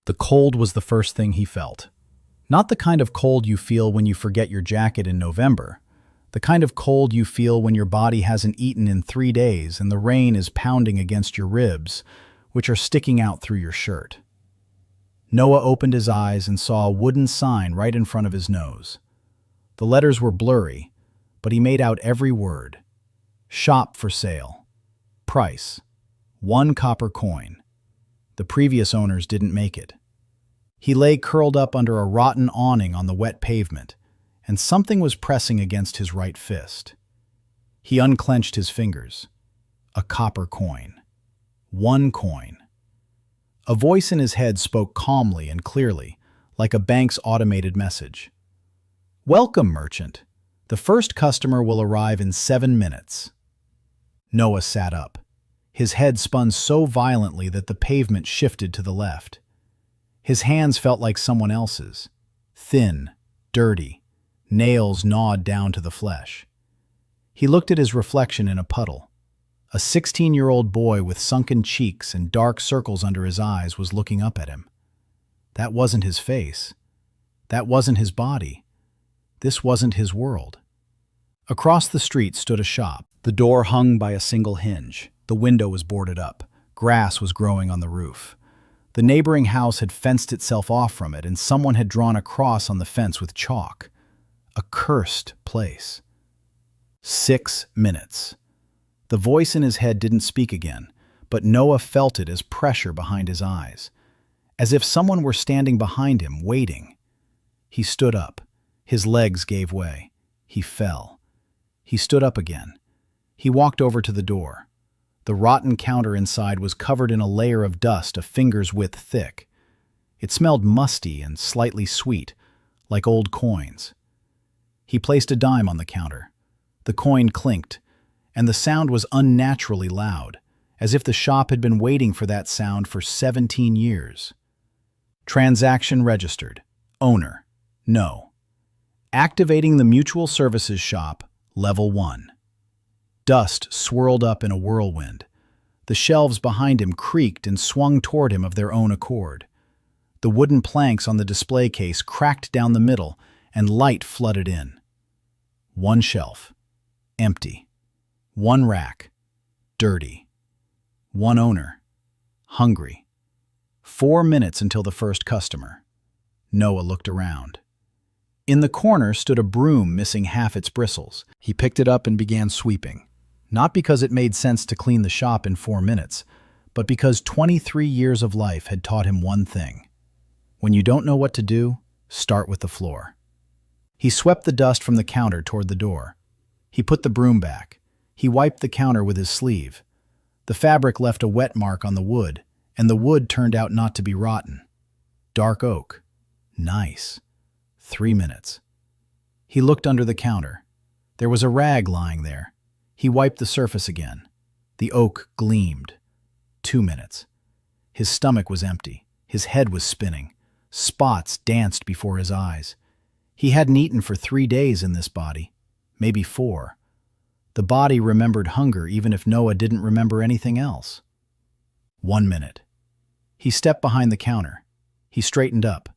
The cold was the first thing he felt. Not the kind of cold you feel when you forget your jacket in November. The kind of cold you feel when your body hasn't eaten in 3 days and the rain is pounding against your ribs, which are sticking out through your shirt. Noah opened his eyes and saw a wooden sign right in front of his nose. The letters were blurry, but he made out every word. Shop for sale. Price. 1 copper coin. The previous owners didn't make it. He lay curled up under a rotten awning on the wet pavement, and something was pressing against his right fist. He unclenched his fingers. A copper coin. 1 coin. A voice in his head spoke calmly and clearly, like a bank's automated message. "Welcome, merchant. The first customer will arrive in 7 minutes." Noah sat up. His head spun so violently that the pavement shifted to the left. His hands felt like someone else's. Thin, dirty, nails gnawed down to the flesh. He looked at his reflection in a puddle. A 16-year-old boy with sunken cheeks and dark circles under his eyes was looking up at him. That wasn't his face. That wasn't his body. This wasn't his world. Across the street stood a shop. The door hung by a single hinge. The window was boarded up. Grass was growing on the roof. The neighboring house had fenced itself off from it, and someone had drawn a cross on the fence with chalk. A cursed place. 6 minutes. The voice in his head didn't speak again, but Noah felt it as pressure behind his eyes, as if someone were standing behind him, waiting. He stood up. His legs gave way. He fell. He stood up again. He walked over to the door. The rotten counter inside was covered in a layer of dust a finger's width thick. It smelled musty and slightly sweet, like old coins. He placed a dime on the counter. The coin clinked, and the sound was unnaturally loud, as if the shop had been waiting for that sound for 17 years. Transaction registered. Owner. No. Activating the Mutual Services Shop, Level 1. Dust swirled up in a whirlwind. The shelves behind him creaked and swung toward him of their own accord. The wooden planks on the display case cracked down the middle, and light flooded in. 1 shelf. Empty. 1 rack. Dirty. 1 owner. Hungry. 4 minutes until the first customer. Noah looked around. In the corner stood a broom missing half its bristles. He picked it up and began sweeping. Not because it made sense to clean the shop in 4 minutes, but because 23 years of life had taught him one thing. When you don't know what to do, start with the floor. He swept the dust from the counter toward the door. He put the broom back. He wiped the counter with his sleeve. The fabric left a wet mark on the wood, and the wood turned out not to be rotten. Dark oak. Nice. 3 minutes. He looked under the counter. There was a rag lying there. He wiped the surface again. The oak gleamed. 2 minutes. His stomach was empty. His head was spinning. Spots danced before his eyes. He hadn't eaten for 3 days in this body. Maybe 4. The body remembered hunger even if Noah didn't remember anything else. 1 minute. He stepped behind the counter. He straightened up.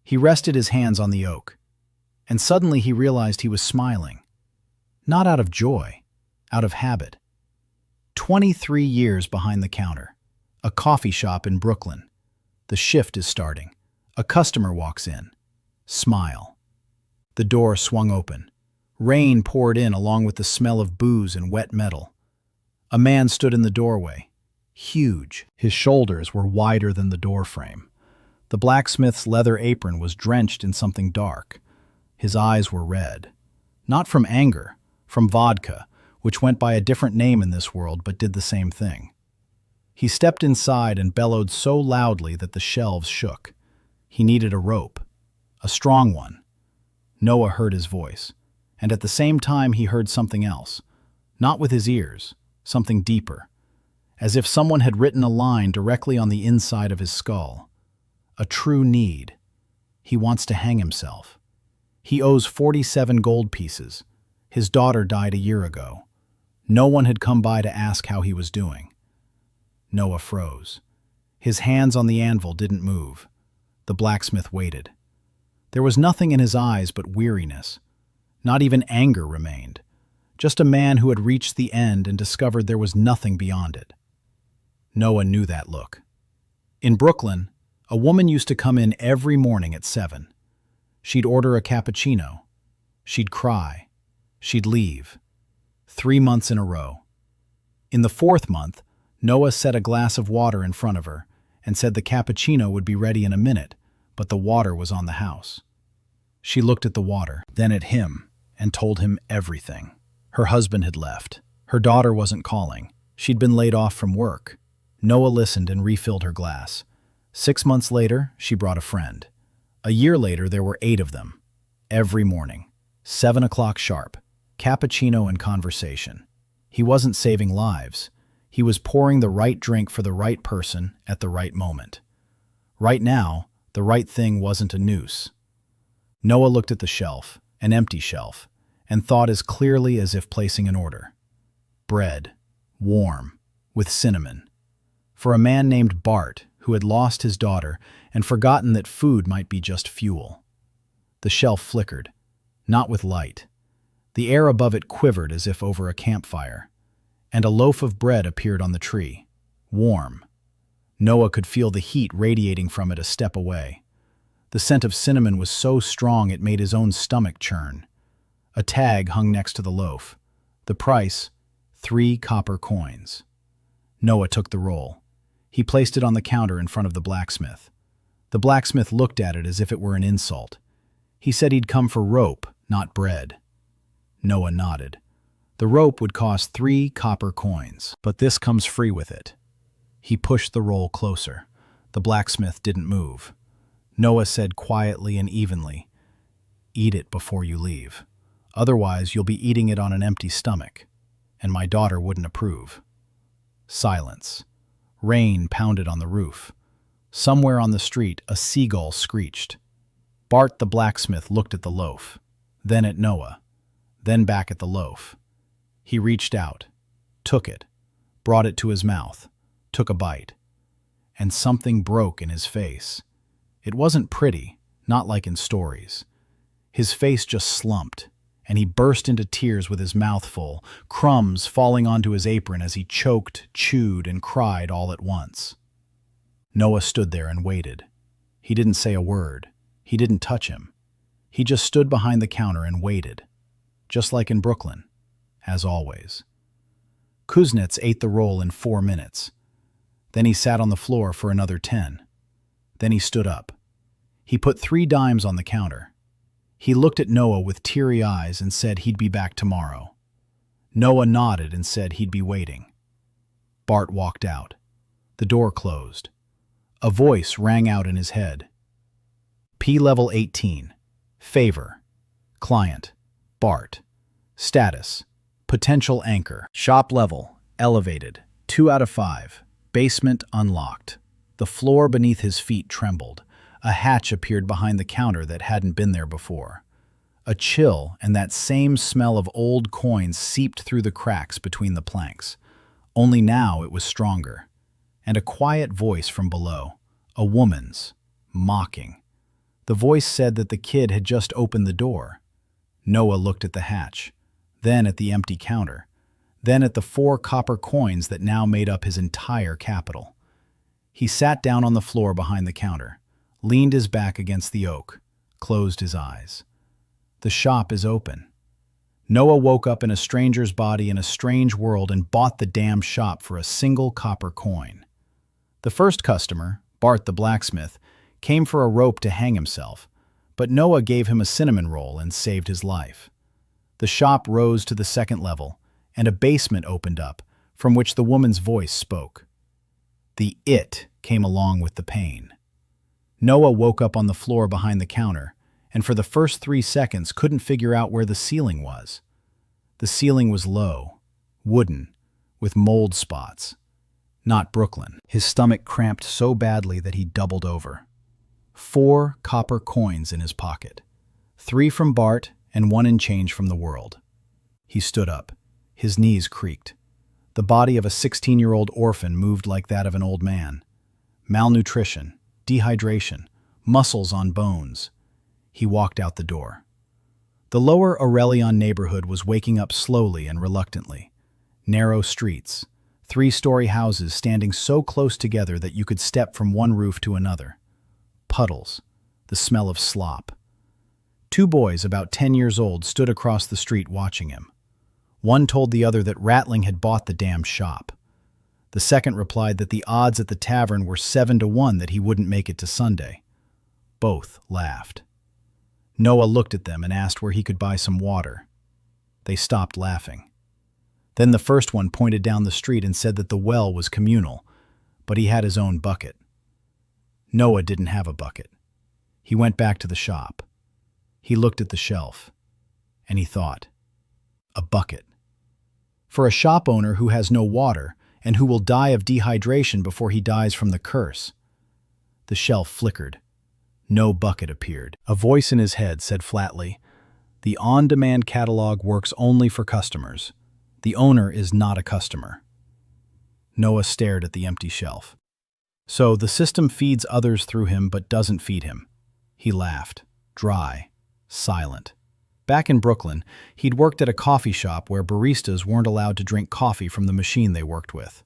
He rested his hands on the oak. And suddenly he realized he was smiling. Not out of joy. Out of habit. 23 years behind the counter. A coffee shop in Brooklyn. The shift is starting. A customer walks in. Smile. The door swung open. Rain poured in along with the smell of booze and wet metal. A man stood in the doorway. Huge. His shoulders were wider than the door frame. The blacksmith's leather apron was drenched in something dark. His eyes were red. Not from anger, from vodka, which went by a different name in this world but did the same thing. He stepped inside and bellowed so loudly that the shelves shook. He needed a rope. A strong one. Noah heard his voice, and at the same time he heard something else. Not with his ears, something deeper. As if someone had written a line directly on the inside of his skull. A true need. He wants to hang himself. He owes 47 gold pieces. His daughter died a year ago. No one had come by to ask how he was doing. Noah froze. His hands on the anvil didn't move. The blacksmith waited. There was nothing in his eyes but weariness. Not even anger remained. Just a man who had reached the end and discovered there was nothing beyond it. Noah knew that look. In Brooklyn, a woman used to come in every morning at 7. She'd order a cappuccino. She'd cry. She'd leave. 3 months in a row. In the 4th month, Noah set a glass of water in front of her and said the cappuccino would be ready in a minute, but the water was on the house. She looked at the water, then at him, and told him everything. Her husband had left. Her daughter wasn't calling. She'd been laid off from work. Noah listened and refilled her glass. 6 months later, she brought a friend. A year later, there were 8 of them. Every morning, 7 o'clock sharp, cappuccino and conversation. He wasn't saving lives. He was pouring the right drink for the right person at the right moment. Right now, the right thing wasn't a noose. Noah looked at the shelf, an empty shelf, and thought as clearly as if placing an order. Bread, warm, with cinnamon. For a man named Bart, who had lost his daughter and forgotten that food might be just fuel. The shelf flickered, not with light. The air above it quivered as if over a campfire, and a loaf of bread appeared on the tree, warm. Noah could feel the heat radiating from it a step away. The scent of cinnamon was so strong it made his own stomach churn. A tag hung next to the loaf. The price, 3 copper coins. Noah took the roll. He placed it on the counter in front of the blacksmith. The blacksmith looked at it as if it were an insult. He said he'd come for rope, not bread. Noah nodded. The rope would cost 3 copper coins, but this comes free with it. He pushed the roll closer. The blacksmith didn't move. Noah said quietly and evenly, "Eat it before you leave. Otherwise, you'll be eating it on an empty stomach, and my daughter wouldn't approve." Silence. Rain pounded on the roof. Somewhere on the street, a seagull screeched. Bart the blacksmith looked at the loaf, then at Noah, then back at the loaf. He reached out, took it, brought it to his mouth, took a bite, and something broke in his face. It wasn't pretty, not like in stories. His face just slumped, and he burst into tears with his mouth full, crumbs falling onto his apron as he choked, chewed, and cried all at once. Noah stood there and waited. He didn't say a word. He didn't touch him. He just stood behind the counter and waited, just like in Brooklyn, as always. Kuznets ate the roll in 4 minutes. Then he sat on the floor for another 10. Then he stood up. He put 3 dimes on the counter. He looked at Noah with teary eyes and said he'd be back tomorrow. Noah nodded and said he'd be waiting. Bart walked out. The door closed. A voice rang out in his head. P-level 18. Favor. Client. Bart. Status. Potential anchor. Shop level. Elevated. 2 out of 5. Basement unlocked. The floor beneath his feet trembled. A hatch appeared behind the counter that hadn't been there before. A chill and that same smell of old coins seeped through the cracks between the planks. Only now it was stronger. And a quiet voice from below. A woman's. Mocking. The voice said that the kid had just opened the door. Noah looked at the hatch, then at the empty counter, then at the 4 copper coins that now made up his entire capital. He sat down on the floor behind the counter, leaned his back against the oak, closed his eyes. The shop is open. Noah woke up in a stranger's body in a strange world and bought the damn shop for a single copper coin. The first customer, Bart the blacksmith, came for a rope to hang himself, but Noah gave him a cinnamon roll and saved his life. The shop rose to the 2nd level, and a basement opened up, from which the woman's voice spoke. The it came along with the pain. Noah woke up on the floor behind the counter, and for the first 3 seconds couldn't figure out where the ceiling was. The ceiling was low, wooden, with mold spots. Not Brooklyn. His stomach cramped so badly that he doubled over. 4 copper coins in his pocket. 3 from Bart and 1 in change from the world. He stood up. His knees creaked. The body of a 16-year-old orphan moved like that of an old man. Malnutrition, dehydration, muscles on bones. He walked out the door. The lower Aurelion neighborhood was waking up slowly and reluctantly. Narrow streets, three-story houses standing so close together that you could step from one roof to another. Puddles, the smell of slop. Two boys about 10 years old stood across the street watching him. One told the other that Rattling had bought the damn shop. The second replied that the odds at the tavern were 7-1 that he wouldn't make it to Sunday. Both laughed. Noah looked at them and asked where he could buy some water. They stopped laughing. Then the first one pointed down the street and said that the well was communal, but he had his own bucket. Noah didn't have a bucket. He went back to the shop. He looked at the shelf, and he thought, a bucket. For a shop owner who has no water and who will die of dehydration before he dies from the curse. The shelf flickered. No bucket appeared. A voice in his head said flatly, "The on-demand catalog works only for customers. The owner is not a customer." Noah stared at the empty shelf. So the system feeds others through him but doesn't feed him. He laughed, dry, silent. Back in Brooklyn, he'd worked at a coffee shop where baristas weren't allowed to drink coffee from the machine they worked with.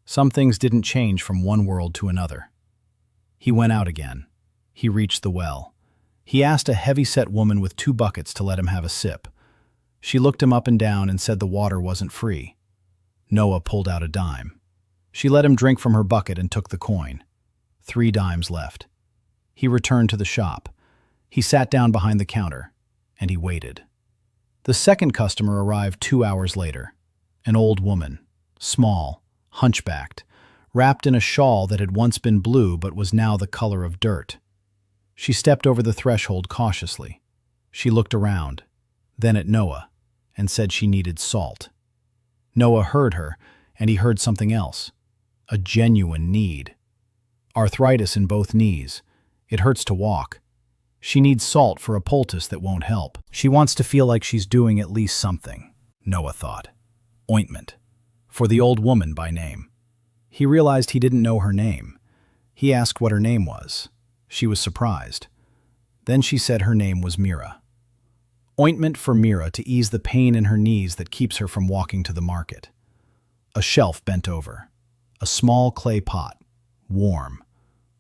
Some things didn't change from one world to another. He went out again. He reached the well. He asked a heavy-set woman with 2 buckets to let him have a sip. She looked him up and down and said the water wasn't free. Noah pulled out a dime. She let him drink from her bucket and took the coin. 3 dimes left. He returned to the shop. He sat down behind the counter, and he waited. The second customer arrived 2 hours later. An old woman, small, hunchbacked, wrapped in a shawl that had once been blue but was now the color of dirt. She stepped over the threshold cautiously. She looked around, then at Noah, and said she needed salt. Noah heard her, and he heard something else. A genuine need. Arthritis in both knees. It hurts to walk. She needs salt for a poultice that won't help. She wants to feel like she's doing at least something, Noah thought. Ointment. For the old woman by name. He realized he didn't know her name. He asked what her name was. She was surprised. Then she said her name was Mira. Ointment for Mira to ease the pain in her knees that keeps her from walking to the market. A shelf bent over. A small clay pot. Warm.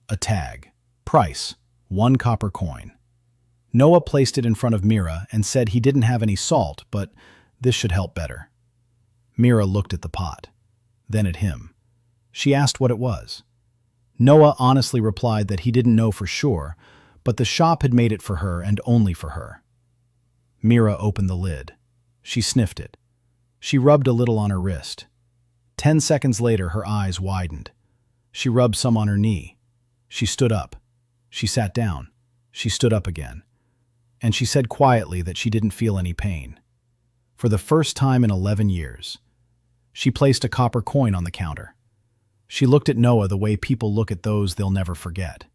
A tag. Price. 1 copper coin. Noah placed it in front of Mira and said he didn't have any salt, but this should help better. Mira looked at the pot, then at him. She asked what it was. Noah honestly replied that he didn't know for sure, but the shop had made it for her and only for her. Mira opened the lid. She sniffed it. She rubbed a little on her wrist. 10 seconds later, her eyes widened. She rubbed some on her knee. She stood up. She sat down. She stood up again. And she said quietly that she didn't feel any pain. For the first time in 11 years. She placed a copper coin on the counter. She looked at Noah the way people look at those they'll never forget.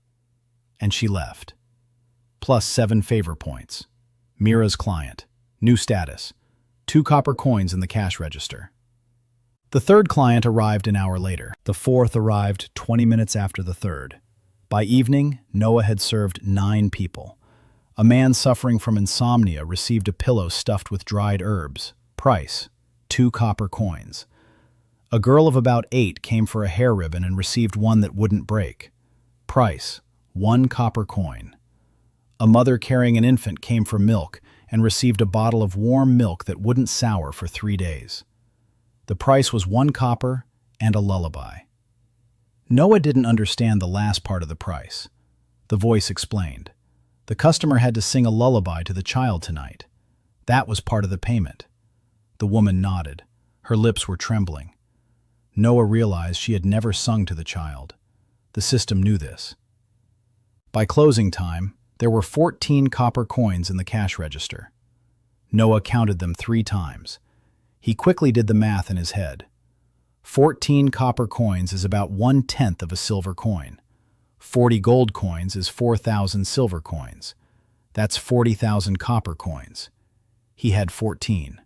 And she left. Plus 7 favor points. Mira's client. New status. 2 copper coins in the cash register. The third client arrived an hour later. The fourth arrived 20 minutes after the third. By evening, Noah had served 9 people. A man suffering from insomnia received a pillow stuffed with dried herbs. Price, 2 copper coins. A girl of about 8 came for a hair ribbon and received one that wouldn't break. Price, 1 copper coin. A mother carrying an infant came for milk and received a bottle of warm milk that wouldn't sour for 3 days. The price was 1 copper and a lullaby. Noah didn't understand the last part of the price. The voice explained. The customer had to sing a lullaby to the child tonight. That was part of the payment. The woman nodded. Her lips were trembling. Noah realized she had never sung to the child. The system knew this. By closing time, there were 14 copper coins in the cash register. Noah counted them 3 times. He quickly did the math in his head. 14 copper coins is about 1/10 of a silver coin. 40 gold coins is 4,000 silver coins. That's 40,000 copper coins. He had 14.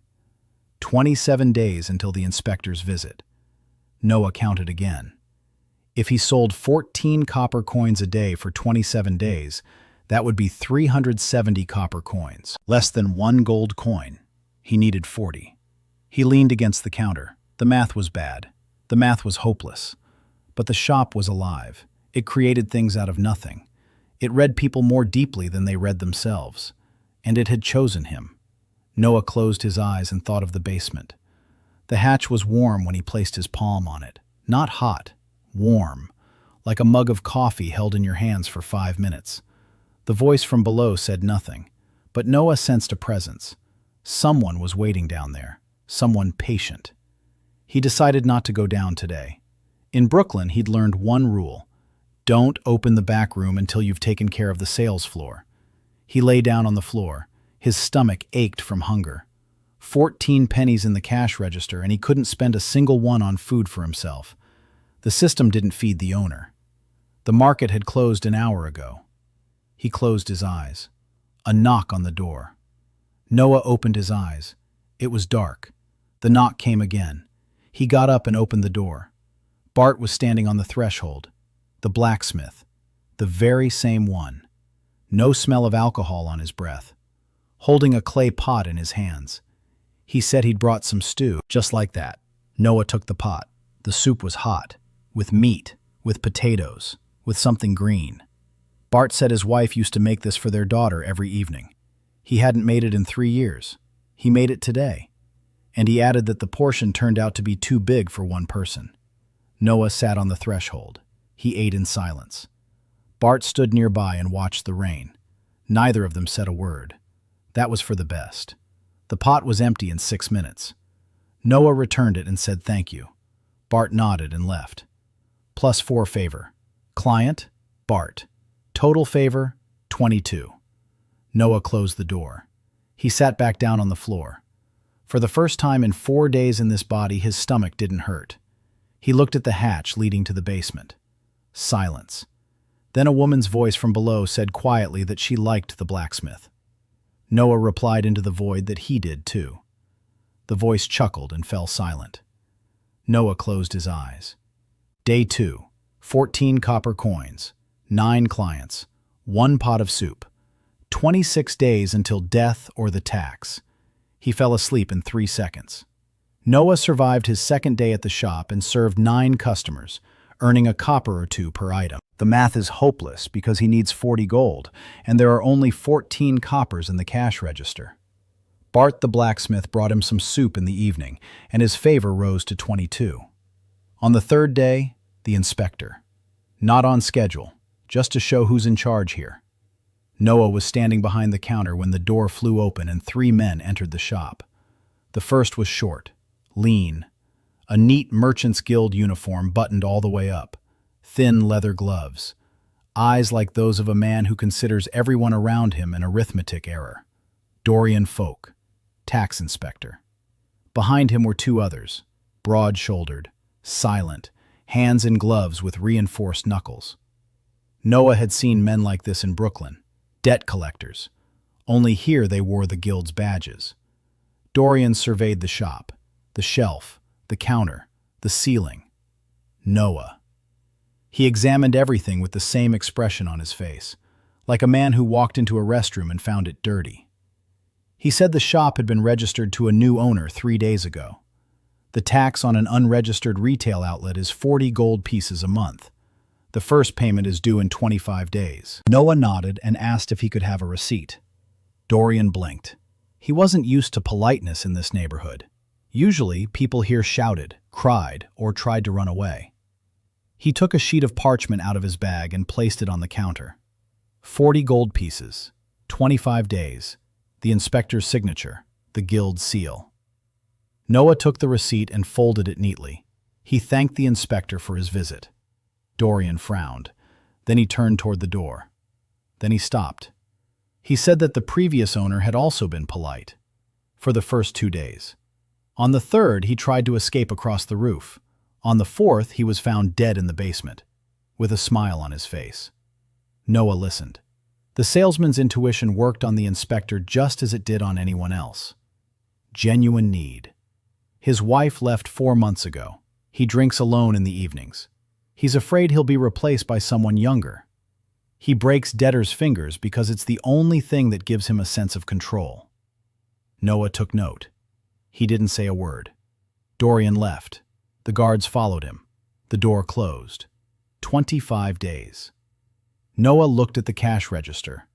27 days until the inspector's visit. Noah counted again. If he sold 14 copper coins a day for 27 days, that would be 370 copper coins. Less than one gold coin. He needed 40. He leaned against the counter. The math was bad. The math was hopeless. But the shop was alive. It created things out of nothing. It read people more deeply than they read themselves. And it had chosen him. Noah closed his eyes and thought of the basement. The hatch was warm when he placed his palm on it. Not hot, warm, like a mug of coffee held in your hands for 5 minutes. The voice from below said nothing, but Noah sensed a presence. Someone was waiting down there, someone patient. He decided not to go down today. In Brooklyn, he'd learned one rule: don't open the back room until you've taken care of the sales floor. He lay down on the floor. His stomach ached from hunger. 14 pennies in the cash register, and he couldn't spend a single one on food for himself. The system didn't feed the owner. The market had closed an hour ago. He closed his eyes. A knock on the door. Noah opened his eyes. It was dark. The knock came again. He got up and opened the door. Bart was standing on the threshold. The blacksmith. The very same one. No smell of alcohol on his breath. Holding a clay pot in his hands. He said he'd brought some stew. Just like that. Noah took the pot. The soup was hot. With meat. With potatoes. With something green. Bart said his wife used to make this for their daughter every evening. He hadn't made it in 3 years. He made it today. And he added that the portion turned out to be too big for one person. Noah sat on the threshold. He ate in silence. Bart stood nearby and watched the rain. Neither of them said a word. That was for the best. The pot was empty in 6 minutes. Noah returned it and said thank you. Bart nodded and left. +4 favor. Client, Bart. Total favor, 22. Noah closed the door. He sat back down on the floor. For the first time in 4 days in this body, his stomach didn't hurt. He looked at the hatch leading to the basement. Silence. Then a woman's voice from below said quietly that she liked the blacksmith. Noah replied into the void that he did too. The voice chuckled and fell silent. Noah closed his eyes. Day 2. 14 copper coins. 9 clients. 1 pot of soup. 26 days until death or the tax. He fell asleep in 3 seconds. Noah survived his second day at the shop and served 9 customers, earning a copper or 2 per item. The math is hopeless because he needs 40 gold, and there are only 14 coppers in the cash register. Bart the blacksmith brought him some soup in the evening, and his favor rose to 22. On the 3rd day, the inspector. Not on schedule, just to show who's in charge here. Noah was standing behind the counter when the door flew open and 3 men entered the shop. The first was short, lean, a neat Merchant's Guild uniform buttoned all the way up, thin leather gloves, eyes like those of a man who considers everyone around him an arithmetic error. Dorian Folk, tax inspector. Behind him were 2 others, broad-shouldered, silent, hands in gloves with reinforced knuckles. Noah had seen men like this in Brooklyn. Debt collectors. Only here they wore the guild's badges. Dorian surveyed the shop, the shelf, the counter, the ceiling. Noah. He examined everything with the same expression on his face, like a man who walked into a restroom and found it dirty. He said the shop had been registered to a new owner 3 days ago. The tax on an unregistered retail outlet is 40 gold pieces a month. The first payment is due in 25 days. Noah nodded and asked if he could have a receipt. Dorian blinked. He wasn't used to politeness in this neighborhood. Usually, people here shouted, cried, or tried to run away. He took a sheet of parchment out of his bag and placed it on the counter. 40 gold pieces, 25 days, the inspector's signature, the guild seal. Noah took the receipt and folded it neatly. He thanked the inspector for his visit. Dorian frowned. Then he turned toward the door. Then he stopped. He said that the previous owner had also been polite. For the first 2 days. On the 3rd, he tried to escape across the roof. On the 4th, he was found dead in the basement, with a smile on his face. Noah listened. The salesman's intuition worked on the inspector just as it did on anyone else. Genuine need. His wife left 4 months ago. He drinks alone in the evenings. He's afraid he'll be replaced by someone younger. He breaks debtors' fingers because it's the only thing that gives him a sense of control. Noah took note. He didn't say a word. Dorian left. The guards followed him. The door closed. 25 days. Noah looked at the cash register.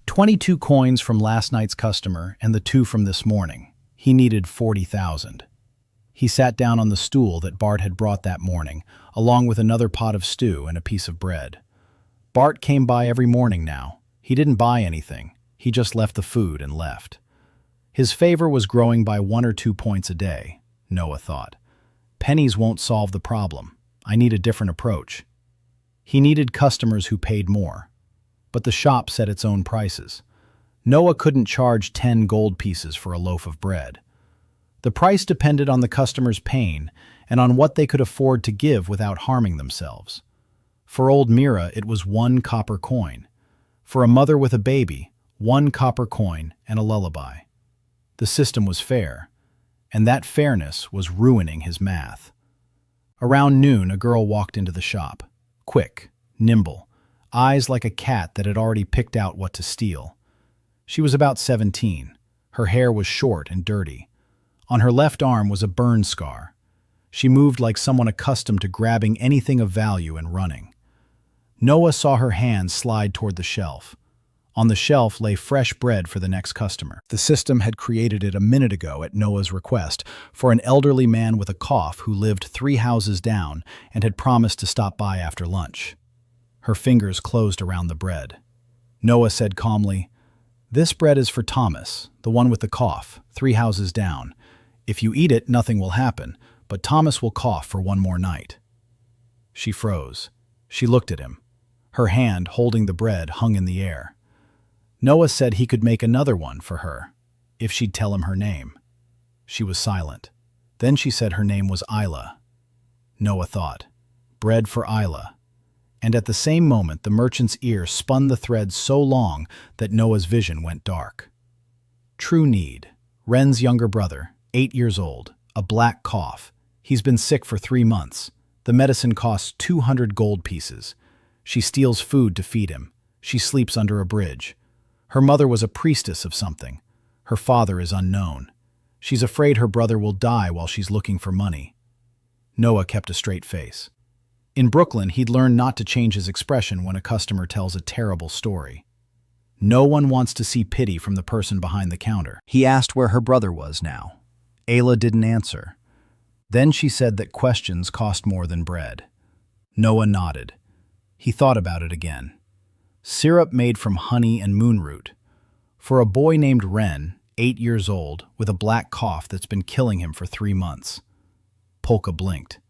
22 coins from last night's customer and the 2 from this morning. He needed 40,000. He sat down on the stool that Bart had brought that morning, along with another pot of stew and a piece of bread. Bart came by every morning now. He didn't buy anything. He just left the food and left. His favor was growing by 1 or 2 points a day, Noah thought. Pennies won't solve the problem. I need a different approach. He needed customers who paid more. But the shop set its own prices. Noah couldn't charge 10 gold pieces for a loaf of bread. The price depended on the customer's pain and on what they could afford to give without harming themselves. For old Mira, it was 1 copper coin. For a mother with a baby, 1 copper coin and a lullaby. The system was fair, and that fairness was ruining his math. Around noon, a girl walked into the shop. Quick, nimble, eyes like a cat that had already picked out what to steal. She was about 17. Her hair was short and dirty. On her left arm was a burn scar. She moved like someone accustomed to grabbing anything of value and running. Noah saw her hand slide toward the shelf. On the shelf lay fresh bread for the next customer. The system had created it a minute ago at Noah's request for an elderly man with a cough who lived 3 houses down and had promised to stop by after lunch. Her fingers closed around the bread. Noah said calmly, "This bread is for Thomas, the one with the cough, 3 houses down. If you eat it, nothing will happen, but Thomas will cough for 1 more night." She froze. She looked at him. Her hand, holding the bread, hung in the air. Noah said he could make another one for her, if she'd tell him her name. She was silent. Then she said her name was Isla. Noah thought, bread for Isla. And at the same moment, the merchant's ear spun the thread so long that Noah's vision went dark. True need. Ren's younger brother, 8 years old, a black cough. He's been sick for 3 months. The medicine costs 200 gold pieces. She steals food to feed him. She sleeps under a bridge. Her mother was a priestess of something. Her father is unknown. She's afraid her brother will die while she's looking for money. Noah kept a straight face. In Brooklyn, he'd learned not to change his expression when a customer tells a terrible story. No one wants to see pity from the person behind the counter. He asked where her brother was now. Ayla didn't answer. Then she said that questions cost more than bread. Noah nodded. He thought about it again. Syrup made from honey and moonroot. For a boy named Ren, 8 years old, with a black cough that's been killing him for 3 months. Polka blinked.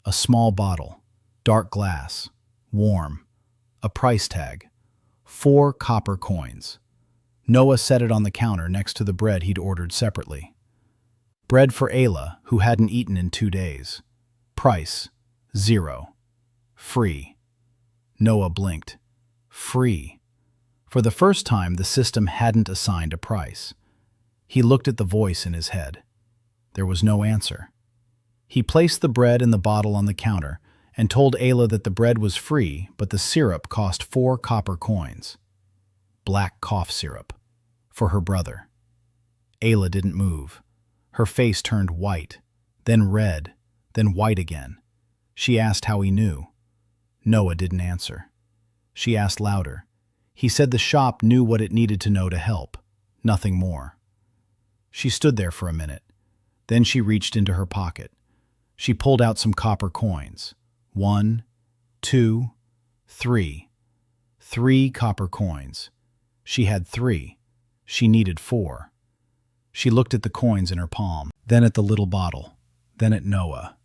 A small bottle. Dark glass. Warm. A price tag. 4 copper coins. Noah set it on the counter next to the bread he'd ordered separately. Bread for Ayla, who hadn't eaten in 2 days. Price, 0. Free. Noah blinked. Free. For the first time, the system hadn't assigned a price. He looked at the voice in his head. There was no answer. He placed the bread and the bottle on the counter and told Ayla that the bread was free, but the syrup cost 4 copper coins. Black cough syrup. For her brother. Ayla didn't move. Her face turned white, then red, then white again. She asked how he knew. Noah didn't answer. She asked louder. He said the shop knew what it needed to know to help, nothing more. She stood there for a minute. Then she reached into her pocket. She pulled out some copper coins. 1, 2, 3. 3 copper coins. She had 3. She needed 4. She looked at the coins in her palm, then at the little bottle, then at Noah.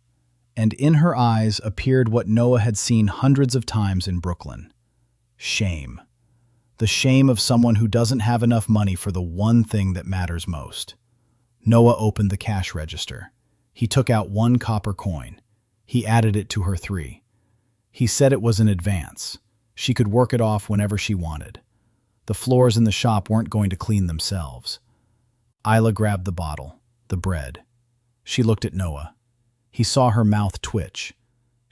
And in her eyes appeared what Noah had seen hundreds of times in Brooklyn. Shame. The shame of someone who doesn't have enough money for the one thing that matters most. Noah opened the cash register. He took out 1 copper coin. He added it to her 3. He said it was an advance. She could work it off whenever she wanted. The floors in the shop weren't going to clean themselves. Isla grabbed the bottle, the bread. She looked at Noah. He saw her mouth twitch.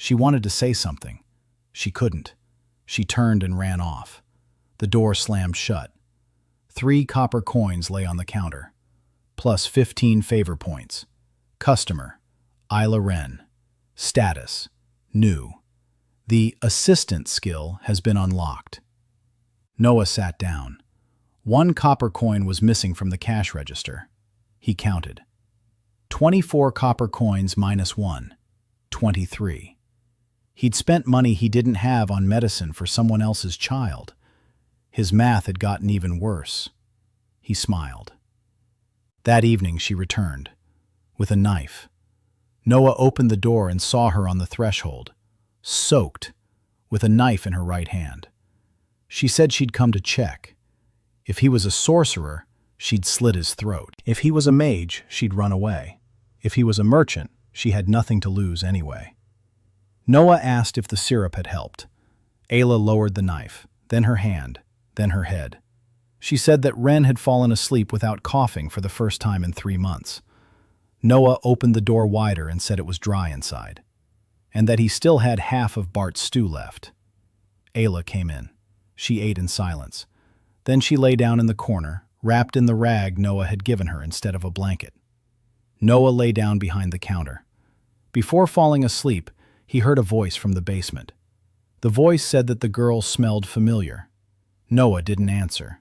She wanted to say something. She couldn't. She turned and ran off. The door slammed shut. 3 copper coins lay on the counter, plus 15 favor points. Customer, Isla Ren. Status, new. The assistant skill has been unlocked. Noah sat down. 1 copper coin was missing from the cash register. He counted. 24 copper coins minus 1. 23. He'd spent money he didn't have on medicine for someone else's child. His math had gotten even worse. He smiled. That evening she returned, with a knife. Noah opened the door and saw her on the threshold, soaked, with a knife in her right hand. She said she'd come to check. If he was a sorcerer, she'd slit his throat. If he was a mage, she'd run away. If he was a merchant, she had nothing to lose anyway. Noah asked if the syrup had helped. Ayla lowered the knife, then her hand, then her head. She said that Ren had fallen asleep without coughing for the first time in 3 months. Noah opened the door wider and said it was dry inside, and that he still had half of Bart's stew left. Ayla came in. She ate in silence. Then she lay down in the corner, wrapped in the rag Noah had given her instead of a blanket. Noah lay down behind the counter. Before falling asleep, he heard a voice from the basement. The voice said that the girl smelled familiar. Noah didn't answer.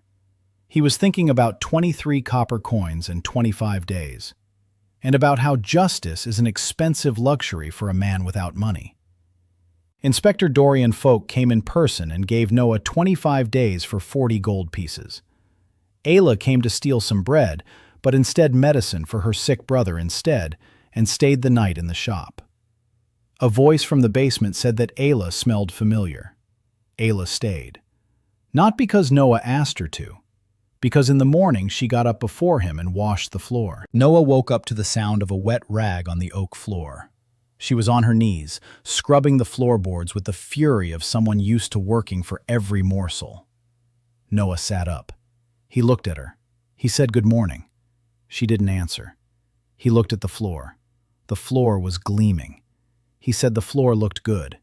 He was thinking about 23 copper coins and 25 days, and about how justice is an expensive luxury for a man without money. Inspector Dorian Folk came in person and gave Noah 25 days for 40 gold pieces. Ayla came to steal some bread, but instead medicine for her sick brother instead, and stayed the night in the shop. A voice from the basement said that Ayla smelled familiar. Ayla stayed. Not because Noah asked her to, because in the morning she got up before him and washed the floor. Noah woke up to the sound of a wet rag on the oak floor. She was on her knees, scrubbing the floorboards with the fury of someone used to working for every morsel. Noah sat up. He looked at her. He said good morning. She didn't answer. He looked at the floor. The floor was gleaming. He said the floor looked good.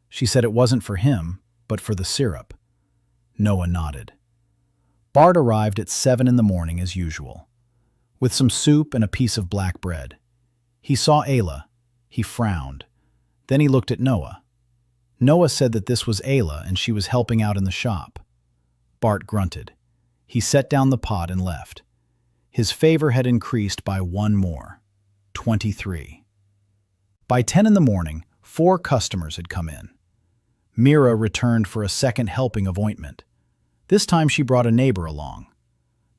She said it wasn't for him, but for the syrup. Noah nodded. Bart arrived at 7 in the morning as usual, with some soup and a piece of black bread. He saw Ayla. He frowned. Then he looked at Noah. Noah said that this was Ayla and she was helping out in the shop. Bart grunted. He set down the pot and left. His favor had increased by 1 more. 23. By 10 in the morning, 4 customers had come in. Mira returned for a second helping of ointment. This time she brought a neighbor along.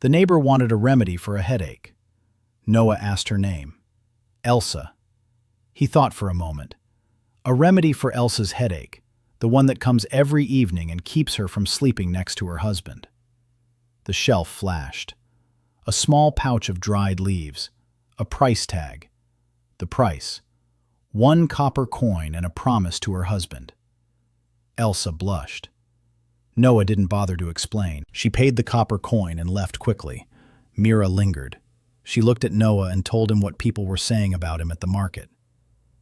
The neighbor wanted a remedy for a headache. Noah asked her name. Elsa. He thought for a moment. A remedy for Elsa's headache, the one that comes every evening and keeps her from sleeping next to her husband. The shelf flashed. A small pouch of dried leaves. A price tag. The price. 1 copper coin and a promise to her husband. Elsa blushed. Noah didn't bother to explain. She paid the copper coin and left quickly. Mira lingered. She looked at Noah and told him what people were saying about him at the market.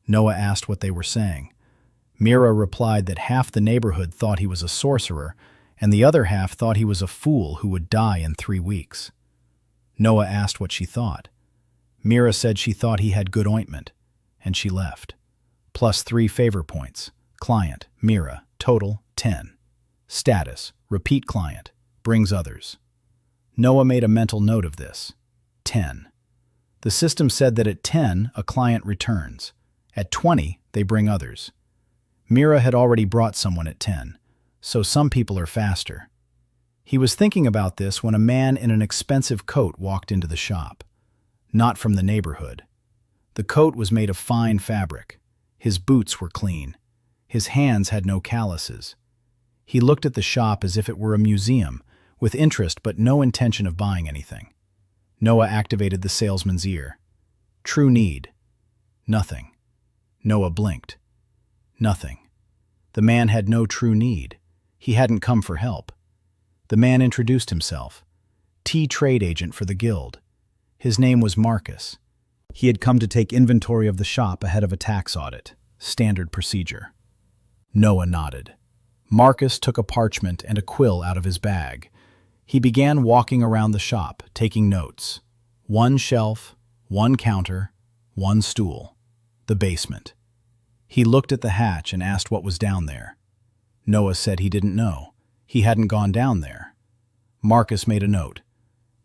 Noah asked what they were saying. Mira replied that half the neighborhood thought he was a sorcerer, and the other half thought he was a fool who would die in 3 weeks. Noah asked what she thought. Mira said she thought he had good ointment, and she left. Plus 3 favor points. Client, Mira, total 10. Status, repeat client, brings others. Noah made a mental note of this. 10. The system said that at 10, a client returns. At 20, they bring others. Mira had already brought someone at 10, so some people are faster. He was thinking about this when a man in an expensive coat walked into the shop. Not from the neighborhood. The coat was made of fine fabric. His boots were clean. His hands had no calluses. He looked at the shop as if it were a museum, with interest but no intention of buying anything. Noah activated the salesman's ear. True need. Nothing. Noah blinked. Nothing. The man had no true need. He hadn't come for help. The man introduced himself. Trade agent for the guild. His name was Marcus. He had come to take inventory of the shop ahead of a tax audit. Standard procedure. Noah nodded. Marcus took a parchment and a quill out of his bag. He began walking around the shop, taking notes. One shelf, one counter, one stool. The basement. He looked at the hatch and asked what was down there. Noah said he didn't know. He hadn't gone down there. Marcus made a note.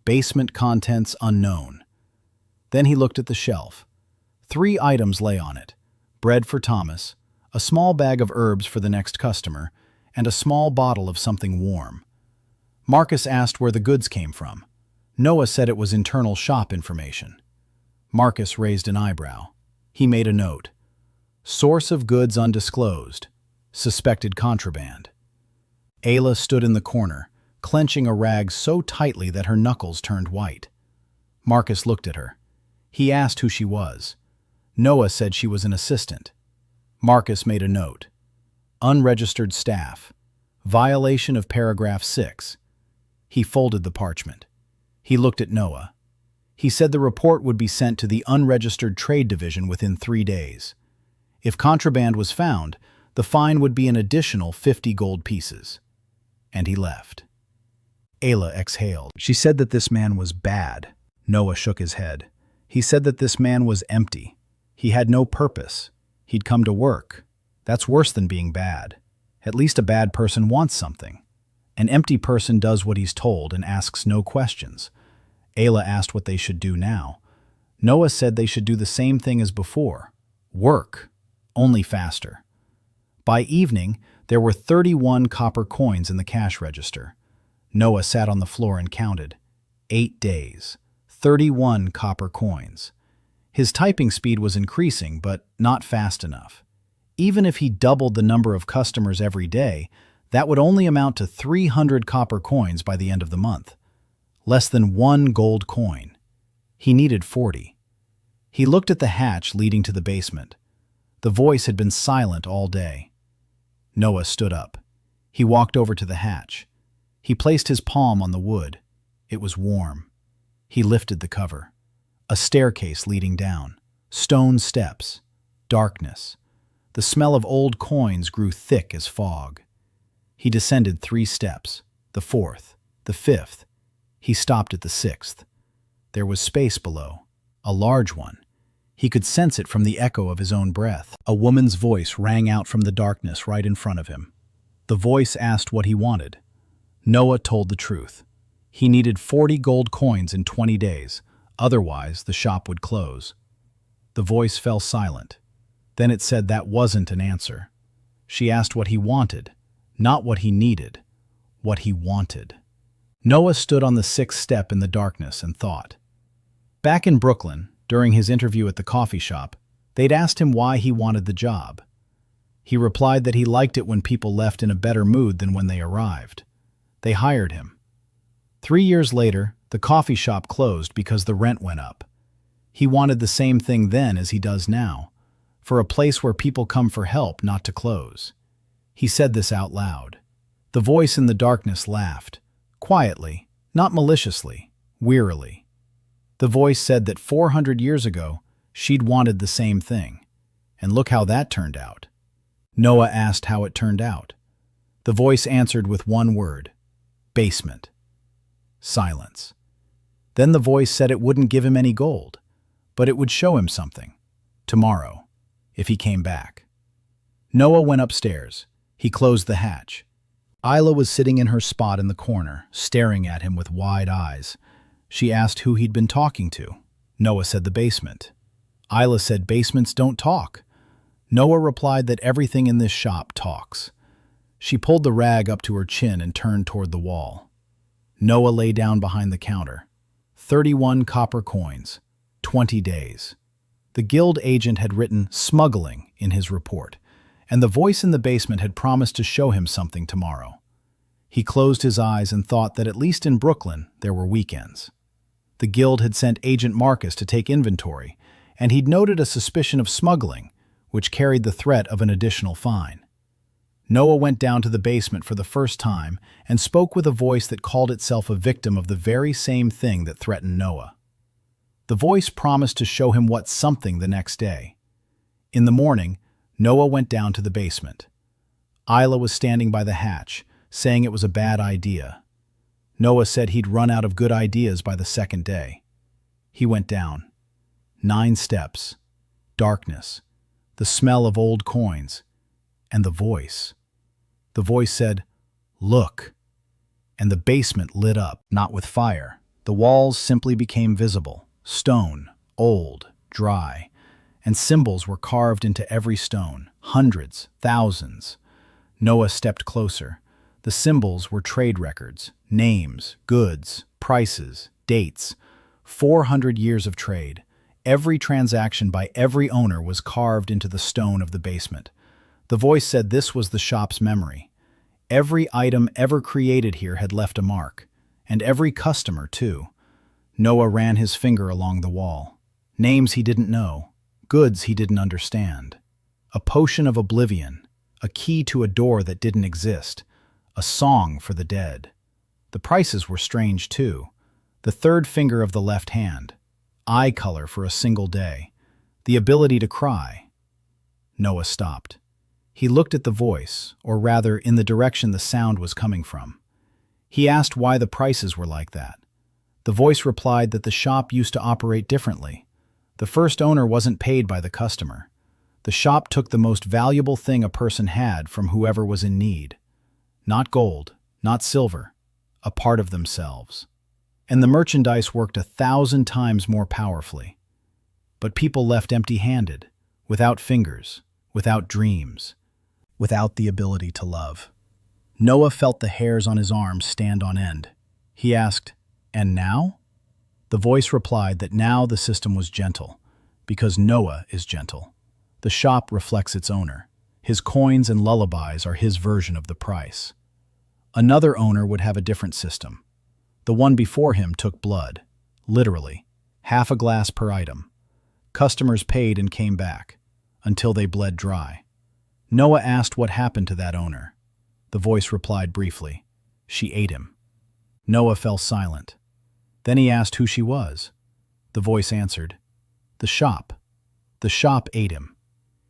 Basement contents unknown. Then he looked at the shelf. 3 items lay on it. Bread for Thomas, a small bag of herbs for the next customer, and a small bottle of something warm. Marcus asked where the goods came from. Noah said it was internal shop information. Marcus raised an eyebrow. He made a note. Source of goods undisclosed. Suspected contraband. Ayla stood in the corner, clenching a rag so tightly that her knuckles turned white. Marcus looked at her. He asked who she was. Noah said she was an assistant. Marcus made a note. Unregistered staff. Violation of paragraph 6. He folded the parchment. He looked at Noah. He said the report would be sent to the Unregistered Trade Division within 3 days. If contraband was found, the fine would be an additional 50 gold pieces. And he left. Ayla exhaled. She said that this man was bad. Noah shook his head. He said that this man was empty. He had no purpose. He'd come to work. That's worse than being bad. At least a bad person wants something. An empty person does what he's told and asks no questions. Ayla asked what they should do now. Noah said they should do the same thing as before. Work. Only faster. By evening, there were 31 copper coins in the cash register. Noah sat on the floor and counted. 8 days. 31 copper coins. His typing speed was increasing, but not fast enough. Even if he doubled the number of customers every day, that would only amount to 300 copper coins by the end of the month. Less than 1 gold coin. He needed 40. He looked at the hatch leading to the basement. The voice had been silent all day. Noah stood up. He walked over to the hatch. He placed his palm on the wood. It was warm. He lifted the cover. A staircase leading down. Stone steps. Darkness. The smell of old coins grew thick as fog. He descended 3 steps. The 4th. The 5th. He stopped at the 6th. There was space below. A large one. He could sense it from the echo of his own breath. A woman's voice rang out from the darkness right in front of him. The voice asked what he wanted. Noah told the truth. He needed 40 gold coins in 20 days, otherwise the shop would close. The voice fell silent. Then it said that wasn't an answer. She asked what he wanted, not what he needed, what he wanted. Noah stood on the 6th step in the darkness and thought. Back in Brooklyn, during his interview at the coffee shop, they'd asked him why he wanted the job. He replied that he liked it when people left in a better mood than when they arrived. They hired him. 3 years later, the coffee shop closed because the rent went up. He wanted the same thing then as he does now, for a place where people come for help, not to close. He said this out loud. The voice in the darkness laughed, quietly, not maliciously, wearily. The voice said that 400 years ago, she'd wanted the same thing. And look how that turned out. Noah asked how it turned out. The voice answered with one word. Basement. Silence. Then the voice said it wouldn't give him any gold, but it would show him something. Tomorrow, if he came back. Noah went upstairs. He closed the hatch. Ayla was sitting in her spot in the corner, staring at him with wide eyes. She asked who he'd been talking to. Noah said the basement. Ayla said basements don't talk. Noah replied that everything in this shop talks. She pulled the rag up to her chin and turned toward the wall. Noah lay down behind the counter. 31 copper coins. 20 days. The guild agent had written smuggling in his report, and the voice in the basement had promised to show him something tomorrow. He closed his eyes and thought that at least in Brooklyn there were weekends. The guild had sent Agent Marcus to take inventory, and he'd noted a suspicion of smuggling, which carried the threat of an additional fine. Noah went down to the basement for the first time and spoke with a voice that called itself a victim of the very same thing that threatened Noah. The voice promised to show him what something the next day. In the morning, Noah went down to the basement. Isla was standing by the hatch, saying it was a bad idea. Noah said he'd run out of good ideas by the second day. He went down. 9 steps, darkness, the smell of old coins, and the voice. The voice said, "Look," and the basement lit up, not with fire. The walls simply became visible, stone, old, dry, and symbols were carved into every stone, hundreds, thousands. Noah stepped closer. The symbols were trade records, names, goods, prices, dates. 400 years of trade. Every transaction by every owner was carved into the stone of the basement. The voice said this was the shop's memory. Every item ever created here had left a mark, and every customer, too. Noah ran his finger along the wall. Names he didn't know, goods he didn't understand. A potion of oblivion, a key to a door that didn't exist, a song for the dead. The prices were strange, too. The third finger of the left hand, eye color for a single day, the ability to cry. Noah stopped. He looked at the voice, or rather, in the direction the sound was coming from. He asked why the prices were like that. The voice replied that the shop used to operate differently. The first owner wasn't paid by the customer. The shop took the most valuable thing a person had from whoever was in need. Not gold, not silver, a part of themselves. And the merchandise worked 1,000 times more powerfully. But people left empty-handed, without fingers, without dreams, without the ability to love. Noah felt the hairs on his arms stand on end. He asked, "And now?" The voice replied that now the system was gentle, because Noah is gentle. The shop reflects its owner. His coins and lullabies are his version of the price. Another owner would have a different system. The one before him took blood, literally, half a glass per item. Customers paid and came back, until they bled dry. Noah asked what happened to that owner. The voice replied briefly, "She ate him." Noah fell silent. Then he asked who she was. The voice answered, "The shop. The shop ate him.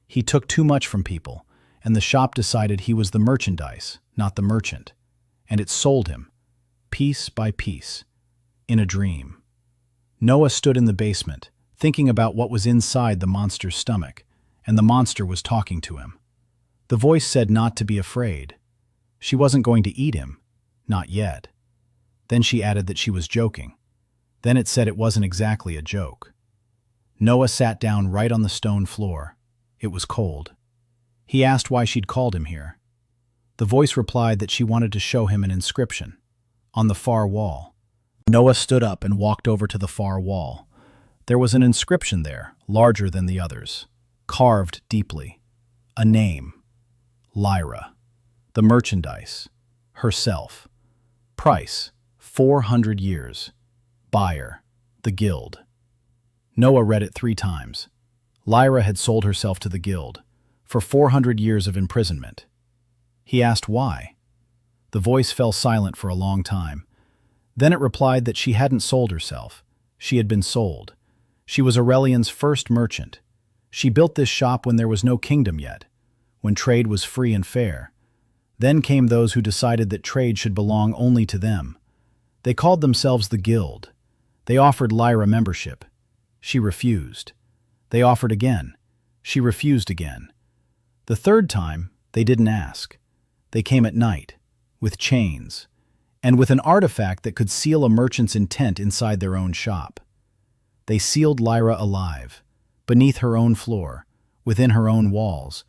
He took too much from people, and the shop decided he was the merchandise, not the merchant, and it sold him, piece by piece, in a dream." Noah stood in the basement, thinking about what was inside the monster's stomach, and the monster was talking to him. The voice said not to be afraid. She wasn't going to eat him, not yet. Then she added that she was joking. Then it said it wasn't exactly a joke. Noah sat down right on the stone floor. It was cold. He asked why she'd called him here. The voice replied that she wanted to show him an inscription on the far wall. Noah stood up and walked over to the far wall. There was an inscription there, larger than the others, carved deeply. A name. Lyra. The merchandise. Herself. Price. 400 years. Buyer. The guild. Noah read it 3 times. Lyra had sold herself to the guild for 400 years of imprisonment. He asked why. The voice fell silent for a long time. Then it replied that she hadn't sold herself. She had been sold. She was Aurelian's first merchant. She built this shop when there was no kingdom yet, when trade was free and fair. Then came those who decided that trade should belong only to them. They called themselves the Guild. They offered Lyra membership. She refused. They offered again. She refused again. The third time, they didn't ask. They came at night, with chains, and with an artifact that could seal a merchant's intent inside their own shop. They sealed Lyra alive, beneath her own floor, within her own walls,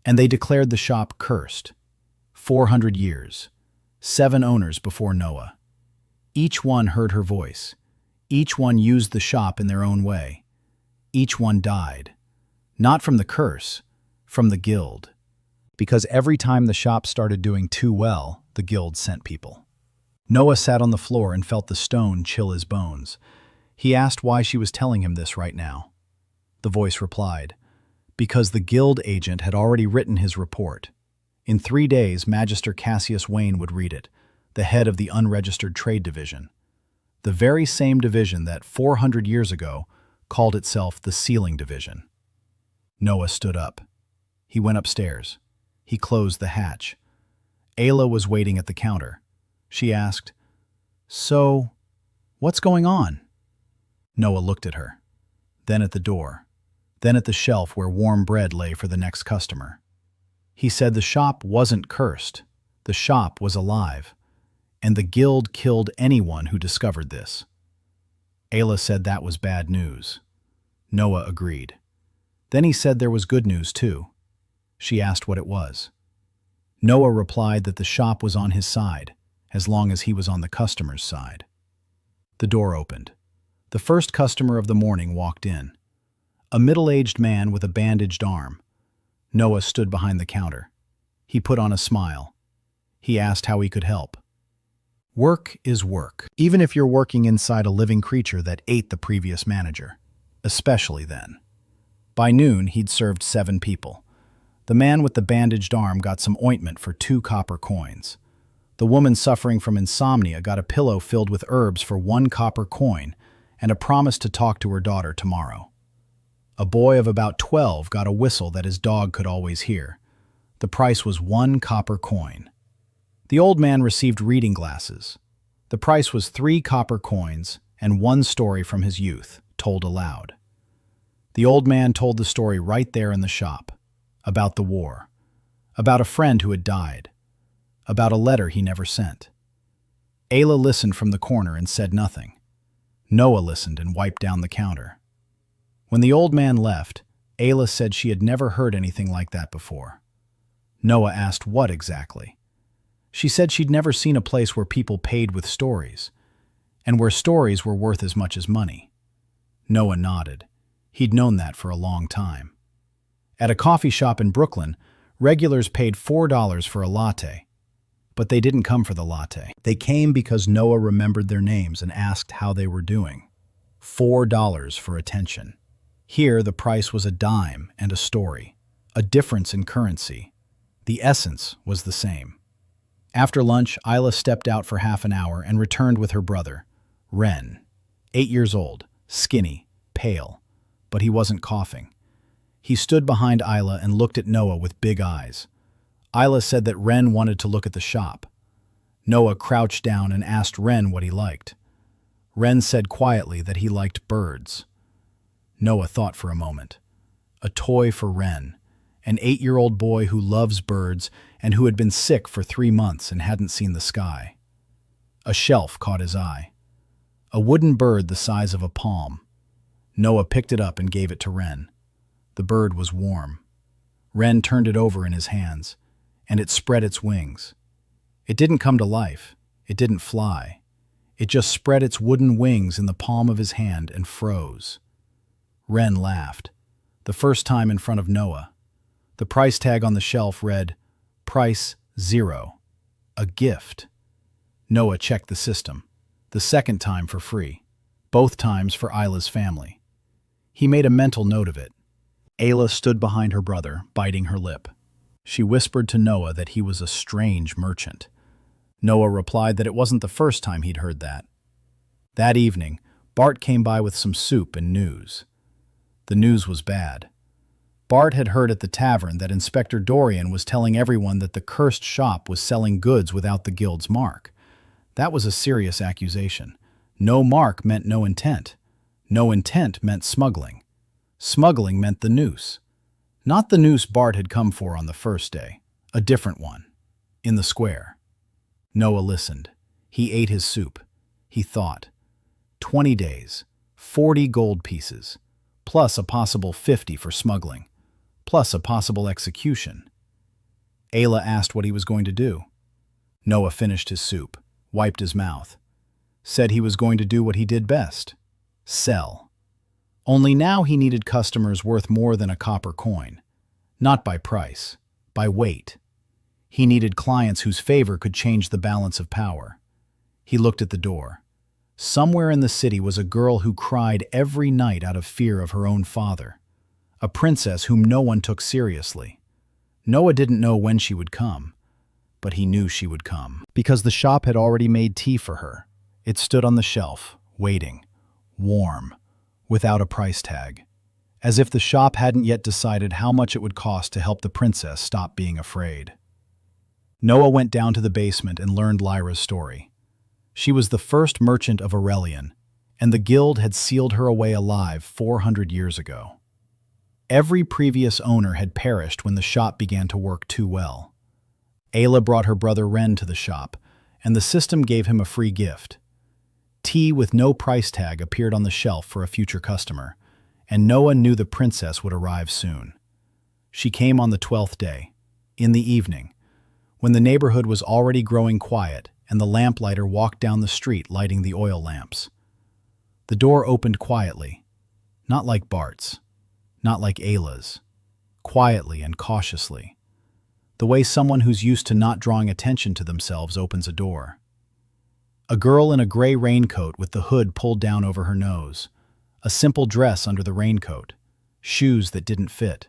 and they declared the shop cursed. 400 years, 7 owners before Noah. Each one heard her voice. Each one used the shop in their own way. Each one died. Not from the curse, from the guild. Because every time the shop started doing too well, the guild sent people. Noah sat on the floor and felt the stone chill his bones. He asked why she was telling him this right now. The voice replied, because the guild agent had already written his report. In 3 days, Magister Cassius Wayne would read it, the head of the unregistered trade division. The very same division that 400 years ago called itself the sealing division. Noah stood up. He went upstairs. He closed the hatch. Ayla was waiting at the counter. She asked, "So, what's going on?" Noah looked at her, then at the door, then at the shelf where warm bread lay for the next customer. He said the shop wasn't cursed. The shop was alive, and the guild killed anyone who discovered this. Ayla said that was bad news. Noah agreed. Then he said there was good news too. She asked what it was. Noah replied that the shop was on his side, as long as he was on the customer's side. The door opened. The first customer of the morning walked in. A middle-aged man with a bandaged arm. Noah stood behind the counter. He put on a smile. He asked how he could help. Work is work, even if you're working inside a living creature that ate the previous manager. Especially then. By noon, he'd served 7 people. The man with the bandaged arm got some ointment for 2 copper coins. The woman suffering from insomnia got a pillow filled with herbs for 1 copper coin and a promise to talk to her daughter tomorrow. A boy of about 12 got a whistle that his dog could always hear. The price was 1 copper coin. The old man received reading glasses. The price was 3 copper coins and 1 story from his youth, told aloud. The old man told the story right there in the shop, about the war, about a friend who had died, about a letter he never sent. Ayla listened from the corner and said nothing. Noah listened and wiped down the counter. When the old man left, Ayla said she had never heard anything like that before. Noah asked what exactly. She said she'd never seen a place where people paid with stories, and where stories were worth as much as money. Noah nodded. He'd known that for a long time. At a coffee shop in Brooklyn, regulars paid $4 for a latte. But they didn't come for the latte. They came because Noah remembered their names and asked how they were doing. $4 for attention. Here, the price was a dime and a story, a difference in currency. The essence was the same. After lunch, Ayla stepped out for half an hour and returned with her brother, Ren, 8 years old, skinny, pale, but he wasn't coughing. He stood behind Ayla and looked at Noah with big eyes. Ayla said that Ren wanted to look at the shop. Noah crouched down and asked Ren what he liked. Ren said quietly that he liked birds. Noah thought for a moment. A toy for Ren, an 8-year-old boy who loves birds and who had been sick for 3 months and hadn't seen the sky. A shelf caught his eye. A wooden bird the size of a palm. Noah picked it up and gave it to Ren. The bird was warm. Ren turned it over in his hands, and it spread its wings. It didn't come to life. It didn't fly. It just spread its wooden wings in the palm of his hand and froze. Ren laughed, the first time in front of Noah. The price tag on the shelf read, "Price 0. A gift." Noah checked the system, the second time for free, both times for Ayla's family. He made a mental note of it. Ayla stood behind her brother, biting her lip. She whispered to Noah that he was a strange merchant. Noah replied that it wasn't the first time he'd heard that. That evening, Bart came by with some soup and news. The news was bad. Bart had heard at the tavern that Inspector Dorian was telling everyone that the cursed shop was selling goods without the guild's mark. That was a serious accusation. No mark meant no intent. No intent meant smuggling. Smuggling meant the noose. Not the noose Bart had come for on the first day, a different one, in the square. Noah listened. He ate his soup. He thought. 20 days, 40 gold pieces, plus a possible 50 for smuggling, plus a possible execution. Ayla asked what he was going to do. Noah finished his soup, wiped his mouth, said he was going to do what he did best, sell. Only now he needed customers worth more than a copper coin, not by price, by weight. He needed clients whose favor could change the balance of power. He looked at the door. Somewhere in the city was a girl who cried every night out of fear of her own father, a princess whom no one took seriously. Noah didn't know when she would come, but he knew she would come, because the shop had already made tea for her. It stood on the shelf, waiting, warm, without a price tag. as if the shop hadn't yet decided how much it would cost to help the princess stop being afraid. Noah went down to the basement and learned Lyra's story. She was the first merchant of Aurelian, and the guild had sealed her away alive 400 years ago. Every previous owner had perished when the shop began to work too well. Ayla brought her brother Ren to the shop, and the system gave him a free gift. Tea with no price tag appeared on the shelf for a future customer, and Noah knew the princess would arrive soon. She came on the 12th day, in the evening, when the neighborhood was already growing quiet and the lamplighter walked down the street lighting the oil lamps. The door opened quietly, not like Bart's, not like Ayla's, quietly and cautiously, the way someone who's used to not drawing attention to themselves opens a door. A girl in a gray raincoat with the hood pulled down over her nose, a simple dress under the raincoat, shoes that didn't fit.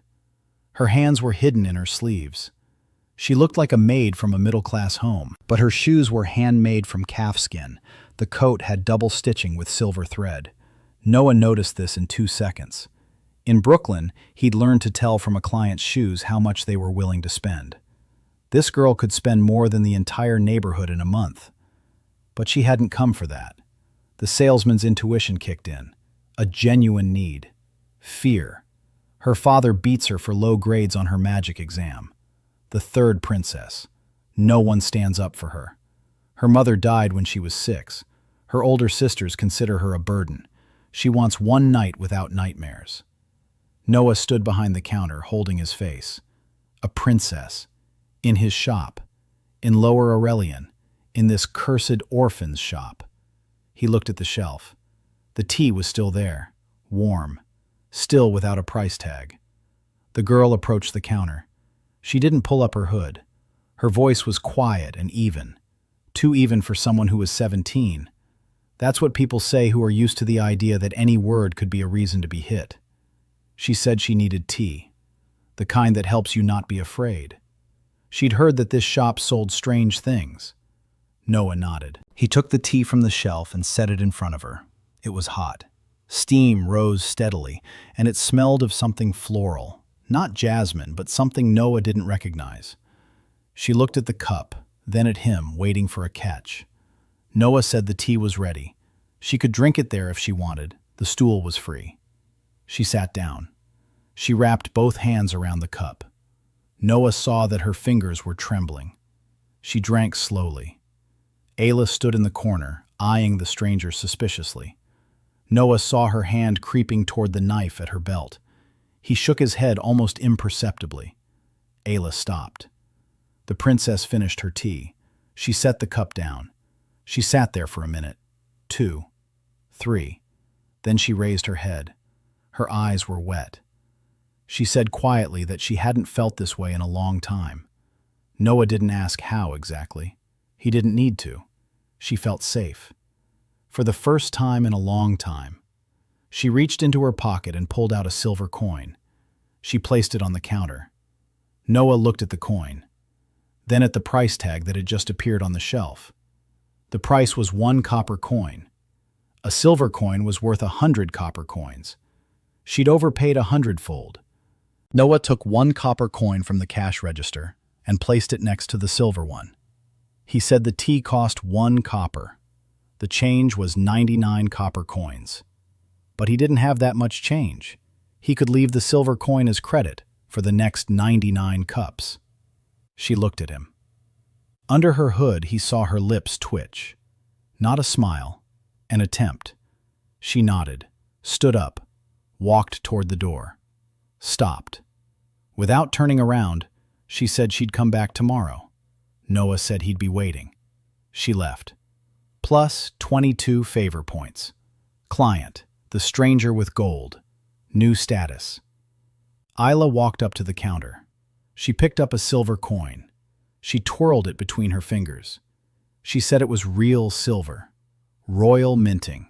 Her hands were hidden in her sleeves. She looked like a maid from a middle-class home, but her shoes were handmade from calfskin. The coat had double stitching with silver thread. Noah noticed this in 2 seconds. In Brooklyn, he'd learned to tell from a client's shoes how much they were willing to spend. This girl could spend more than the entire neighborhood in a month. But she hadn't come for that. The salesman's intuition kicked in. A genuine need. Fear. Her father beats her for low grades on her magic exam. The third princess. No one stands up for her. Her mother died when she was 6. Her older sisters consider her a burden. She wants one night without nightmares. Noah stood behind the counter, holding his face. A princess. In his shop. In Lower Aurelian. In this cursed orphan's shop. He looked at the shelf. The tea was still there, warm, still without a price tag. The girl approached the counter. She didn't pull up her hood. Her voice was quiet and even. Too even for someone who was 17. That's what people say who are used to the idea that any word could be a reason to be hit. She said she needed tea, the kind that helps you not be afraid. She'd heard that this shop sold strange things. Noah nodded. He took the tea from the shelf and set it in front of her. It was hot. Steam rose steadily, and it smelled of something floral. Not jasmine, but something Noah didn't recognize. She looked at the cup, then at him, waiting for a catch. Noah said the tea was ready. She could drink it there if she wanted. The stool was free. She sat down. She wrapped both hands around the cup. Noah saw that her fingers were trembling. She drank slowly. Ayla stood in the corner, eyeing the stranger suspiciously. Noah saw her hand creeping toward the knife at her belt. He shook his head almost imperceptibly. Ayla stopped. The princess finished her tea. She set the cup down. She sat there for a minute, 2, 3. Then she raised her head. Her eyes were wet. She said quietly that she hadn't felt this way in a long time. Noah didn't ask how exactly. He didn't need to. She felt safe. For the first time in a long time. She reached into her pocket and pulled out a silver coin. She placed it on the counter. Noah looked at the coin, then at the price tag that had just appeared on the shelf. The price was 1 copper coin. A silver coin was worth 100 copper coins. She'd overpaid 100-fold. Noah took 1 copper coin from the cash register and placed it next to the silver one. He said the tea cost 1 copper. The change was 99 copper coins. But he didn't have that much change. He could leave the silver coin as credit for the next 99 cups. She looked at him. Under her hood, he saw her lips twitch. Not a smile, an attempt. She nodded, stood up, walked toward the door, stopped. Without turning around, she said she'd come back tomorrow. Noah said he'd be waiting. She left. Plus 22 favor points. Client, the stranger with gold. New status. Ayla walked up to the counter. She picked up a silver coin. She twirled it between her fingers. She said it was real silver, royal minting,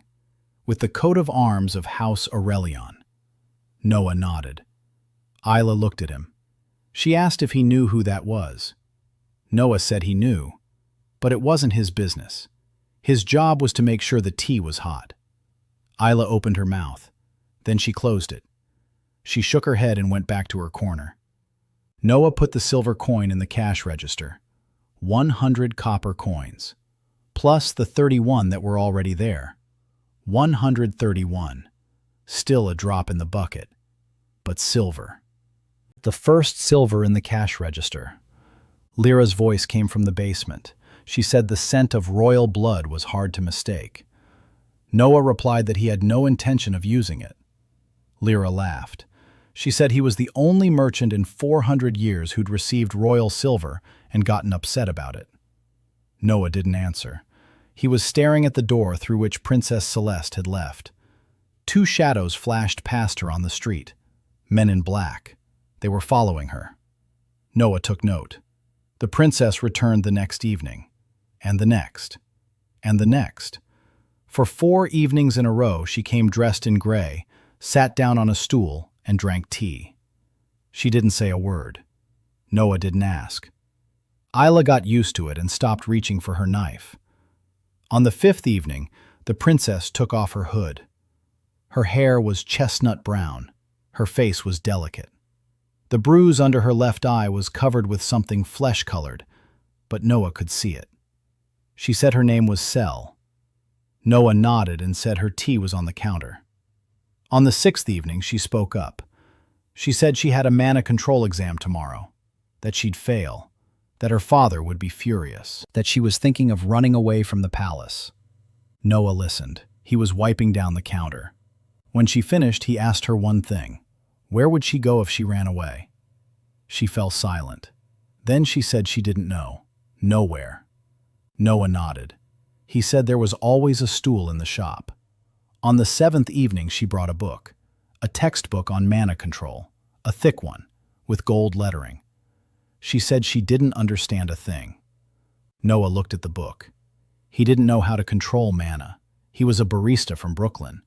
with the coat of arms of House Aurelian. Noah nodded. Ayla looked at him. She asked if he knew who that was. Noah said he knew, but it wasn't his business. His job was to make sure the tea was hot. Ayla opened her mouth. Then she closed it. She shook her head and went back to her corner. Noah put the silver coin in the cash register. 100 copper coins. Plus the 31 that were already there. 131. Still a drop in the bucket. But silver. The first silver in the cash register. Lyra's voice came from the basement. She said the scent of royal blood was hard to mistake. Noah replied that he had no intention of using it. Lyra laughed. She said he was the only merchant in 400 years who'd received royal silver and gotten upset about it. Noah didn't answer. He was staring at the door through which Princess Celeste had left. Two shadows flashed past her on the street. Men in black. They were following her. Noah took note. The princess returned the next evening. And the next. And the next. For 4 evenings in a row she came dressed in gray, sat down on a stool, and drank tea. She didn't say a word. Noah didn't ask. Isla got used to it and stopped reaching for her knife. On the 5th evening, the princess took off her hood. Her hair was chestnut brown. Her face was delicate. The bruise under her left eye was covered with something flesh-colored, but Noah could see it. She said her name was Sel. Noah nodded and said her tea was on the counter. On the 6th evening, she spoke up. She said she had a mana control exam tomorrow, that she'd fail, that her father would be furious, that she was thinking of running away from the palace. Noah listened. He was wiping down the counter. When she finished, he asked her one thing. Where would she go if she ran away? She fell silent. Then she said she didn't know. Nowhere. Noah nodded. He said there was always a stool in the shop. On the 7th evening, she brought a book. A textbook on mana control. A thick one, with gold lettering. She said she didn't understand a thing. Noah looked at the book. He didn't know how to control mana. He was a barista from Brooklyn.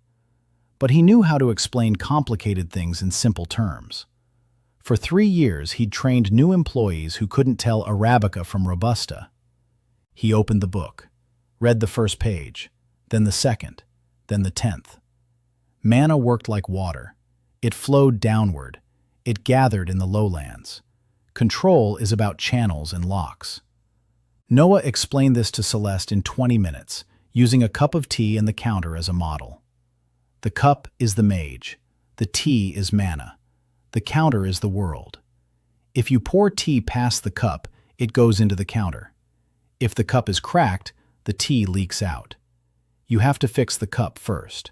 But he knew how to explain complicated things in simple terms. For 3 years, he'd trained new employees who couldn't tell Arabica from Robusta. He opened the book, read the first page, then the second, then the 10th. Mana worked like water. It flowed downward. It gathered in the lowlands. Control is about channels and locks. Noah explained this to Celeste in 20 minutes, using a cup of tea and the counter as a model. The cup is the mage. The tea is mana. The counter is the world. If you pour tea past the cup, it goes into the counter. If the cup is cracked, the tea leaks out. You have to fix the cup first.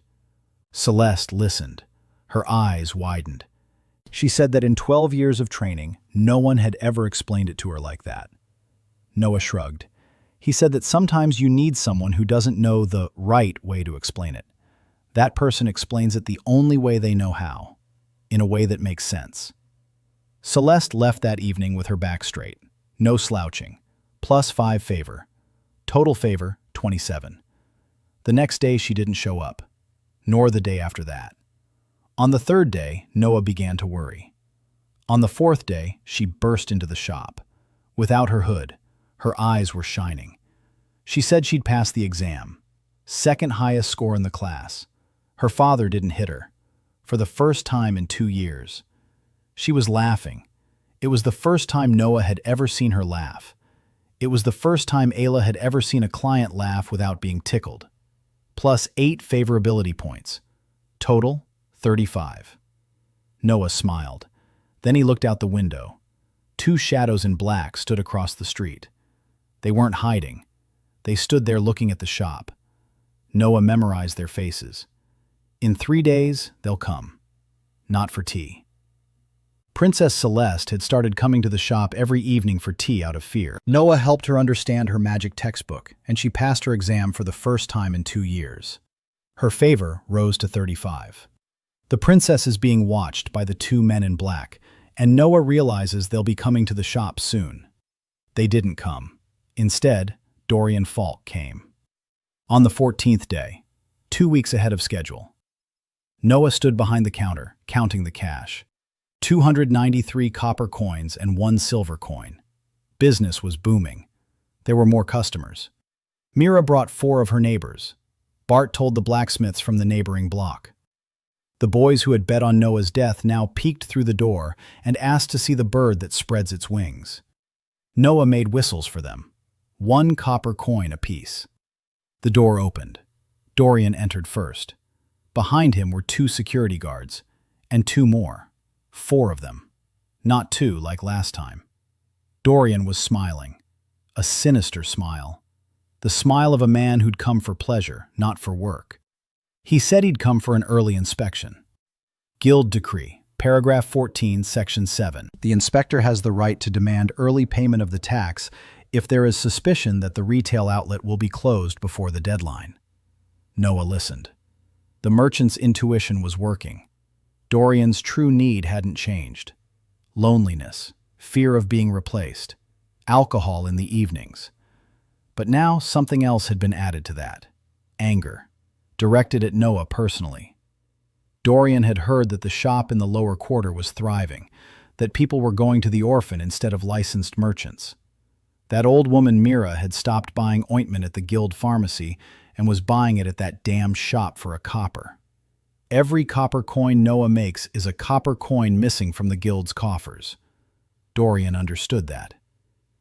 Celeste listened. Her eyes widened. She said that in 12 years of training, no one had ever explained it to her like that. Noah shrugged. He said that sometimes you need someone who doesn't know the right way to explain it. That person explains it the only way they know how, in a way that makes sense. Celeste left that evening with her back straight. No slouching. +5 favor. Total favor, 27. The next day she didn't show up, nor the day after that. On the 3rd day, Noah began to worry. On the 4th day, she burst into the shop. Without her hood, her eyes were shining. She said she'd passed the exam. 2nd highest score in the class. Her father didn't hit her. For the first time in 2 years. She was laughing. It was the first time Noah had ever seen her laugh. It was the first time Ayla had ever seen a client laugh without being tickled. +8 favorability points. Total, 35. Noah smiled. Then he looked out the window. 2 shadows in black stood across the street. They weren't hiding. They stood there looking at the shop. Noah memorized their faces. In 3 days, they'll come. Not for tea. Princess Celeste had started coming to the shop every evening for tea out of fear. Noah helped her understand her magic textbook, and she passed her exam for the first time in 2 years. Her favor rose to 35. The princess is being watched by the 2 men in black, and Noah realizes they'll be coming to the shop soon. They didn't come. Instead, Dorian Falk came. On the 14th day, 2 weeks ahead of schedule. Noah stood behind the counter, counting the cash. 293 copper coins and 1 silver coin. Business was booming. There were more customers. Mira brought 4 of her neighbors. Bart told the blacksmiths from the neighboring block. The boys who had bet on Noah's death now peeked through the door and asked to see the bird that spreads its wings. Noah made whistles for them, 1 copper coin apiece. The door opened. Dorian entered first. Behind him were 2 security guards, and 2 more, 4 of them, not 2 like last time. Dorian was smiling, a sinister smile, the smile of a man who'd come for pleasure, not for work. He said he'd come for an early inspection. Guild Decree, Paragraph 14, Section 7. The inspector has the right to demand early payment of the tax if there is suspicion that the retail outlet will be closed before the deadline. Noah listened. The merchant's intuition was working. Dorian's true need hadn't changed. Loneliness, fear of being replaced, alcohol in the evenings. But now something else had been added to that. Anger, directed at Noah personally. Dorian had heard that the shop in the lower quarter was thriving, that people were going to the orphan instead of licensed merchants. That old woman Mira had stopped buying ointment at the guild pharmacy and was buying it at that damn shop for a copper. Every copper coin Noah makes is a copper coin missing from the guild's coffers. Dorian understood that.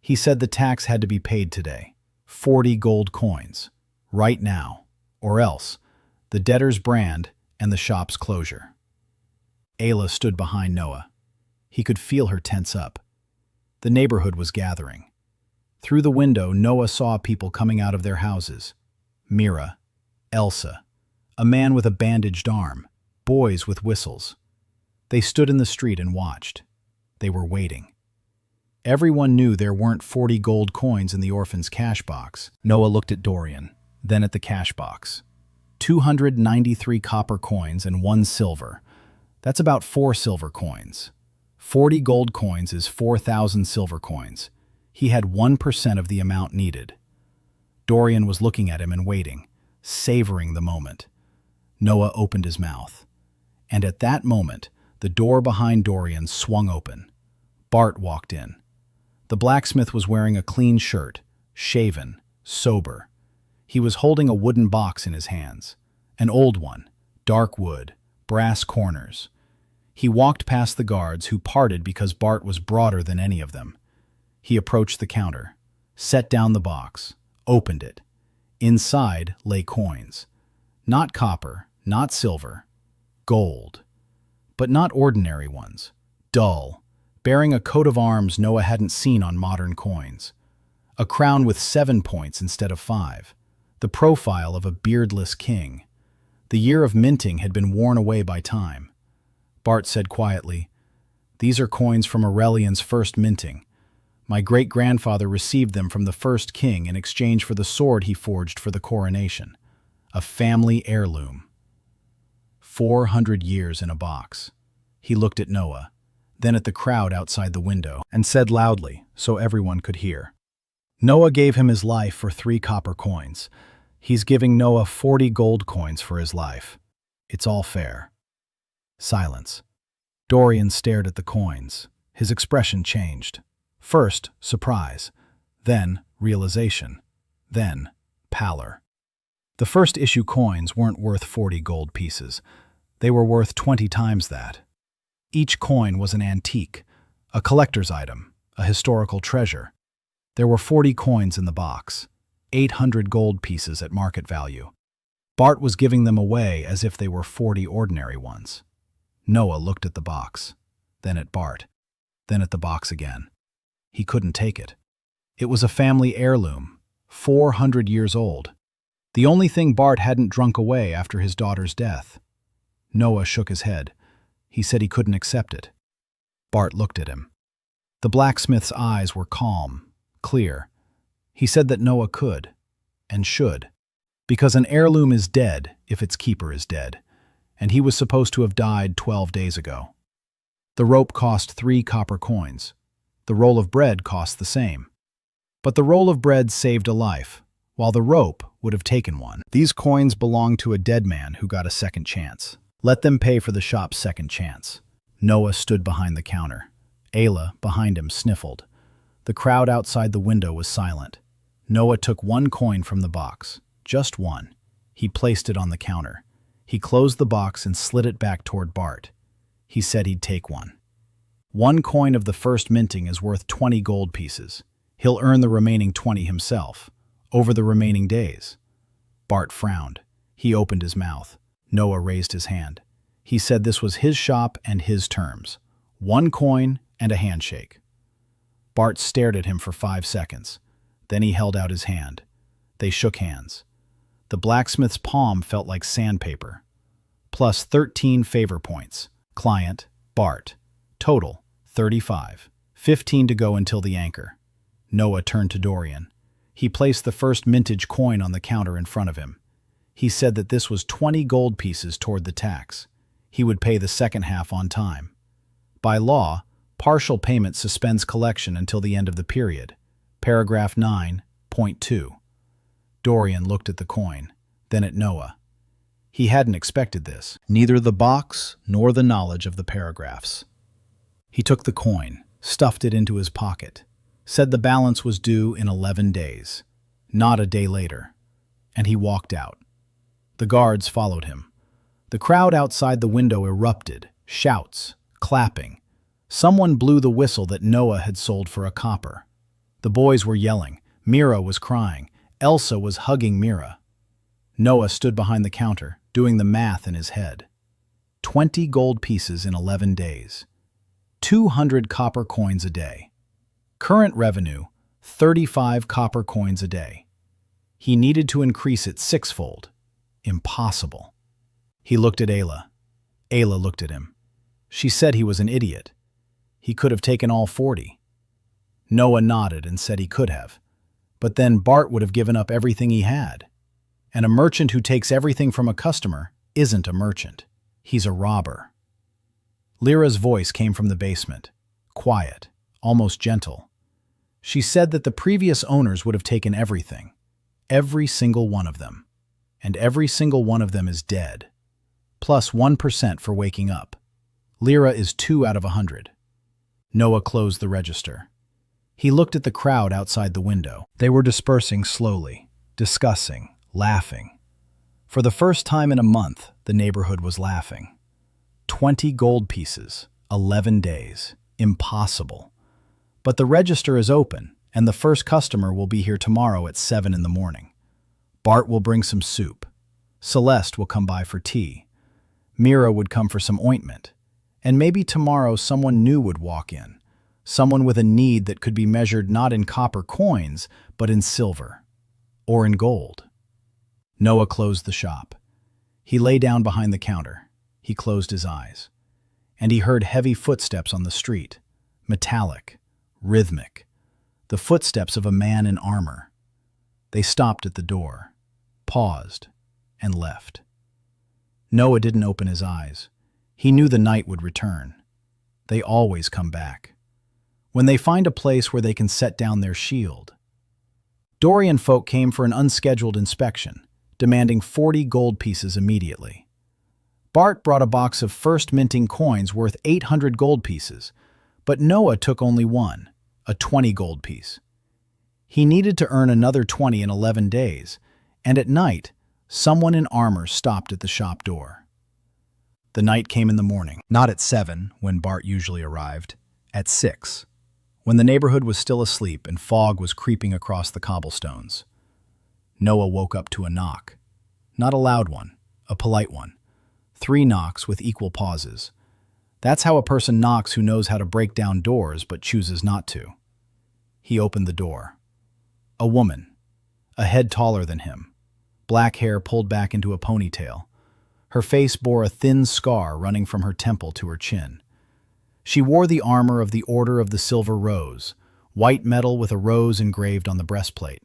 He said the tax had to be paid today, 40 gold coins, right now, or else the debtor's brand and the shop's closure. Ayla stood behind Noah. He could feel her tense up. The neighborhood was gathering. Through the window, Noah saw people coming out of their houses. Mira, Elsa, a man with a bandaged arm, boys with whistles. They stood in the street and watched. They were waiting. Everyone knew there weren't 40 gold coins in the orphan's cash box. Noah looked at Dorian, then at the cash box. 293 copper coins and 1 silver. That's about 4 silver coins. 40 gold coins is 4,000 silver coins. He had 1% of the amount needed. Dorian was looking at him and waiting, savoring the moment. Noah opened his mouth. And at that moment, the door behind Dorian swung open. Bart walked in. The blacksmith was wearing a clean shirt, shaven, sober. He was holding a wooden box in his hands, an old one, dark wood, brass corners. He walked past the guards, who parted because Bart was broader than any of them. He approached the counter, set down the box, opened it. Inside lay coins. Not copper, not silver, gold. But not ordinary ones, dull, bearing a coat of arms Noah hadn't seen on modern coins. A crown with 7 points instead of 5. The profile of a beardless king. The year of minting had been worn away by time. Bart said quietly, "These are coins from Aurelian's first minting. My great-grandfather received them from the first king in exchange for the sword he forged for the coronation. A family heirloom. 400 years in a box." He looked at Noah, then at the crowd outside the window, and said loudly, so everyone could hear. Noah gave him his life for 3 copper coins. He's giving Noah 40 gold coins for his life. It's all fair. Silence. Dorian stared at the coins. His expression changed. First, surprise. Then, realization. Then, pallor. The first issue coins weren't worth 40 gold pieces. They were worth 20 times that. Each coin was an antique, a collector's item, a historical treasure. There were 40 coins in the box, 800 gold pieces at market value. Bart was giving them away as if they were 40 ordinary ones. Noah looked at the box, then at Bart, then at the box again. He couldn't take it. It was a family heirloom, 400 years old. The only thing Bart hadn't drunk away after his daughter's death. Noah shook his head. He said he couldn't accept it. Bart looked at him. The blacksmith's eyes were calm, clear. He said that Noah could, and should, because an heirloom is dead if its keeper is dead, and he was supposed to have died 12 days ago. The rope cost 3 copper coins. The roll of bread cost the same. But the roll of bread saved a life, while the rope would have taken one. These coins belonged to a dead man who got a second chance. Let them pay for the shop's second chance. Noah stood behind the counter. Ayla, behind him, sniffled. The crowd outside the window was silent. Noah took 1 coin from the box, just 1. He placed it on the counter. He closed the box and slid it back toward Bart. He said he'd take one. One coin of the first minting is worth 20 gold pieces. He'll earn the remaining 20 himself, over the remaining days. Bart frowned. He opened his mouth. Noah raised his hand. He said this was his shop and his terms. 1 coin and a handshake. Bart stared at him for 5 seconds. Then he held out his hand. They shook hands. The blacksmith's palm felt like sandpaper. Plus 13 favor points. Client, Bart. Total, 35. 15 to go until the anchor. Noah turned to Dorian. He placed the first mintage coin on the counter in front of him. He said that this was 20 gold pieces toward the tax. He would pay the second half on time. By law, partial payment suspends collection until the end of the period. Paragraph 9.2. Dorian looked at the coin, then at Noah. He hadn't expected this, neither the box nor the knowledge of the paragraphs. He took the coin, stuffed it into his pocket, said the balance was due in 11 days, not a day later, and he walked out. The guards followed him. The crowd outside the window erupted, shouts, clapping. Someone blew the whistle that Noah had sold for a copper. The boys were yelling. Mira was crying. Elsa was hugging Mira. Noah stood behind the counter, doing the math in his head. 20 gold pieces in 11 days. 200 copper coins a day. Current revenue, 35 copper coins a day. He needed to increase it 6-fold. Impossible. He looked at Ayla. Ayla looked at him. She said he was an idiot. He could have taken all 40. Noah nodded and said he could have. But then Bart would have given up everything he had. And a merchant who takes everything from a customer isn't a merchant. He's a robber. Lyra's voice came from the basement, quiet, almost gentle. She said that the previous owners would have taken everything, every single one of them. And every single one of them is dead. Plus 1% for waking up. Lyra is 2 out of 100. Noah closed the register. He looked at the crowd outside the window. They were dispersing slowly, discussing, laughing. For the first time in a month, the neighborhood was laughing. 20 gold pieces, 11 days. Impossible. But the register is open, and the first customer will be here tomorrow at 7 in the morning. Bart will bring some soup. Celeste will come by for tea. Mira would come for some ointment. And maybe tomorrow someone new would walk in. Someone with a need that could be measured not in copper coins, but in silver. Or in gold. Noah closed the shop. He lay down behind the counter. He closed his eyes. And he heard heavy footsteps on the street. Metallic. Rhythmic. The footsteps of a man in armor. They stopped at the door, paused, and left. Noah didn't open his eyes. He knew the night would return. They always come back. When they find a place where they can set down their shield. Dorian folk came for an unscheduled inspection, demanding 40 gold pieces immediately. Bart brought a box of first minting coins worth 800 gold pieces, but Noah took only one, a 20 gold piece. He needed to earn another 20 in 11 days, and at night, someone in armor stopped at the shop door. The night came in the morning, not at 7, when Bart usually arrived, at 6, when the neighborhood was still asleep and fog was creeping across the cobblestones. Noah woke up to a knock. Not a loud one, a polite one. 3 knocks with equal pauses. That's how a person knocks who knows how to break down doors but chooses not to. He opened the door. A woman, a head taller than him, black hair pulled back into a ponytail. Her face bore a thin scar running from her temple to her chin. She wore the armor of the Order of the Silver Rose, white metal with a rose engraved on the breastplate.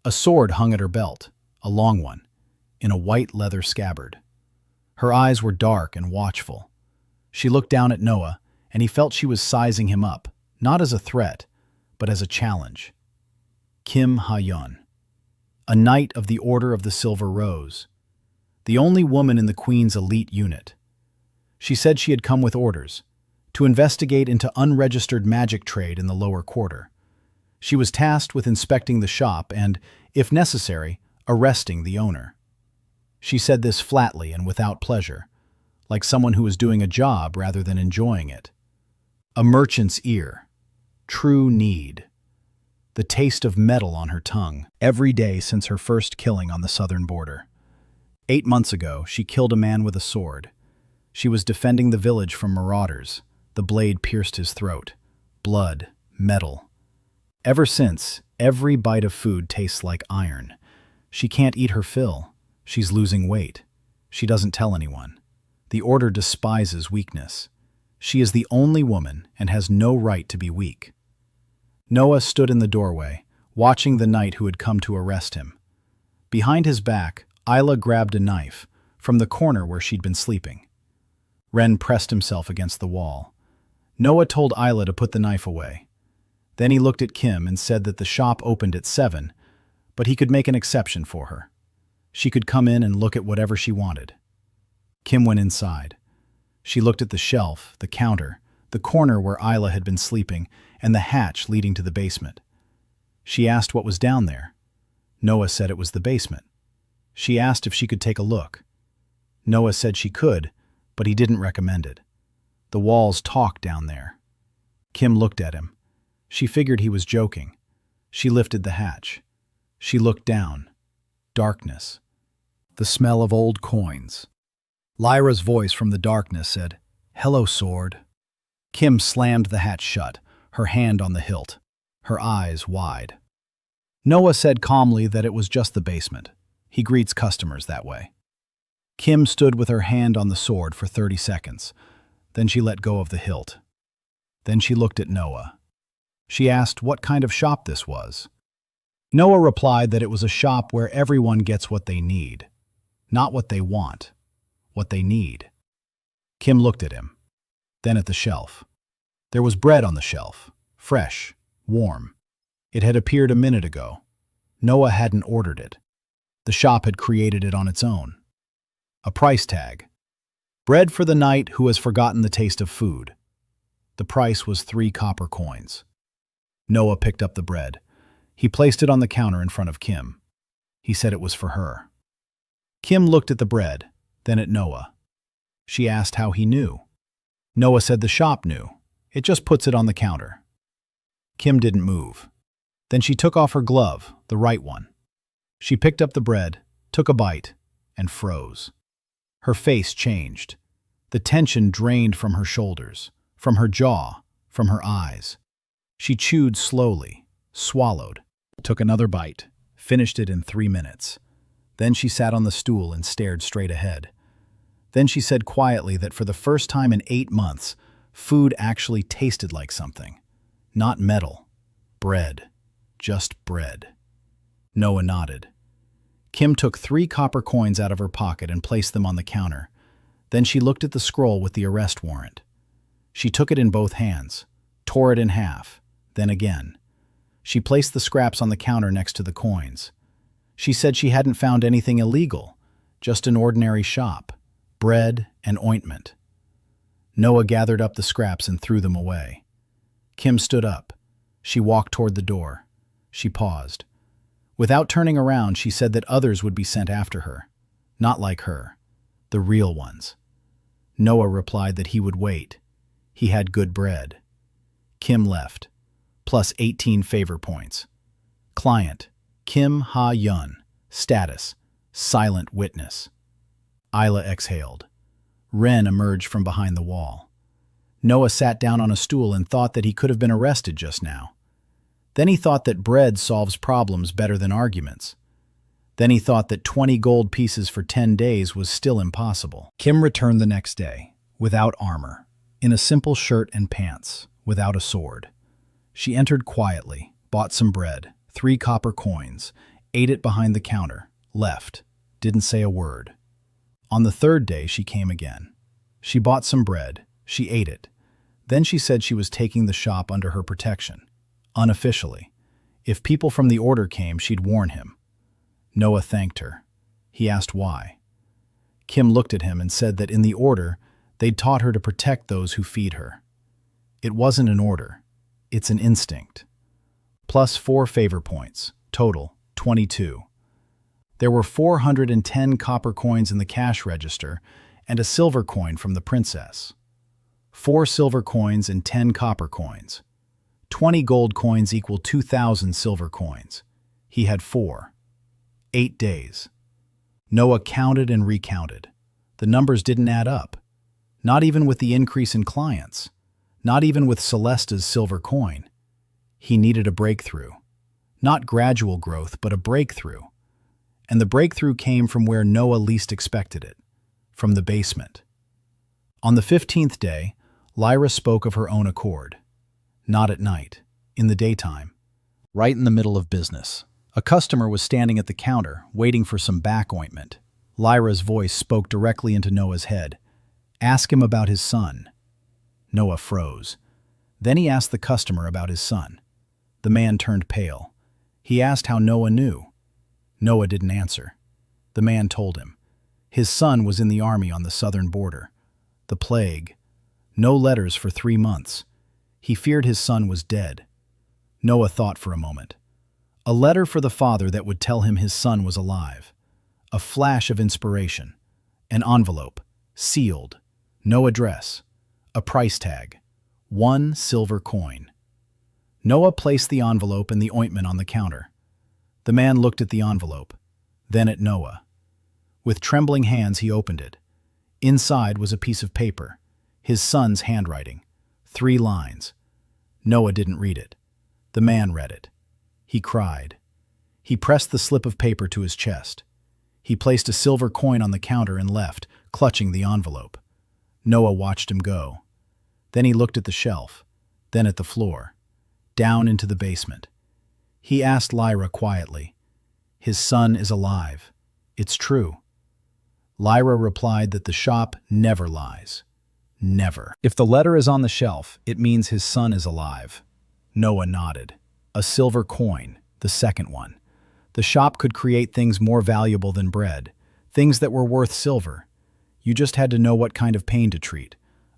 A sword hung at her belt, a long one, in a white leather scabbard. Her eyes were dark and watchful. She looked down at Noah, and he felt she was sizing him up, not as a threat, but as a challenge. Kim Ha-yeon, a knight of the Order of the Silver Rose, the only woman in the Queen's elite unit. She said she had come with orders, to investigate into unregistered magic trade in the lower quarter. She was tasked with inspecting the shop and, if necessary, arresting the owner. She said this flatly and without pleasure, like someone who was doing a job rather than enjoying it. A merchant's ear. True need. The taste of metal on her tongue. Every day since her first killing on the southern border. 8 months ago, she killed a man with a sword. She was defending the village from marauders. The blade pierced his throat. Blood. Metal. Ever since, every bite of food tastes like iron. She can't eat her fill. She's losing weight. She doesn't tell anyone. The order despises weakness. She is the only woman and has no right to be weak. Noah stood in the doorway, watching the knight who had come to arrest him. Behind his back, Isla grabbed a knife from the corner where she'd been sleeping. Ren pressed himself against the wall. Noah told Isla to put the knife away. Then he looked at Kim and said that the shop opened at 7, but he could make an exception for her. She could come in and look at whatever she wanted. Kim went inside. She looked at the shelf, the counter, the corner where Isla had been sleeping, and the hatch leading to the basement. She asked what was down there. Noah said it was the basement. She asked if she could take a look. Noah said she could, but he didn't recommend it. The walls talk down there. Kim looked at him. She figured he was joking. She lifted the hatch. She looked down. Darkness. The smell of old coins. Lyra's voice from the darkness said, "Hello, sword." Kim slammed the hatch shut, her hand on the hilt, her eyes wide. Noah said calmly that it was just the basement. He greets customers that way. Kim stood with her hand on the sword for 30 seconds. Then she let go of the hilt. Then she looked at Noah. She asked what kind of shop this was. Noah replied that it was a shop where everyone gets what they need. Not what they want, what they need. Kim looked at him, then at the shelf. There was bread on the shelf, fresh, warm. It had appeared a minute ago. Noah hadn't ordered it. The shop had created it on its own. A price tag. Bread for the knight who has forgotten the taste of food. The price was 3 copper coins. Noah picked up the bread. He placed it on the counter in front of Kim. He said it was for her. Kim looked at the bread, then at Noah. She asked how he knew. Noah said the shop knew. It just puts it on the counter. Kim didn't move. Then she took off her glove, the right one. She picked up the bread, took a bite, and froze. Her face changed. The tension drained from her shoulders, from her jaw, from her eyes. She chewed slowly, swallowed, took another bite, finished it in 3 minutes. Then she sat on the stool and stared straight ahead. Then she said quietly that for the first time in 8 months, food actually tasted like something. Not metal. Bread. Just bread. Noah nodded. Kim took 3 copper coins out of her pocket and placed them on the counter. Then she looked at the scroll with the arrest warrant. She took it in both hands, tore it in half, then again. She placed the scraps on the counter next to the coins. She said she hadn't found anything illegal, just an ordinary shop, bread and ointment. Noah gathered up the scraps and threw them away. Kim stood up. She walked toward the door. She paused. Without turning around, she said that others would be sent after her. Not like her. The real ones. Noah replied that he would wait. He had good bread. Kim left. Plus 18 favor points. Client, Kim Ha-Yun. Status, silent witness. Isla exhaled. Ren emerged from behind the wall. Noah sat down on a stool and thought that he could have been arrested just now. Then he thought that bread solves problems better than arguments. Then he thought that 20 gold pieces for 10 days was still impossible. Kim returned the next day, without armor, in a simple shirt and pants, without a sword. She entered quietly, bought some bread, 3 copper coins, ate it behind the counter, left, didn't say a word. On the 3rd day, she came again. She bought some bread, she ate it. Then she said she was taking the shop under her protection. Unofficially. If people from the order came, she'd warn him. Noah thanked her. He asked why. Kim looked at him and said that in the order, they'd taught her to protect those who feed her. It wasn't an order. It's an instinct. Plus 4 favor points. Total, 22. There were 410 copper coins in the cash register and a silver coin from the princess. 4 silver coins and 10 copper coins. 20 gold coins equal 2,000 silver coins. He had 4. 8 days. Noah counted and recounted. The numbers didn't add up. Not even with the increase in clients. Not even with Celesta's silver coin. He needed a breakthrough. Not gradual growth, but a breakthrough. And the breakthrough came from where Noah least expected it, from the basement. On the 15th day, Lyra spoke of her own accord. Not at night, in the daytime. Right in the middle of business. A customer was standing at the counter, waiting for some back ointment. Lyra's voice spoke directly into Noah's head. Ask him about his son. Noah froze. Then he asked the customer about his son. The man turned pale. He asked how Noah knew. Noah didn't answer. The man told him. His son was in the army on the southern border. The plague. No letters for 3 months. He feared his son was dead. Noah thought for a moment. A letter for the father that would tell him his son was alive. A flash of inspiration. An envelope. Sealed. No address. A price tag. 1 silver coin. Noah placed the envelope and the ointment on the counter. The man looked at the envelope, then at Noah. With trembling hands he opened it. Inside was a piece of paper, his son's handwriting. 3 lines. Noah didn't read it. The man read it. He cried. He pressed the slip of paper to his chest. He placed a silver coin on the counter and left, clutching the envelope. Noah watched him go. Then he looked at the shelf, then at the floor, down into the basement. He asked Lyra quietly, "His son is alive. It's true." Lyra replied that the shop never lies. Never. If the letter is on the shelf, it means his son is alive. Noah nodded. A silver coin, the second one. The shop could create things more valuable than bread, things that were worth silver. You just had to know what kind of pain to treat.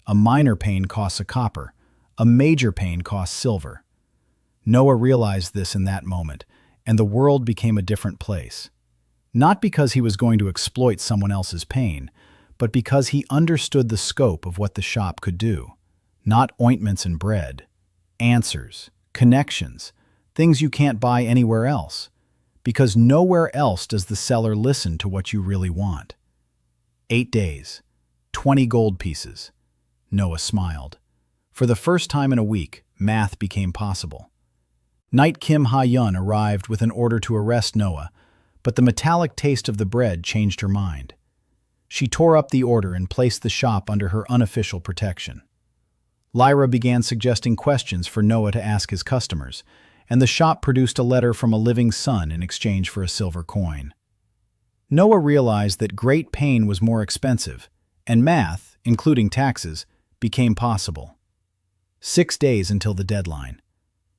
A minor pain costs a copper. A major pain costs silver. Noah realized this in that moment, and the world became a different place. Not because he was going to exploit someone else's pain, but because he understood the scope of what the shop could do. Not ointments and bread. Answers, connections, things you can't buy anywhere else. Because nowhere else does the seller listen to what you really want. 8 days. 20 gold pieces. Noah smiled. For the first time in a week, math became possible. Knight Kim Ha-yun arrived with an order to arrest Noah, but the metallic taste of the bread changed her mind. She tore up the order and placed the shop under her unofficial protection. Lyra began suggesting questions for Noah to ask his customers, and the shop produced a letter from a living son in exchange for a silver coin. Noah realized that great pain was more expensive, and math, including taxes, became possible. 6 days until the deadline.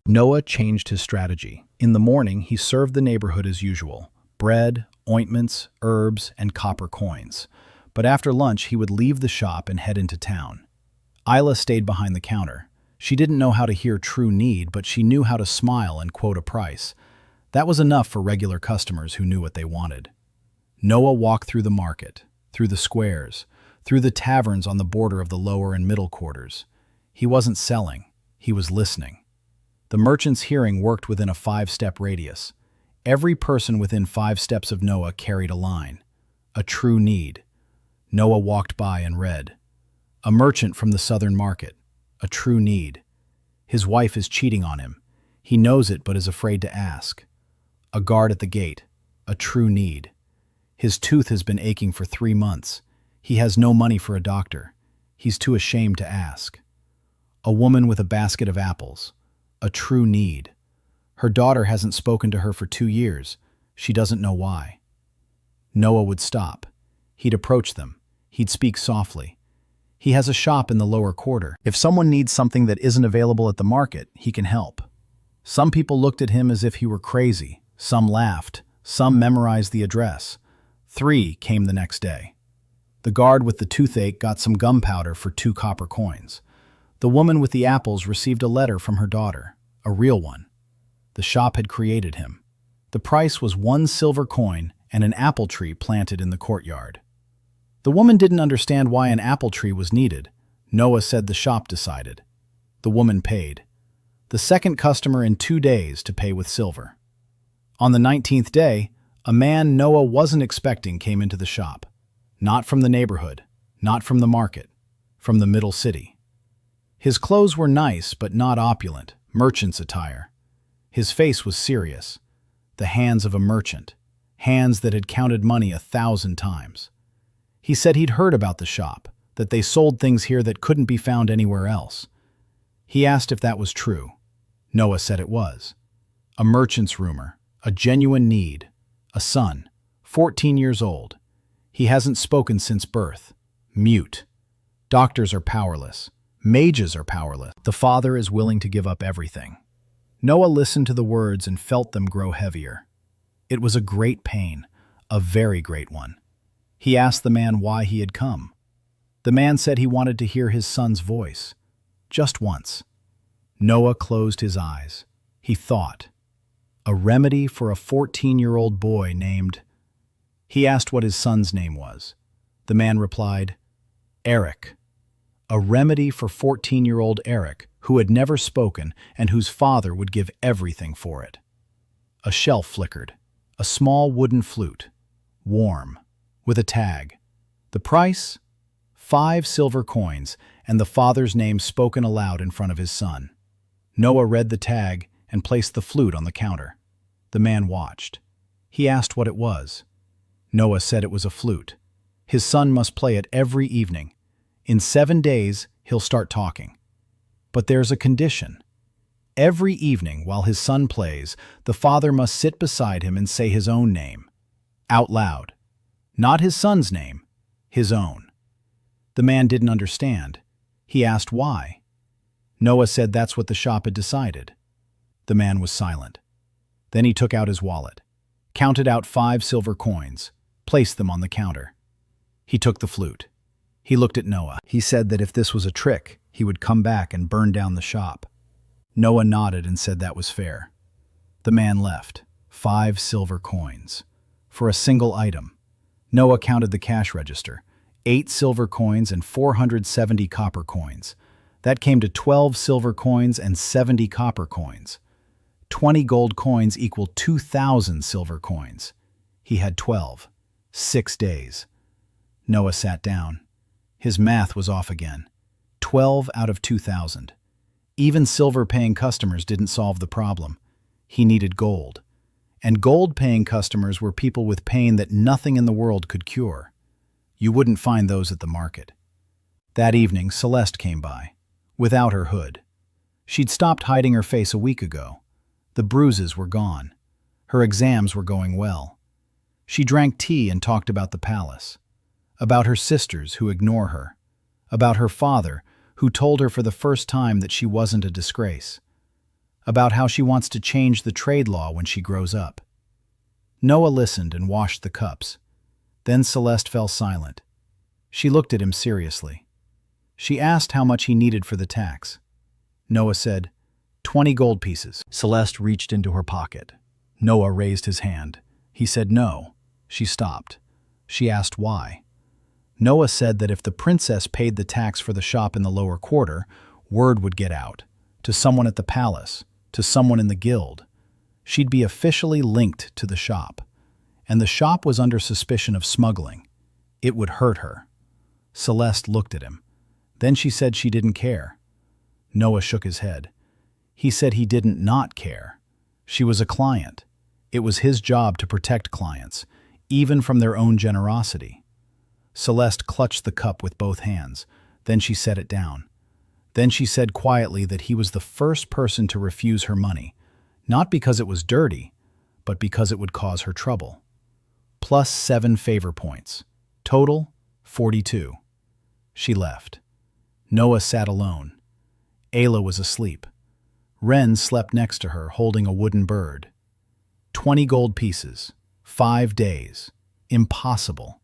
Noah changed his strategy. In the morning, he served the neighborhood as usual. Bread, ointments, herbs, and copper coins. But after lunch, he would leave the shop and head into town. Isla stayed behind the counter. She didn't know how to hear true need, but she knew how to smile and quote a price. That was enough for regular customers who knew what they wanted. Noah walked through the market, through the squares, through the taverns on the border of the lower and middle quarters. He wasn't selling, he was listening. The merchant's hearing worked within a 5-step radius. Every person within 5 steps of Noah carried a line. A true need. Noah walked by and read. A merchant from the southern market. A true need. His wife is cheating on him. He knows it but is afraid to ask. A guard at the gate. A true need. His tooth has been aching for 3 months. He has no money for a doctor. He's too ashamed to ask. A woman with a basket of apples. A true need. Her daughter hasn't spoken to her for 2 years. She doesn't know why. Noah would stop. He'd approach them. He'd speak softly. He has a shop in the lower quarter. If someone needs something that isn't available at the market, he can help. Some people looked at him as if he were crazy. Some laughed. Some memorized the address. 3 came the next day. The guard with the toothache got some gunpowder for 2 copper coins. The woman with the apples received a letter from her daughter, a real one. The shop had created him. The price was 1 silver coin and an apple tree planted in the courtyard. The woman didn't understand why an apple tree was needed. Noah said the shop decided. The woman paid. The second customer in 2 days to pay with silver. On the 19th day, a man Noah wasn't expecting came into the shop. Not from the neighborhood, not from the market, from the middle city. His clothes were nice but not opulent, merchant's attire. His face was serious, the hands of a merchant, hands that had counted money 1,000 times. He said he'd heard about the shop, that they sold things here that couldn't be found anywhere else. He asked if that was true. Noah said it was. A merchant's rumor, a genuine need, a son, 14 years old. He hasn't spoken since birth. Mute. Doctors are powerless. Mages are powerless. The father is willing to give up everything. Noah listened to the words and felt them grow heavier. It was a great pain, a very great one. He asked the man why he had come. The man said he wanted to hear his son's voice. Just once. Noah closed his eyes. He thought. A remedy for a 14-year-old boy named... He asked what his son's name was. The man replied, Eric. A remedy for 14-year-old Eric, who had never spoken and whose father would give everything for it. A shelf flickered. A small wooden flute. Warm. With a tag. The price? 5 silver coins, and the father's name spoken aloud in front of his son. Noah read the tag and placed the flute on the counter. The man watched. He asked what it was. Noah said it was a flute. His son must play it every evening. In 7 days, he'll start talking. But there's a condition. Every evening while his son plays, the father must sit beside him and say his own name. Out loud. Not his son's name, his own. The man didn't understand. He asked why. Noah said that's what the shop had decided. The man was silent. Then he took out his wallet, counted out 5 silver coins, placed them on the counter. He took the flute. He looked at Noah. He said that if this was a trick, he would come back and burn down the shop. Noah nodded and said that was fair. The man left. 5 silver coins. For a single item. Noah counted the cash register. 8 silver coins and 470 copper coins. That came to 12 silver coins and 70 copper coins. 20 gold coins equal 2,000 silver coins. He had 12. 6 days. Noah sat down. His math was off again. 12 out of 2,000. Even silver-paying customers didn't solve the problem. He needed gold. And gold-paying customers were people with pain that nothing in the world could cure. You wouldn't find those at the market. That evening, Celeste came by, without her hood. She'd stopped hiding her face a week ago. The bruises were gone. Her exams were going well. She drank tea and talked about the palace, about her sisters who ignore her, about her father who told her for the first time that she wasn't a disgrace, about how she wants to change the trade law when she grows up. Noah listened and washed the cups. Then Celeste fell silent. She looked at him seriously. She asked how much he needed for the tax. Noah said, 20 gold pieces. Celeste reached into her pocket. Noah raised his hand. He said no. She stopped. She asked why. Noah said that if the princess paid the tax for the shop in the lower quarter, word would get out, to someone at the palace, to someone in the guild. She'd be officially linked to the shop. And the shop was under suspicion of smuggling. It would hurt her. Celeste looked at him. Then she said she didn't care. Noah shook his head. He said he didn't not care. She was a client. It was his job to protect clients, even from their own generosity. Celeste clutched the cup with both hands. Then she set it down. Then she said quietly that he was the first person to refuse her money, not because it was dirty, but because it would cause her trouble. Plus 7 favor points. Total, 42. She left. Noah sat alone. Ayla was asleep. Ren slept next to her, holding a wooden bird. 20 gold pieces. 5 days. Impossible.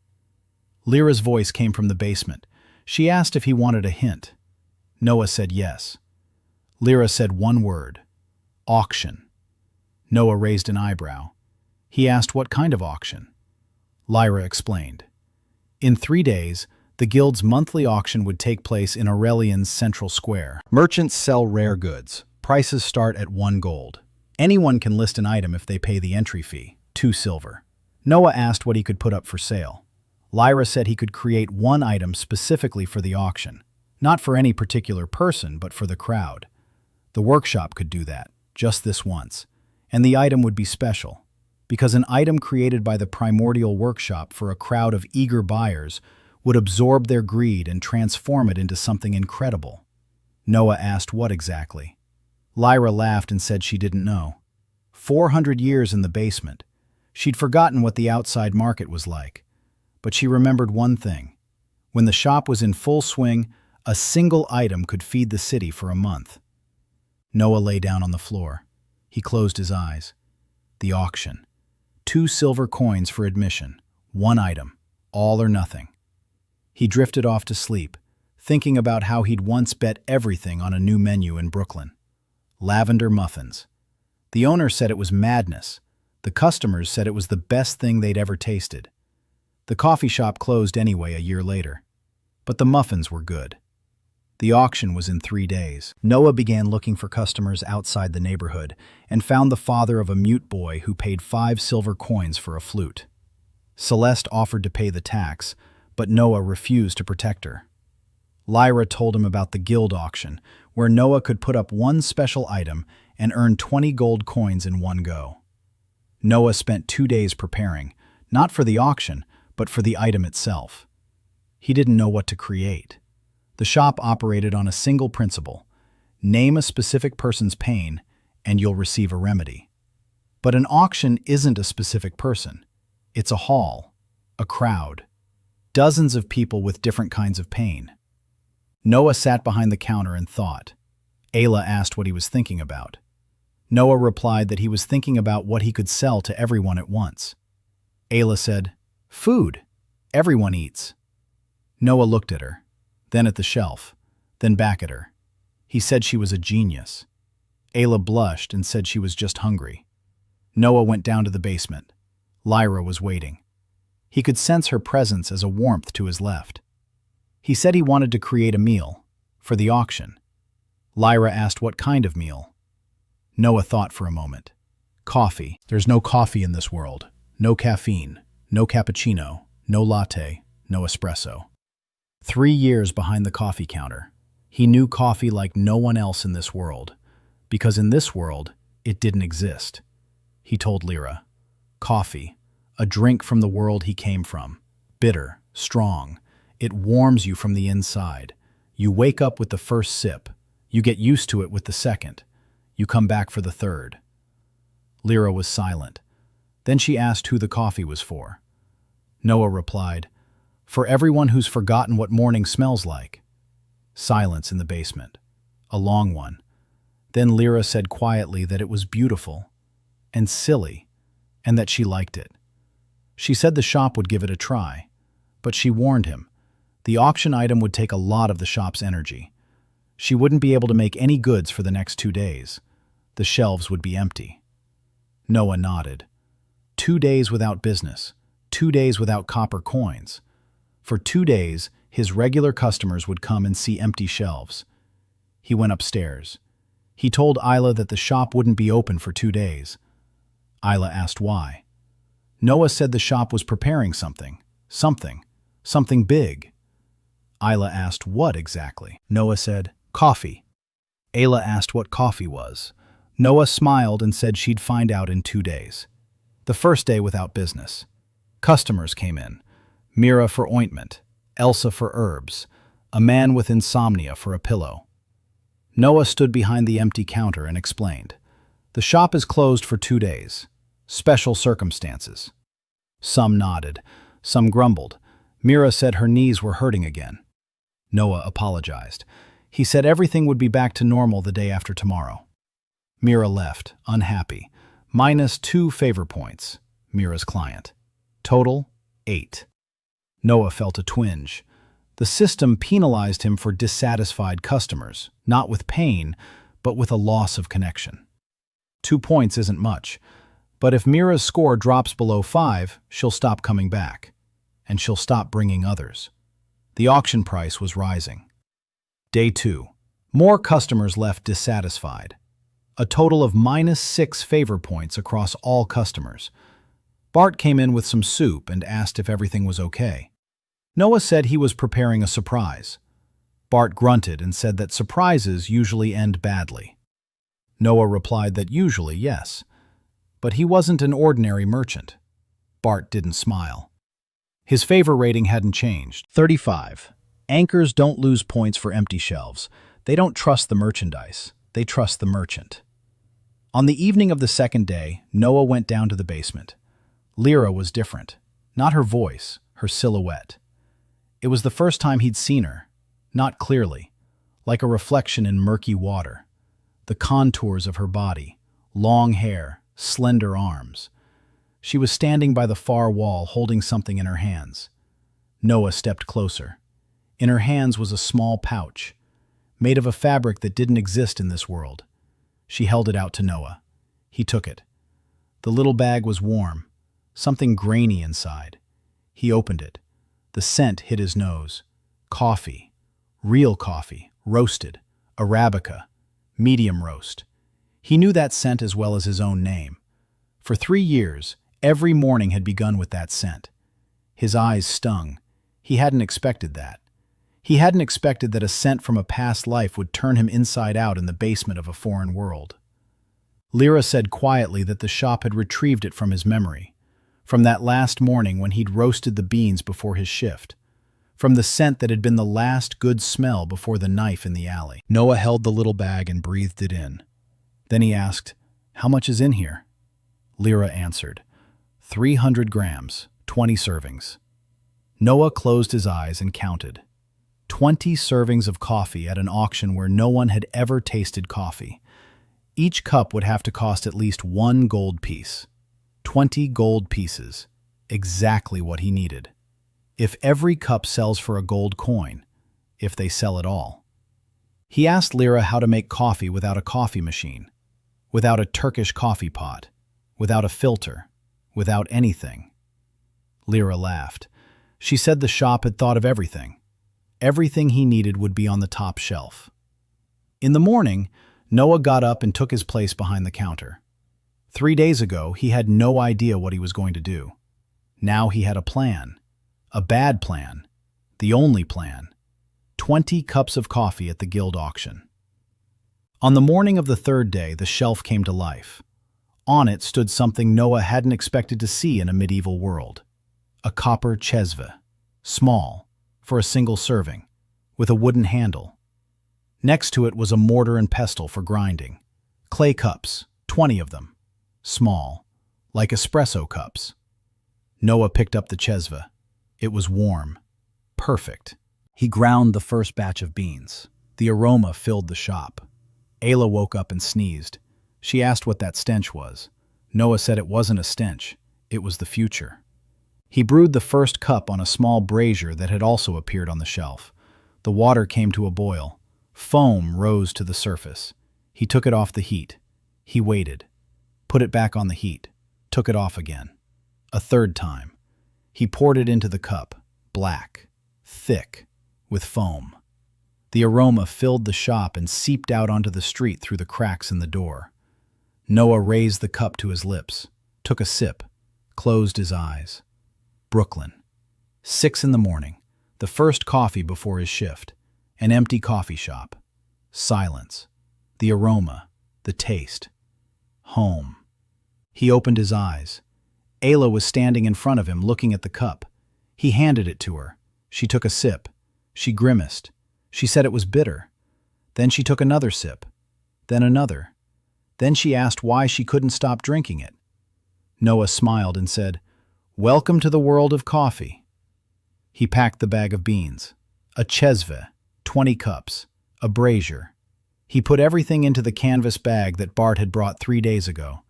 Lyra's voice came from the basement. She asked if he wanted a hint. Noah said yes. Lyra said one word. Auction. Noah raised an eyebrow. He asked what kind of auction. Lyra explained. In 3 days, the guild's monthly auction would take place in Aurelian's central square. Merchants sell rare goods. Prices start at 1 gold. Anyone can list an item if they pay the entry fee, 2 silver. Noah asked what he could put up for sale. Lyra said he could create 1 item specifically for the auction, not for any particular person, but for the crowd. The workshop could do that, just this once, and the item would be special, because an item created by the primordial workshop for a crowd of eager buyers would absorb their greed and transform it into something incredible. Noah asked what exactly. Lyra laughed and said she didn't know. 400 years in the basement. She'd forgotten what the outside market was like. But she remembered one thing. When the shop was in full swing, a single item could feed the city for a month. Noah lay down on the floor. He closed his eyes. The auction. 2 silver coins for admission. 1 item. All or nothing. He drifted off to sleep, thinking about how he'd once bet everything on a new menu in Brooklyn. Lavender muffins. The owner said it was madness. The customers said it was the best thing they'd ever tasted. The coffee shop closed anyway a year later. But the muffins were good. The auction was in 3 days. Noah began looking for customers outside the neighborhood and found the father of a mute boy who paid 5 silver coins for a flute. Celeste offered to pay the tax, but Noah refused to protect her. Lyra told him about the guild auction, where Noah could put up 1 special item and earn 20 gold coins in one go. Noah spent 2 days preparing, not for the auction, but for the item itself. He didn't know what to create. The shop operated on a single principle: name a specific person's pain, and you'll receive a remedy. But an auction isn't a specific person. It's a hall, a crowd, dozens of people with different kinds of pain. Noah sat behind the counter and thought. Ayla asked what he was thinking about. Noah replied that he was thinking about what he could sell to everyone at once. Ayla said, "Food. Everyone eats." Noah looked at her, then at the shelf, then back at her. He said she was a genius. Ayla blushed and said she was just hungry. Noah went down to the basement. Lyra was waiting. He could sense her presence as a warmth to his left. He said he wanted to create a meal for the auction. Lyra asked what kind of meal. Noah thought for a moment. Coffee. There's no coffee in this world. No caffeine. No cappuccino. No latte. No espresso. 3 years behind the coffee counter. He knew coffee like no one else in this world, because in this world, it didn't exist. He told Lyra. Coffee. A drink from the world he came from. Bitter. Strong. It warms you from the inside. You wake up with the first sip. You get used to it with the second. You come back for the third. Lyra was silent. Then she asked who the coffee was for. Noah replied, "For everyone who's forgotten what morning smells like." Silence in the basement. A long one. Then Lyra said quietly that it was beautiful and silly, and that she liked it. She said the shop would give it a try, but she warned him. The auction item would take a lot of the shop's energy. She wouldn't be able to make any goods for the next 2 days. The shelves would be empty. Noah nodded. 2 days without business. 2 days without copper coins. For 2 days, his regular customers would come and see empty shelves. He went upstairs. He told Ayla that the shop wouldn't be open for 2 days. Ayla asked why. Noah said the shop was preparing something. Something big. Ayla asked what exactly. Noah said, coffee. Ayla asked what coffee was. Noah smiled and said she'd find out in 2 days. The first day without business. Customers came in. Mira for ointment, Elsa for herbs, a man with insomnia for a pillow. Noah stood behind the empty counter and explained, "The shop is closed for 2 days. Special circumstances." Some nodded, some grumbled. Mira said her knees were hurting again. Noah apologized. He said everything would be back to normal the day after tomorrow. Mira left, unhappy. -2 favor points, Mira's client. Total, 8. Noah felt a twinge. The system penalized him for dissatisfied customers, not with pain, but with a loss of connection. 2 points isn't much, But if Mira's score drops below 5, she'll stop coming back, and she'll stop bringing others. The auction price was rising. Day 2. More customers left dissatisfied. A total of -6 favor points across all customers. Bart came in with some soup and asked if everything was okay. Noah said he was preparing a surprise. Bart grunted and said that surprises usually end badly. Noah replied that usually, yes. But he wasn't an ordinary merchant. Bart didn't smile. His favor rating hadn't changed. 35. Anchors don't lose points for empty shelves. They don't trust the merchandise. They trust the merchant. On the evening of the second day, Noah went down to the basement. Lyra was different. Not her voice, her silhouette. It was the first time he'd seen her. Not clearly, like a reflection in murky water. The contours of her body, long hair, slender arms. She was standing by the far wall, holding something in her hands. Noah stepped closer. In her hands was a small pouch, made of a fabric that didn't exist in this world. She held it out to Noah. He took it. The little bag was warm, something grainy inside. He opened it. The scent hit his nose. Coffee. Real coffee. Roasted. Arabica. Medium roast. He knew that scent as well as his own name. For 3 years, every morning had begun with that scent. His eyes stung. He hadn't expected that. He hadn't expected that a scent from a past life would turn him inside out in the basement of a foreign world. Lyra said quietly that the shop had retrieved it from his memory, from that last morning when he'd roasted the beans before his shift, from the scent that had been the last good smell before the knife in the alley. Noah held the little bag and breathed it in. Then he asked, "How much is in here?" Lyra answered, 300 grams, 20 servings. Noah closed his eyes and counted. 20 servings of coffee at an auction where no one had ever tasted coffee. Each cup would have to cost at least 1 gold piece. 20 gold pieces, exactly what he needed. If every cup sells for a gold coin, if they sell at all. He asked Lyra how to make coffee without a coffee machine, without a Turkish coffee pot, without a filter, without anything. Lyra laughed. She said the shop had thought of everything. Everything he needed would be on the top shelf. In the morning, Noah got up and took his place behind the counter. 3 days ago, he had no idea what he was going to do. Now he had a plan. A bad plan. The only plan. 20 cups of coffee at the guild auction. On the morning of the third day, the shelf came to life. On it stood something Noah hadn't expected to see in a medieval world. A copper chesve. Small, for a single serving, with a wooden handle. Next to it was a mortar and pestle for grinding. Clay cups, 20 of them. Small, like espresso cups. Noah picked up the chesve. It was warm. Perfect. He ground the first batch of beans. The aroma filled the shop. Ayla woke up and sneezed. She asked what that stench was. Noah said it wasn't a stench. It was the future. He brewed the first cup on a small brazier that had also appeared on the shelf. The water came to a boil. Foam rose to the surface. He took it off the heat. He waited. Put it back on the heat. Took it off again. A third time. He poured it into the cup. Black. Thick. With foam. The aroma filled the shop and seeped out onto the street through the cracks in the door. Noah raised the cup to his lips. Took a sip. Closed his eyes. Brooklyn. 6 in the morning. The first coffee before his shift. An empty coffee shop. Silence. The aroma. The taste. Home. He opened his eyes. Ayla was standing in front of him looking at the cup. He handed it to her. She took a sip. She grimaced. She said it was bitter. Then she took another sip. Then another. Then she asked why she couldn't stop drinking it. Noah smiled and said, "Welcome to the world of coffee." He packed the bag of beans. A chesve, 20 cups, a brazier. He put everything into the canvas bag that Bart had brought 3 days ago.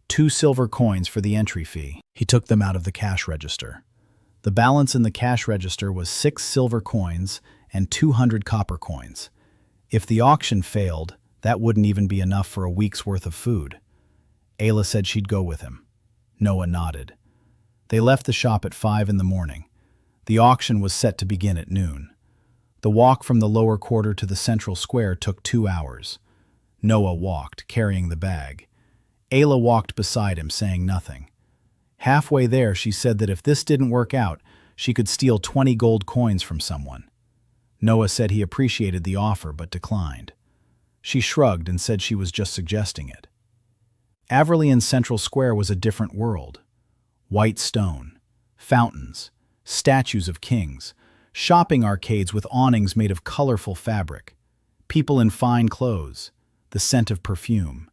2 silver coins for the entry fee. He took them out of the cash register. The balance in the cash register was 6 silver coins and 200 copper coins. If the auction failed, that wouldn't even be enough for a week's worth of food. Ayla said she'd go with him. Noah nodded. They left the shop at 5 in the morning. The auction was set to begin at noon. The walk from the lower quarter to the central square took 2 hours. Noah walked, carrying the bag. Ayla walked beside him, saying nothing. Halfway there, she said that if this didn't work out, she could steal 20 gold coins from someone. Noah said he appreciated the offer but declined. She shrugged and said she was just suggesting it. Averlion's Central Square was a different world. White stone, fountains, statues of kings, shopping arcades with awnings made of colorful fabric, people in fine clothes, the scent of perfume,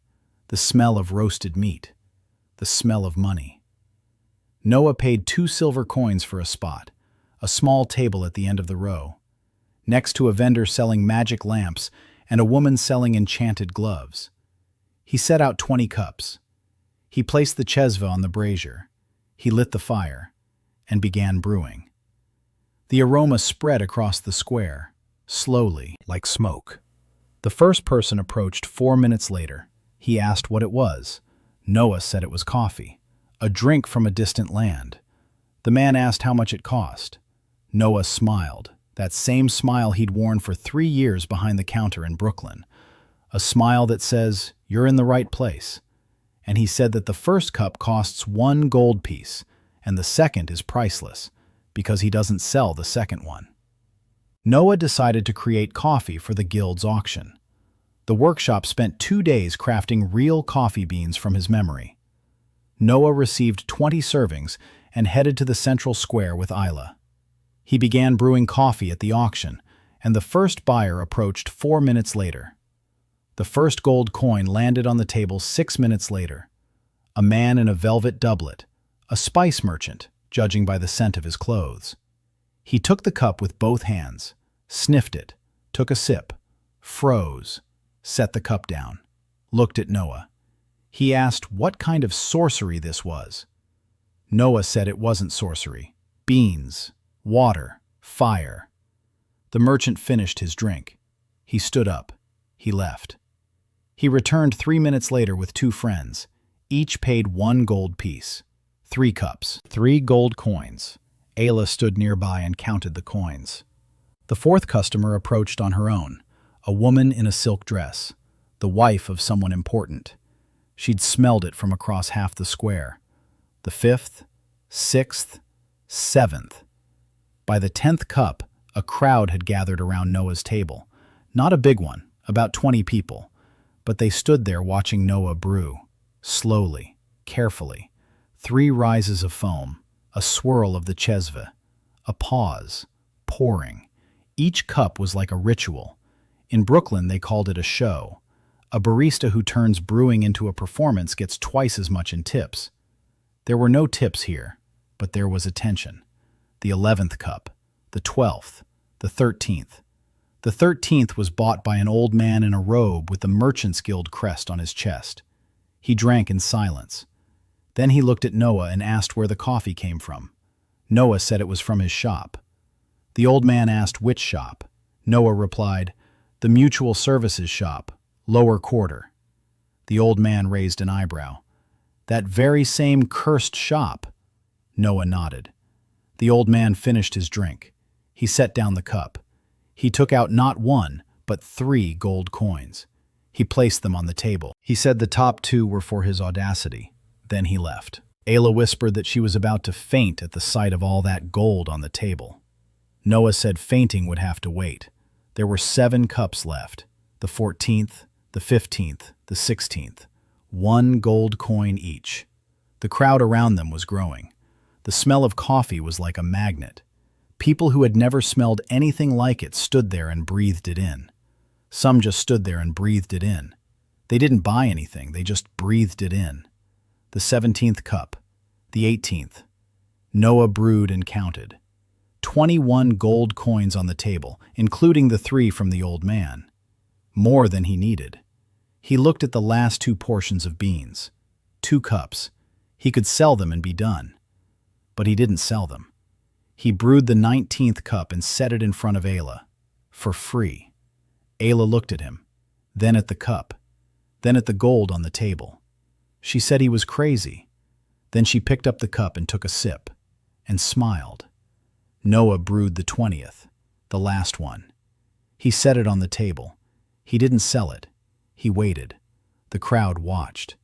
the smell of roasted meat, the smell of money. Noah paid 2 silver coins for a spot, a small table at the end of the row, next to a vendor selling magic lamps and a woman selling enchanted gloves. He set out 20 cups. He placed the chesva on the brazier. He lit the fire and began brewing. The aroma spread across the square, slowly, like smoke. The first person approached 4 minutes later. He asked what it was. Noah said it was coffee, a drink from a distant land. The man asked how much it cost. Noah smiled, that same smile he'd worn for 3 years behind the counter in Brooklyn. A smile that says, "You're in the right place." And he said that the first cup costs 1 gold piece, and the second is priceless, because he doesn't sell the second one. Noah decided to create coffee for the guild's auction. The workshop spent 2 days crafting real coffee beans from his memory. Noah received 20 servings and headed to the central square with Ayla. He began brewing coffee at the auction, and the first buyer approached 4 minutes later. The first gold coin landed on the table 6 minutes later. A man in a velvet doublet, a spice merchant, judging by the scent of his clothes. He took the cup with both hands, sniffed it, took a sip, froze, set the cup down, looked at Noah. He asked what kind of sorcery this was. Noah said it wasn't sorcery. Beans, water, fire. The merchant finished his drink. He stood up. He left. He returned 3 minutes later with 2 friends. Each paid 1 gold piece. 3 cups, 3 gold coins. Ayla stood nearby and counted the coins. The fourth customer approached on her own, a woman in a silk dress, the wife of someone important. She'd smelled it from across half the square. The 5th, 6th, 7th. By the 10th cup, a crowd had gathered around Noah's table. Not a big one, about 20 people. But they stood there watching Noah brew, slowly, carefully. 3 rises of foam, a swirl of the chesva, a pause, pouring. Each cup was like a ritual. In Brooklyn, they called it a show. A barista who turns brewing into a performance gets twice as much in tips. There were no tips here, but there was attention. The 11th cup, the 12th, the 13th. The 13th was bought by an old man in a robe with the Merchants Guild crest on his chest. He drank in silence. Then he looked at Noah and asked where the coffee came from. Noah said it was from his shop. The old man asked which shop. Noah replied, "The Mutual Services shop, lower quarter." The old man raised an eyebrow. "That very same cursed shop." Noah nodded. The old man finished his drink. He set down the cup. He took out not 1, but 3 gold coins. He placed them on the table. He said the top 2 were for his audacity. Then he left. Ayla whispered that she was about to faint at the sight of all that gold on the table. Noah said fainting would have to wait. There were 7 cups left. The 14th, the 15th, the 16th. 1 gold coin each. The crowd around them was growing. The smell of coffee was like a magnet. People who had never smelled anything like it stood there and breathed it in. Some just stood there and breathed it in. They didn't buy anything, they just breathed it in. The 17th cup, the 18th. Noah brewed and counted. 21 gold coins on the table, including the 3 from the old man. More than he needed. He looked at the last 2 portions of beans. 2 cups. He could sell them and be done. But he didn't sell them. He brewed the 19th cup and set it in front of Ayla, for free. Ayla looked at him, then at the cup, then at the gold on the table. She said he was crazy. Then she picked up the cup and took a sip, and smiled. Noah brewed the 20th, the last one. He set it on the table. He didn't sell it. He waited. The crowd watched.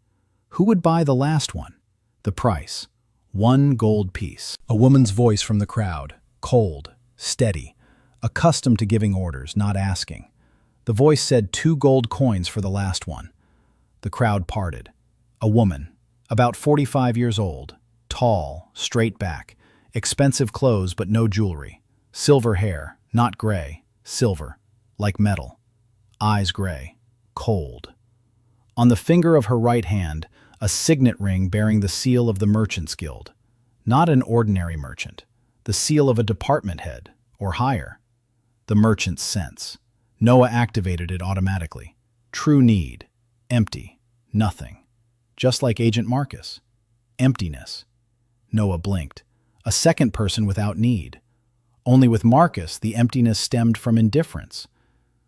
Who would buy the last one? The price. 1 gold piece. A woman's voice from the crowd, cold, steady, accustomed to giving orders, not asking. The voice said 2 gold coins for the last one. The crowd parted. A woman, about 45 years old, tall, straight back, expensive clothes but no jewelry, silver hair, not gray, silver, like metal, eyes gray, cold. On the finger of her right hand, a signet ring bearing the seal of the Merchants Guild. Not an ordinary merchant, the seal of a department head, or higher. The merchant's sense. Noah activated it automatically. True need. Empty. Nothing. Just like Agent Marcus. Emptiness. Noah blinked. A second person without need. Only with Marcus, the emptiness stemmed from indifference.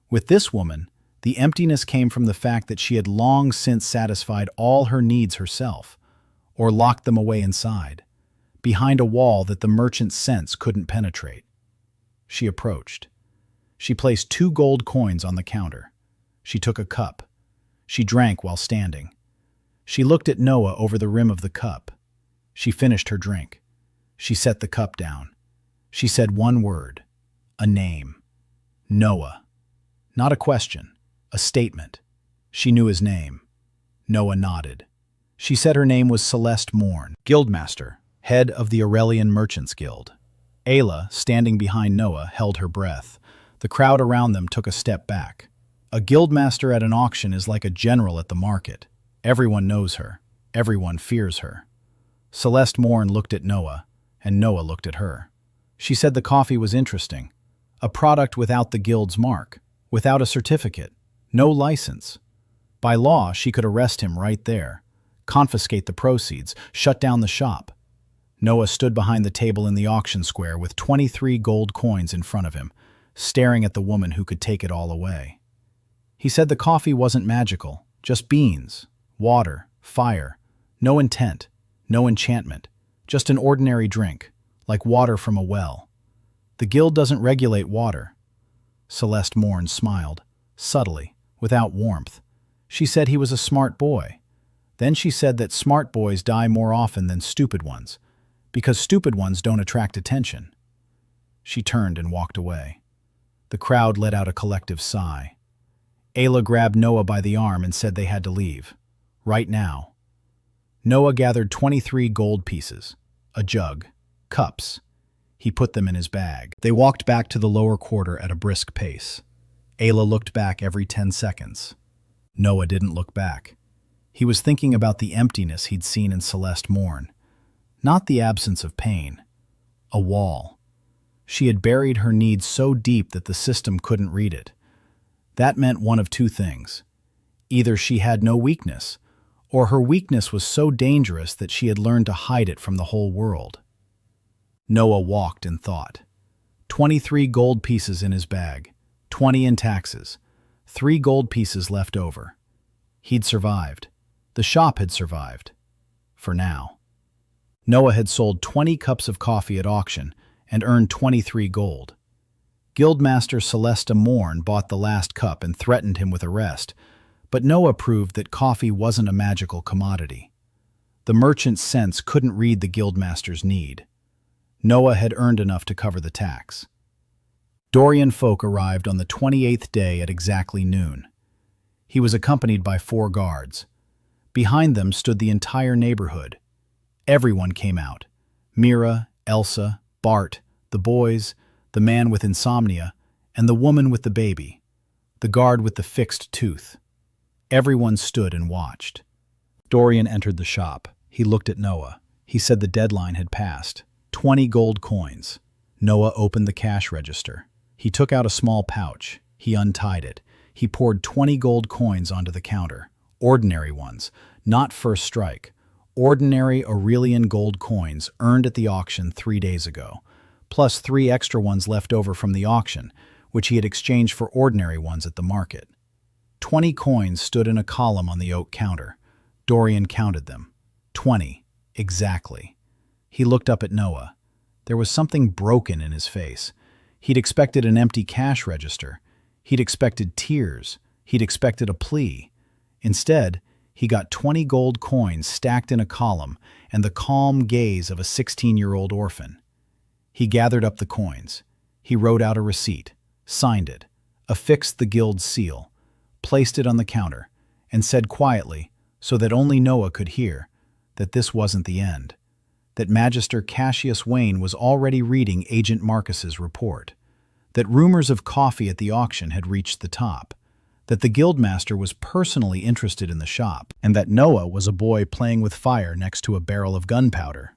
With this woman, the emptiness came from the fact that she had long since satisfied all her needs herself, or locked them away inside, behind a wall that the merchant's sense couldn't penetrate. She approached. She placed 2 gold coins on the counter. She took a cup. She drank while standing. She looked at Noah over the rim of the cup. She finished her drink. She set the cup down. She said one word, a name. Noah. Not a question, a statement. She knew his name. Noah nodded. She said her name was Celeste Morn, Guildmaster, head of the Aurelian Merchants Guild. Ayla, standing behind Noah, held her breath. The crowd around them took a step back. A guildmaster at an auction is like a general at the market. Everyone knows her. Everyone fears her. Celeste Morn looked at Noah, and Noah looked at her. She said the coffee was interesting. A product without the guild's mark, without a certificate, no license. By law, she could arrest him right there, confiscate the proceeds, shut down the shop. Noah stood behind the table in the auction square with 23 gold coins in front of him, staring at the woman who could take it all away. He said the coffee wasn't magical, just beans, water, fire, no intent, no enchantment, just an ordinary drink, like water from a well. The guild doesn't regulate water. Celeste Morn smiled, subtly, without warmth. She said he was a smart boy. Then she said that smart boys die more often than stupid ones, because stupid ones don't attract attention. She turned and walked away. The crowd let out a collective sigh. Ayla grabbed Noah by the arm and said they had to leave. Right now. Noah gathered 23 gold pieces, a jug, cups. He put them in his bag. They walked back to the lower quarter at a brisk pace. Ayla looked back every 10 seconds. Noah didn't look back. He was thinking about the emptiness he'd seen in Celeste Morn. Not the absence of pain. A wall. She had buried her needs so deep that the system couldn't read it. That meant one of 2 things. Either she had no weakness, or her weakness was so dangerous that she had learned to hide it from the whole world. Noah walked and thought. 23 gold pieces in his bag, 20 in taxes, 3 gold pieces left over. He'd survived. The shop had survived. For now. Noah had sold 20 cups of coffee at auction and earned 23 gold. Guildmaster Celeste Morn bought the last cup and threatened him with arrest, but Noah proved that coffee wasn't a magical commodity. The merchant's sense couldn't read the guildmaster's need. Noah had earned enough to cover the tax. Dorian Folk arrived on the 28th day at exactly noon. He was accompanied by 4 guards. Behind them stood the entire neighborhood. Everyone came out. Mira, Elsa, Bart, the boys, the man with insomnia, and the woman with the baby, the guard with the fixed tooth. Everyone stood and watched. Dorian entered the shop. He looked at Noah. He said the deadline had passed. 20 gold coins. Noah opened the cash register. He took out a small pouch. He untied it. He poured 20 gold coins onto the counter. Ordinary ones, not first strike. Ordinary Aurelian gold coins earned at the auction 3 days ago, plus 3 extra ones left over from the auction, which he had exchanged for ordinary ones at the market. 20 coins stood in a column on the oak counter. Dorian counted them. 20. Exactly. He looked up at Noah. There was something broken in his face. He'd expected an empty cash register. He'd expected tears. He'd expected a plea. Instead, he got 20 gold coins stacked in a column and the calm gaze of a 16-year-old orphan. He gathered up the coins. He wrote out a receipt, signed it, affixed the guild's seal, placed it on the counter, and said quietly, so that only Noah could hear, that this wasn't the end, that Magister Cassius Wayne was already reading Agent Marcus's report, that rumors of coffee at the auction had reached the top, that the guildmaster was personally interested in the shop, and that Noah was a boy playing with fire next to a barrel of gunpowder.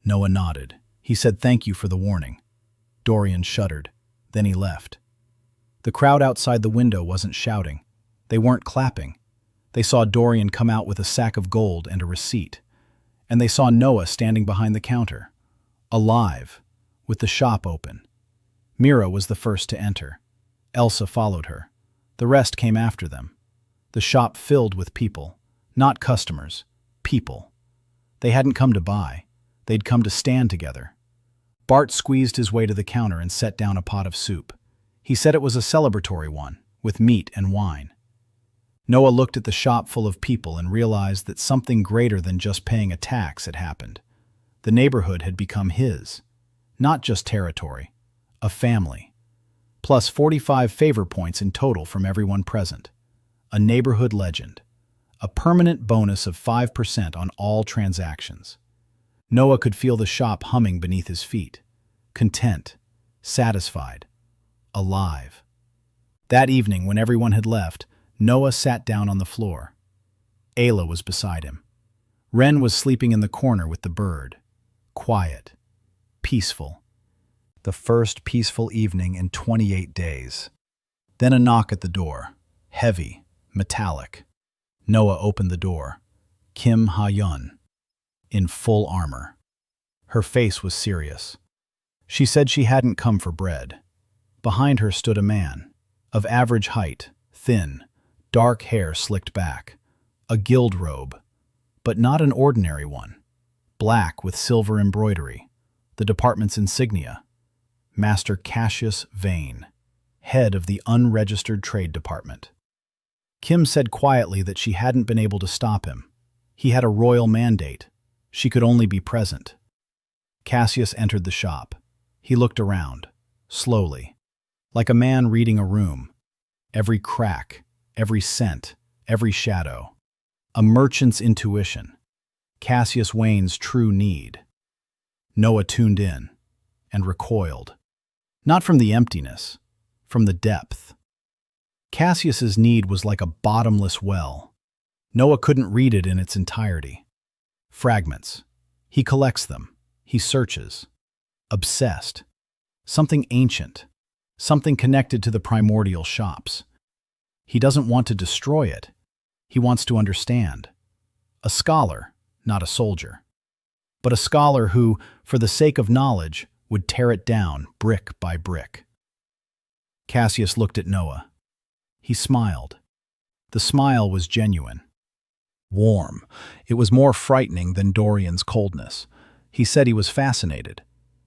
Noah nodded. He said thank you for the warning. Dorian shuddered. Then he left. The crowd outside the window wasn't shouting. They weren't clapping. They saw Dorian come out with a sack of gold and a receipt. And they saw Noah standing behind the counter, alive, with the shop open. Mira was the first to enter. Elsa followed her. The rest came after them. The shop filled with people, not customers, people. They hadn't come to buy. They'd come to stand together. Bart squeezed his way to the counter and set down a pot of soup. He said it was a celebratory one, with meat and wine. Noah looked at the shop full of people and realized that something greater than just paying a tax had happened. The neighborhood had become his. Not just territory, a family. Plus 45 favor points in total from everyone present. A neighborhood legend. A permanent bonus of 5% on all transactions. Noah could feel the shop humming beneath his feet. Content, satisfied, alive. That evening, when everyone had left, Noah sat down on the floor. Ayla was beside him. Ren was sleeping in the corner with the bird. Quiet. Peaceful. The first peaceful evening in 28 days. Then a knock at the door. Heavy, metallic. Noah opened the door. Kim Ha-yun. In full armor. Her face was serious. She said she hadn't come for bread. Behind her stood a man, of average height, thin, dark hair slicked back, a guild robe, but not an ordinary one, black with silver embroidery, the department's insignia, Master Cassius Vane, head of the unregistered trade department. Kim said quietly that she hadn't been able to stop him. He had a royal mandate. She could only be present. Cassius entered the shop. He looked around, slowly, like a man reading a room. Every crack, every scent, every shadow. A merchant's intuition. Cassius Wayne's true need. Noah tuned in and recoiled. Not from the emptiness, from the depth. Cassius's need was like a bottomless well. Noah couldn't read it in its entirety. Fragments. He collects them. He searches. Obsessed. Something ancient. Something connected to the primordial shops. He doesn't want to destroy it. He wants to understand. A scholar, not a soldier. But a scholar who, for the sake of knowledge, would tear it down brick by brick. Cassius looked at Noah. He smiled. The smile was genuine. Warm. It was more frightening than Dorian's coldness. He said he was fascinated.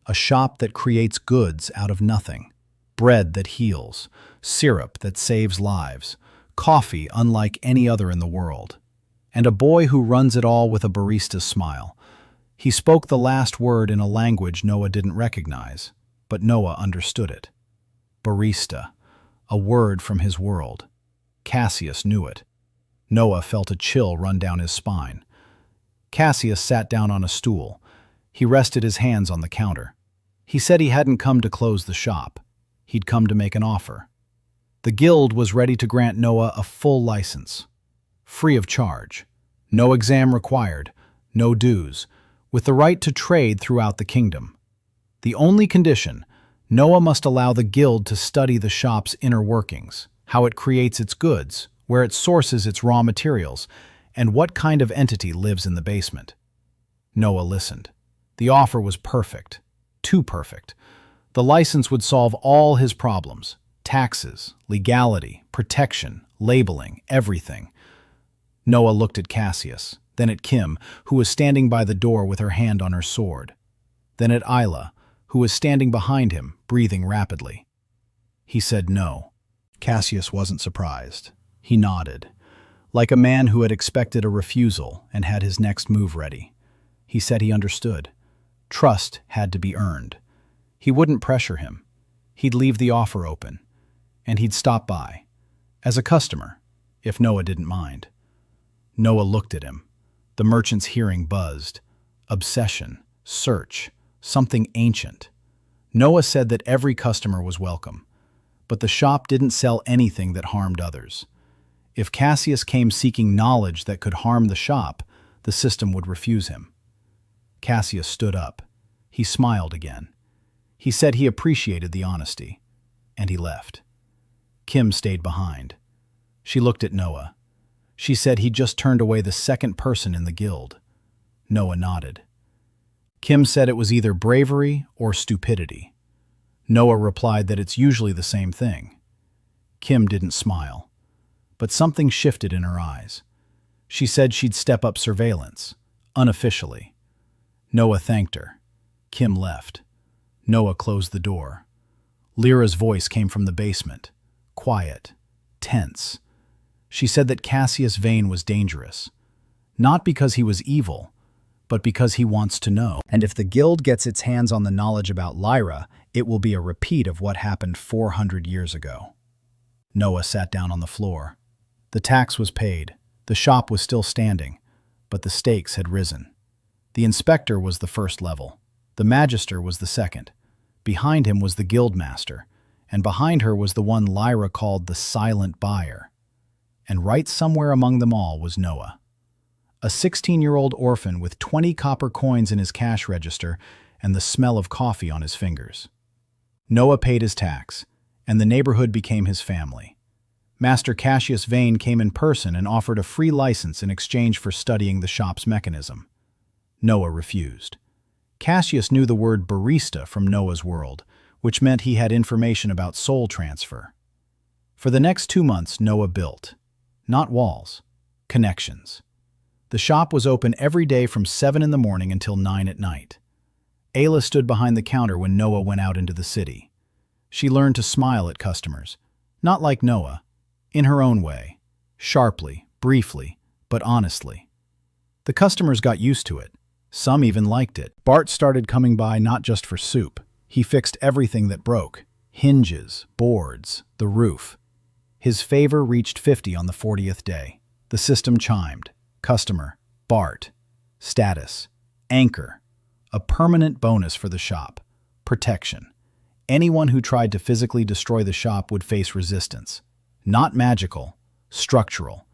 A shop that creates goods out of nothing. Bread that heals. Syrup that saves lives. Coffee unlike any other in the world. And a boy who runs it all with a barista's smile. He spoke the last word in a language Noah didn't recognize, but Noah understood it. Barista. A word from his world. Cassius knew it. Noah felt a chill run down his spine. Cassius sat down on a stool. He rested his hands on the counter. He said he hadn't come to close the shop. He'd come to make an offer. The guild was ready to grant Noah a full license. Free of charge. No exam required. No dues. With the right to trade throughout the kingdom. The only condition, Noah must allow the guild to study the shop's inner workings, how it creates its goods, where it sources its raw materials, and what kind of entity lives in the basement. Noah listened. The offer was perfect. Too perfect. The license would solve all his problems. Taxes, legality, protection, labeling, everything. Noah looked at Cassius. then at Kim, who was standing by the door with her hand on her sword, then at Isla, who was standing behind him, breathing rapidly. He said no. Cassius wasn't surprised. He nodded, like a man who had expected a refusal and had his next move ready. He said he understood. Trust had to be earned. He wouldn't pressure him. He'd leave the offer open, and he'd stop by, as a customer, if Noah didn't mind. Noah looked at him. The merchant's hearing buzzed. Obsession, search, something ancient. Noah said that every customer was welcome, but the shop didn't sell anything that harmed others. If Cassius came seeking knowledge that could harm the shop, the system would refuse him. Cassius stood up. He smiled again. He said he appreciated the honesty, and he left. Kim stayed behind. She looked at Noah. She said he'd just turned away the second person in the guild. Noah nodded. Kim said it was either bravery or stupidity. Noah replied that it's usually the same thing. Kim didn't smile, but something shifted in her eyes. She said she'd step up surveillance, unofficially. Noah thanked her. Kim left. Noah closed the door. Lyra's voice came from the basement, quiet, tense. She said that Cassius Vane was dangerous, not because he was evil, but because he wants to know. And if the guild gets its hands on the knowledge about Lyra, it will be a repeat of what happened 400 years ago. Noah sat down on the floor. The tax was paid. The shop was still standing, but the stakes had risen. The inspector was the first level. The magister was the second. Behind him was the guildmaster, and behind her was the one Lyra called the silent buyer. And right somewhere among them all was Noah. A 16-year-old orphan with 20 copper coins in his cash register and the smell of coffee on his fingers. Noah paid his tax, and the neighborhood became his family. Master Cassius Vane came in person and offered a free license in exchange for studying the shop's mechanism. Noah refused. Cassius knew the word barista from Noah's world, which meant he had information about soul transfer. For the next 2 months, Noah built, not walls, connections. The shop was open every day from 7 in the morning until 9 at night. Ayla stood behind the counter when Noah went out into the city. She learned to smile at customers, not like Noah, in her own way, sharply, briefly, but honestly. The customers got used to it. Some even liked it. Bart started coming by not just for soup. He fixed everything that broke: hinges, boards, the roof. His favor reached 50 on the 40th day. The system chimed. Customer, Bart. Status, anchor. A permanent bonus for the shop. Protection. Anyone who tried to physically destroy the shop would face resistance. Not magical, structural.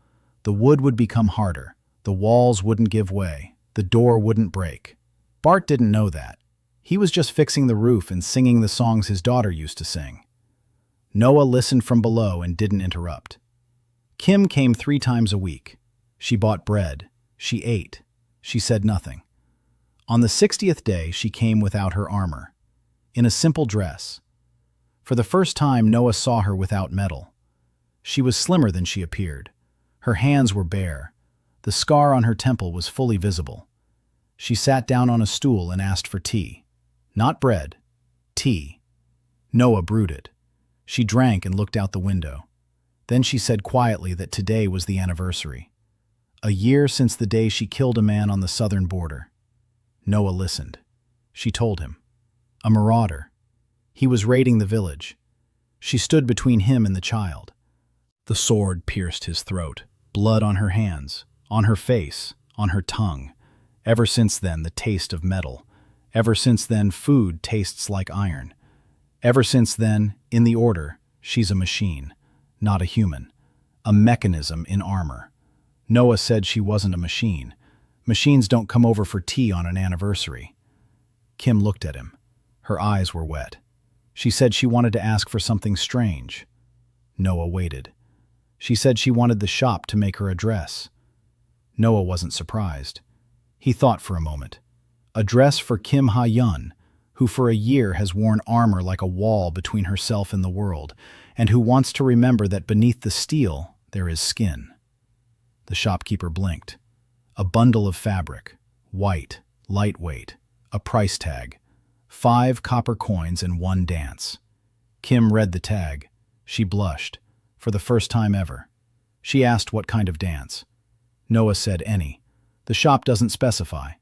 The wood would become harder. The walls wouldn't give way. The door wouldn't break. Bart didn't know that. He was just fixing the roof and singing the songs his daughter used to sing. Noah listened from below and didn't interrupt. Kim came 3 times a week. She bought bread. She ate. She said nothing. On the 60th day, she came without her armor, in a simple dress. For the first time, Noah saw her without metal. She was slimmer than she appeared. Her hands were bare. The scar on her temple was fully visible. She sat down on a stool and asked for tea. Not bread. Tea. Noah brooded. She drank and looked out the window. Then she said quietly that today was the anniversary. A year since the day she killed a man on the southern border. Noah listened. She told him. A marauder. He was raiding the village. She stood between him and the child. The sword pierced his throat. Blood on her hands, on her face, on her tongue. Ever since then, the taste of metal. Ever since then, food tastes like iron. Ever since then, in the order, she's a machine, not a human. A mechanism in armor. Noah said she wasn't a machine. Machines don't come over for tea on an anniversary. Kim looked at him. Her eyes were wet. She said she wanted to ask for something strange. Noah waited. She said she wanted the shop to make her a dress. Noah wasn't surprised. He thought for a moment. A dress for Kim Ha-yun, who for a year has worn armor like a wall between herself and the world, and who wants to remember that beneath the steel there is skin. The shopkeeper blinked. A bundle of fabric, white, lightweight, a price tag, 5 copper coins and 1 dance. Kim read the tag. She blushed, for the first time ever. She asked what kind of dance. Noah said any. The shop doesn't specify.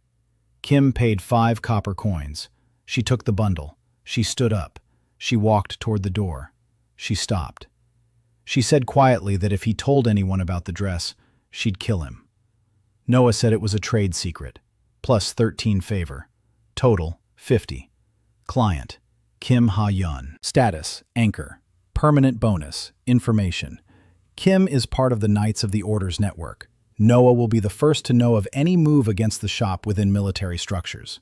Kim paid 5 copper coins. She took the bundle. She stood up. She walked toward the door. She stopped. She said quietly that if he told anyone about the dress, she'd kill him. Noah said it was a trade secret, plus 13 favor. Total, 50. Client, Kim Ha-yeon. Status, anchor. Permanent bonus, information. Kim is part of the Knights of the Orders network. Noah will be the first to know of any move against the shop within military structures.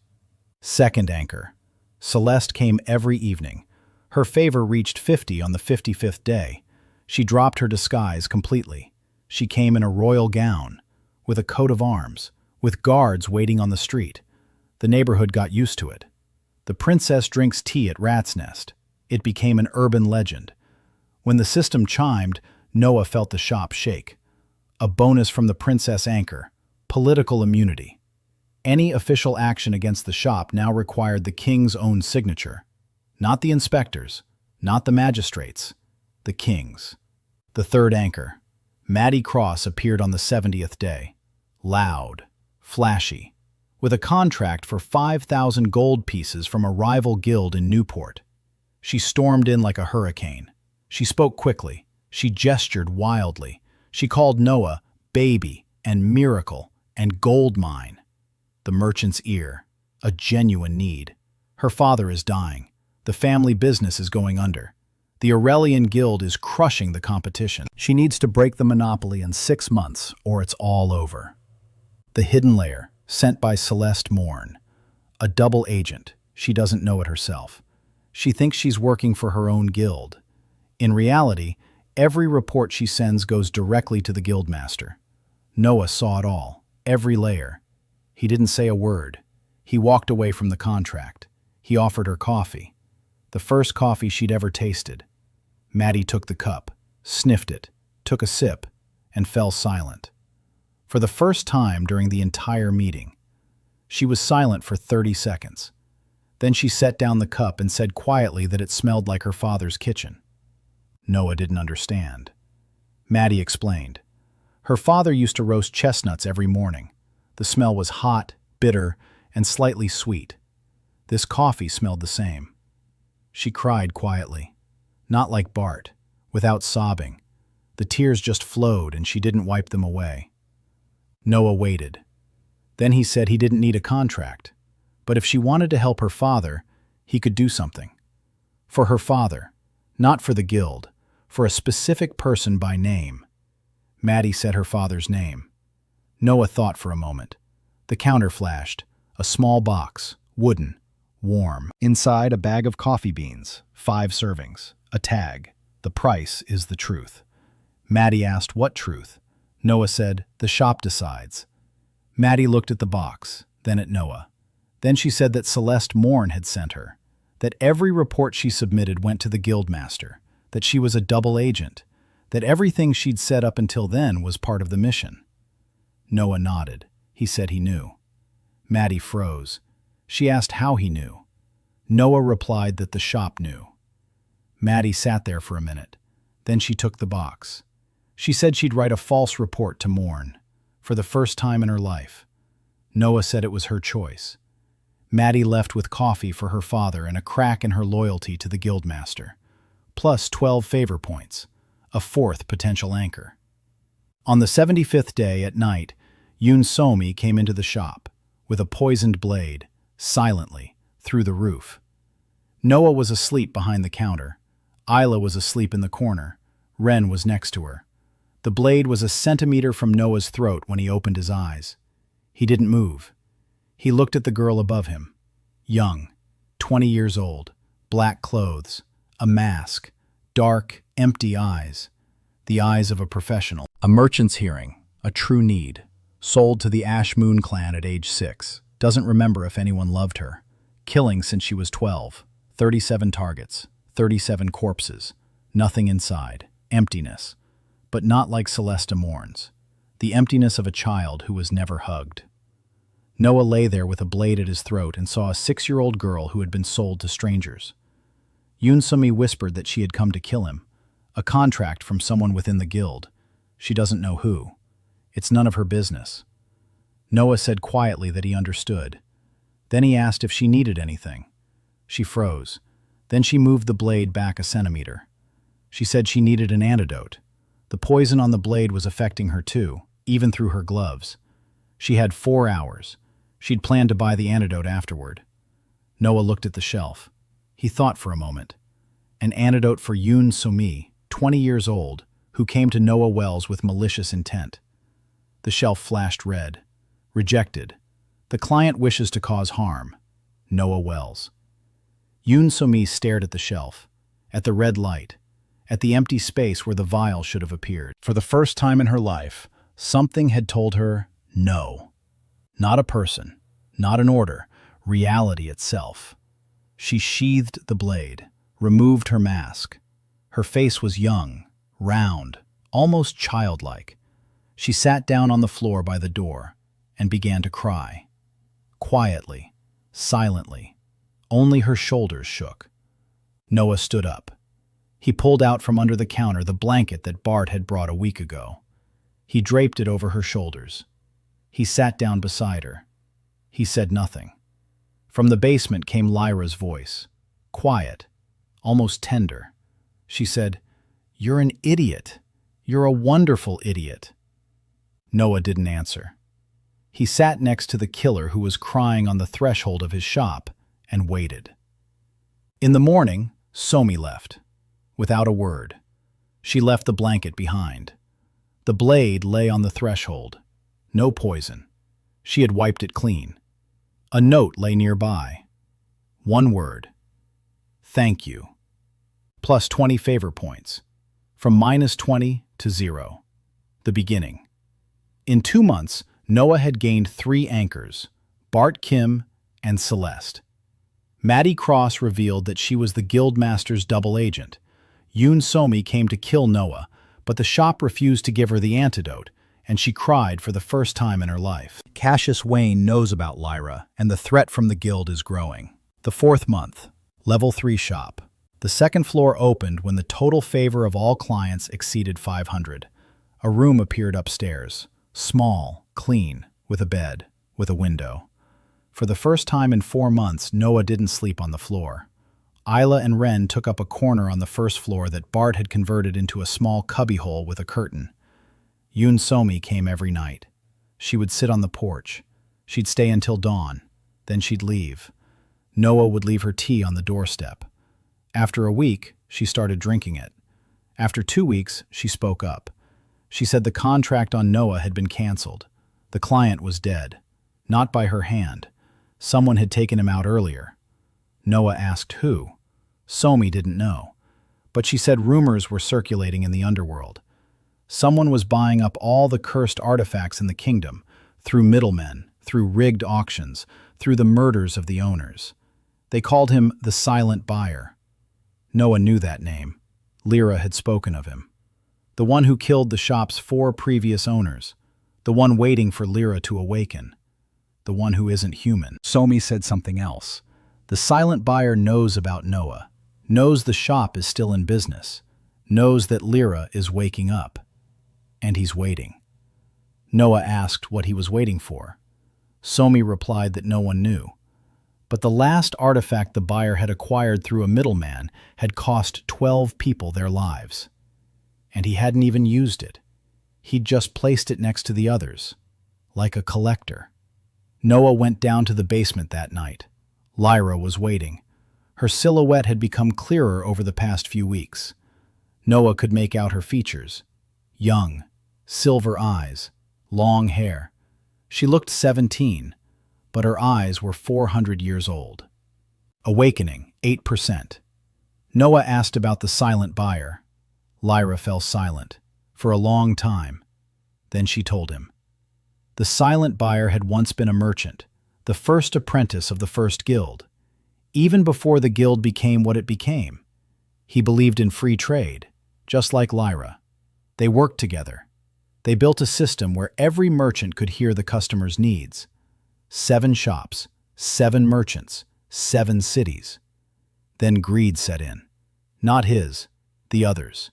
Second anchor. Celeste came every evening. Her favor reached 50 on the 55th day. She dropped her disguise completely. She came in a royal gown, with a coat of arms, with guards waiting on the street. The neighborhood got used to it. The princess drinks tea at Rat's Nest. It became an urban legend. When the system chimed, Noah felt the shop shake. A bonus from the princess anchor, political immunity. Any official action against the shop now required the king's own signature. Not the inspectors, not the magistrates, the king's. The third anchor. Maddie Cross appeared on the 70th day. Loud, flashy, with a contract for 5,000 gold pieces from a rival guild in Newport. She stormed in like a hurricane. She spoke quickly. She gestured wildly. She called Noah baby and miracle and gold mine. The merchant's ear, a genuine need. Her father is dying. The family business is going under. The Aurelian Guild is crushing the competition. She needs to break the monopoly in 6 months, or it's all over. The hidden layer, sent by Celeste Morn. A double agent. She doesn't know it herself. She thinks she's working for her own guild. In reality, every report she sends goes directly to the guildmaster. Noah saw it all, every layer. He didn't say a word. He walked away from the contract. He offered her coffee. The first coffee she'd ever tasted. Maddie took the cup, sniffed it, took a sip, and fell silent. For the first time during the entire meeting. She was silent for 30 seconds. Then she set down the cup and said quietly that it smelled like her father's kitchen. Noah didn't understand. Maddie explained. Her father used to roast chestnuts every morning. The smell was hot, bitter, and slightly sweet. This coffee smelled the same. She cried quietly. Not like Bart, without sobbing. The tears just flowed and she didn't wipe them away. Noah waited. Then he said he didn't need a contract, but if she wanted to help her father, he could do something. For her father, not for the guild, for a specific person by name. Maddie said her father's name. Noah thought for a moment. The counter flashed. A small box, wooden, warm. Inside a bag of coffee beans, 5 servings, a tag. The price is the truth. Maddie asked what truth. Noah said, the shop decides. Maddie looked at the box, then at Noah. Then she said that Celeste Morn had sent her, that every report she submitted went to the guildmaster, that she was a double agent, that everything she'd said up until then was part of the mission. Noah nodded. He said he knew. Maddie froze. She asked how he knew. Noah replied that the shop knew. Maddie sat there for a minute. Then she took the box. She said she'd write a false report to Morn, for the first time in her life. Noah said it was her choice. Maddie left with coffee for her father and a crack in her loyalty to the guildmaster, plus 12 favor points, a 4th potential anchor. On the 75th day at night, Yoon Somi came into the shop, with a poisoned blade, silently, through the roof. Noah was asleep behind the counter. Isla was asleep in the corner. Ren was next to her. The blade was a centimeter from Noah's throat when he opened his eyes. He didn't move. He looked at the girl above him. Young, 20 years old, black clothes, a mask, dark, empty eyes. The eyes of a professional. A merchant's hearing, a true need. Sold to the Ash Moon clan at age 6. Doesn't remember if anyone loved her. Killing since she was 12. 37 targets, 37 corpses. Nothing inside. Emptiness. But not like Celeste Morn's. the emptiness of a child who was never hugged. Noah lay there with a blade at his throat and saw a 6-year-old girl who had been sold to strangers. Yoon whispered that she had come to kill him, a contract from someone within the guild. She doesn't know who. It's none of her business. Noah said quietly that he understood. Then he asked if she needed anything. She froze. Then she moved the blade back a centimeter. She said she needed an antidote. The poison on the blade was affecting her too, even through her gloves. She had 4 hours. She'd planned to buy the antidote afterward. Noah looked at the shelf. He thought for a moment. An antidote for Yoon So-mi, 20 years old, who came to Noah Wells with malicious intent. The shelf flashed red. Rejected. The client wishes to cause harm. Noah Wells. Yoon So-mi stared at the shelf, at the red light, at the empty space where the vial should have appeared. For the first time in her life, something had told her no. Not a person, not an order, reality itself. She sheathed the blade, removed her mask. Her face was young, round, almost childlike. She sat down on the floor by the door and began to cry. Quietly, silently. Only her shoulders shook. Noah stood up. He pulled out from under the counter the blanket that Bart had brought a week ago. He draped it over her shoulders. He sat down beside her. He said nothing. From the basement came Lyra's voice, quiet, almost tender. She said, "You're an idiot. You're a wonderful idiot." Noah didn't answer. He sat next to the killer who was crying on the threshold of his shop and waited. In the morning, So-mi left, without a word. She left the blanket behind. The blade lay on the threshold. No poison. She had wiped it clean. A note lay nearby. One word. Thank you. Plus 20 favor points. From -20 to 0. The beginning. In 2 months, Noah had gained 3 anchors, Bart Kim and Celeste. Maddie Cross revealed that she was the Guildmaster's double agent. Yoon So-mi came to kill Noah, but the shop refused to give her the antidote, and she cried for the first time in her life. Cassius Wayne knows about Lyra, and the threat from the guild is growing. The 4th month, Level 3 shop. The 2nd floor opened when the total favor of all clients exceeded 500. A room appeared upstairs, small, clean, with a bed, with a window. For the first time in 4 months, Noah didn't sleep on the floor. Isla and Ren took up a corner on the 1st floor that Bart had converted into a small cubbyhole with a curtain. Yoon So-mi came every night. She would sit on the porch. She'd stay until dawn. Then she'd leave. Noah would leave her tea on the doorstep. After a week, she started drinking it. After 2 weeks, she spoke up. She said the contract on Noah had been canceled. The client was dead. Not by her hand. Someone had taken him out earlier. Noah asked who. So-mi didn't know. But she said rumors were circulating in the underworld. Someone was buying up all the cursed artifacts in the kingdom, through middlemen, through rigged auctions, through the murders of the owners. They called him the Silent Buyer. Noah knew that name. Lyra had spoken of him. The one who killed the shop's 4 previous owners. The one waiting for Lyra to awaken. The one who isn't human. So-mi said something else. The Silent Buyer knows about Noah, knows the shop is still in business, knows that Lyra is waking up. And he's waiting. Noah asked what he was waiting for. So-mi replied that no one knew. But the last artifact the buyer had acquired through a middleman had cost 12 people their lives. And he hadn't even used it. He'd just placed it next to the others, like a collector. Noah went down to the basement that night. Lyra was waiting. Her silhouette had become clearer over the past few weeks. Noah could make out her features. Young, silver eyes, long hair. She looked 17, but her eyes were 400 years old. Awakening, 8%. Noah asked about the Silent Buyer. Lyra fell silent, for a long time. Then she told him. The Silent Buyer had once been a merchant, the first apprentice of the first guild, even before the guild became what it became. He believed in free trade, just like Lyra. They worked together. They built a system where every merchant could hear the customer's needs. 7 shops, 7 merchants, 7 cities. Then greed set in. Not his, the others.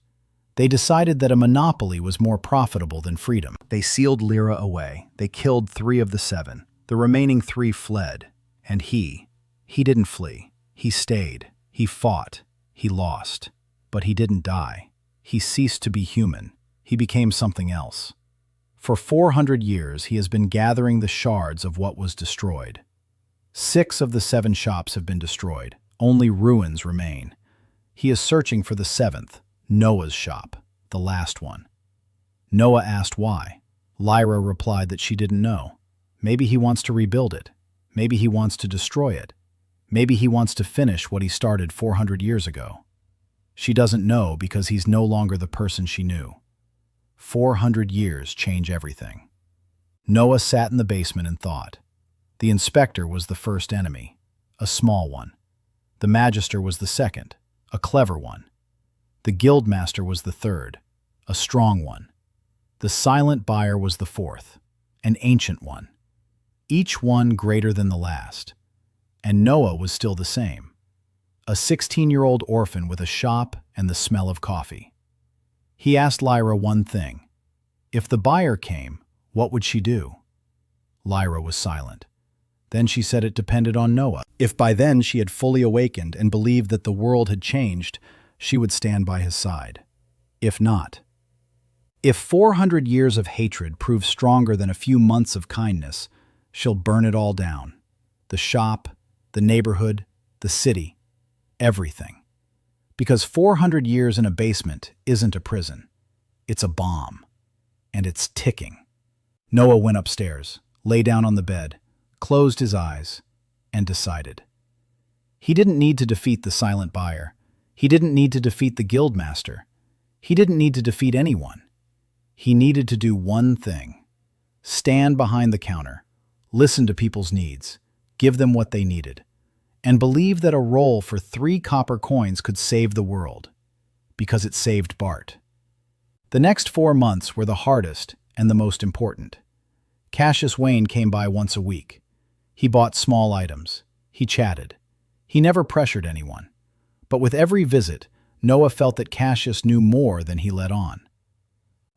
They decided that a monopoly was more profitable than freedom. They sealed Lyra away. They killed 3 of the 7. The remaining 3 fled. And he didn't flee. He stayed. He fought. He lost. But he didn't die. He ceased to be human. He became something else. For 400 years, he has been gathering the shards of what was destroyed. 6 of the 7 shops have been destroyed. Only ruins remain. He is searching for the 7th, Noah's shop, the last one. Noah asked why. Lyra replied that she didn't know. Maybe he wants to rebuild it. Maybe he wants to destroy it. Maybe he wants to finish what he started 400 years ago. She doesn't know because he's no longer the person she knew. 400 years change everything. Noah sat in the basement and thought. The inspector was the first enemy, a small one. The magister was the second, a clever one. The guildmaster was the third, a strong one. The silent buyer was the fourth, an ancient one. Each one greater than the last. And Noah was still the same. A 16-year-old orphan with a shop and the smell of coffee. He asked Lyra one thing. If the buyer came, what would she do? Lyra was silent. Then she said it depended on Noah. If by then she had fully awakened and believed that the world had changed, she would stand by his side. If not. If 400 years of hatred prove stronger than a few months of kindness, she'll burn it all down. The shop, the neighborhood, the city, everything. Because 400 years in a basement isn't a prison. It's a bomb. And it's ticking. Noah went upstairs, lay down on the bed, closed his eyes, and decided. He didn't need to defeat the silent buyer. He didn't need to defeat the guildmaster. He didn't need to defeat anyone. He needed to do one thing. Stand behind the counter, listen to people's needs, give them what they needed, and believe that a roll for 3 copper coins could save the world, because it saved Bart. The next 4 months were the hardest and the most important. Cassius Wayne came by once a week. He bought small items. He chatted. He never pressured anyone. But with every visit, Noah felt that Cassius knew more than he let on.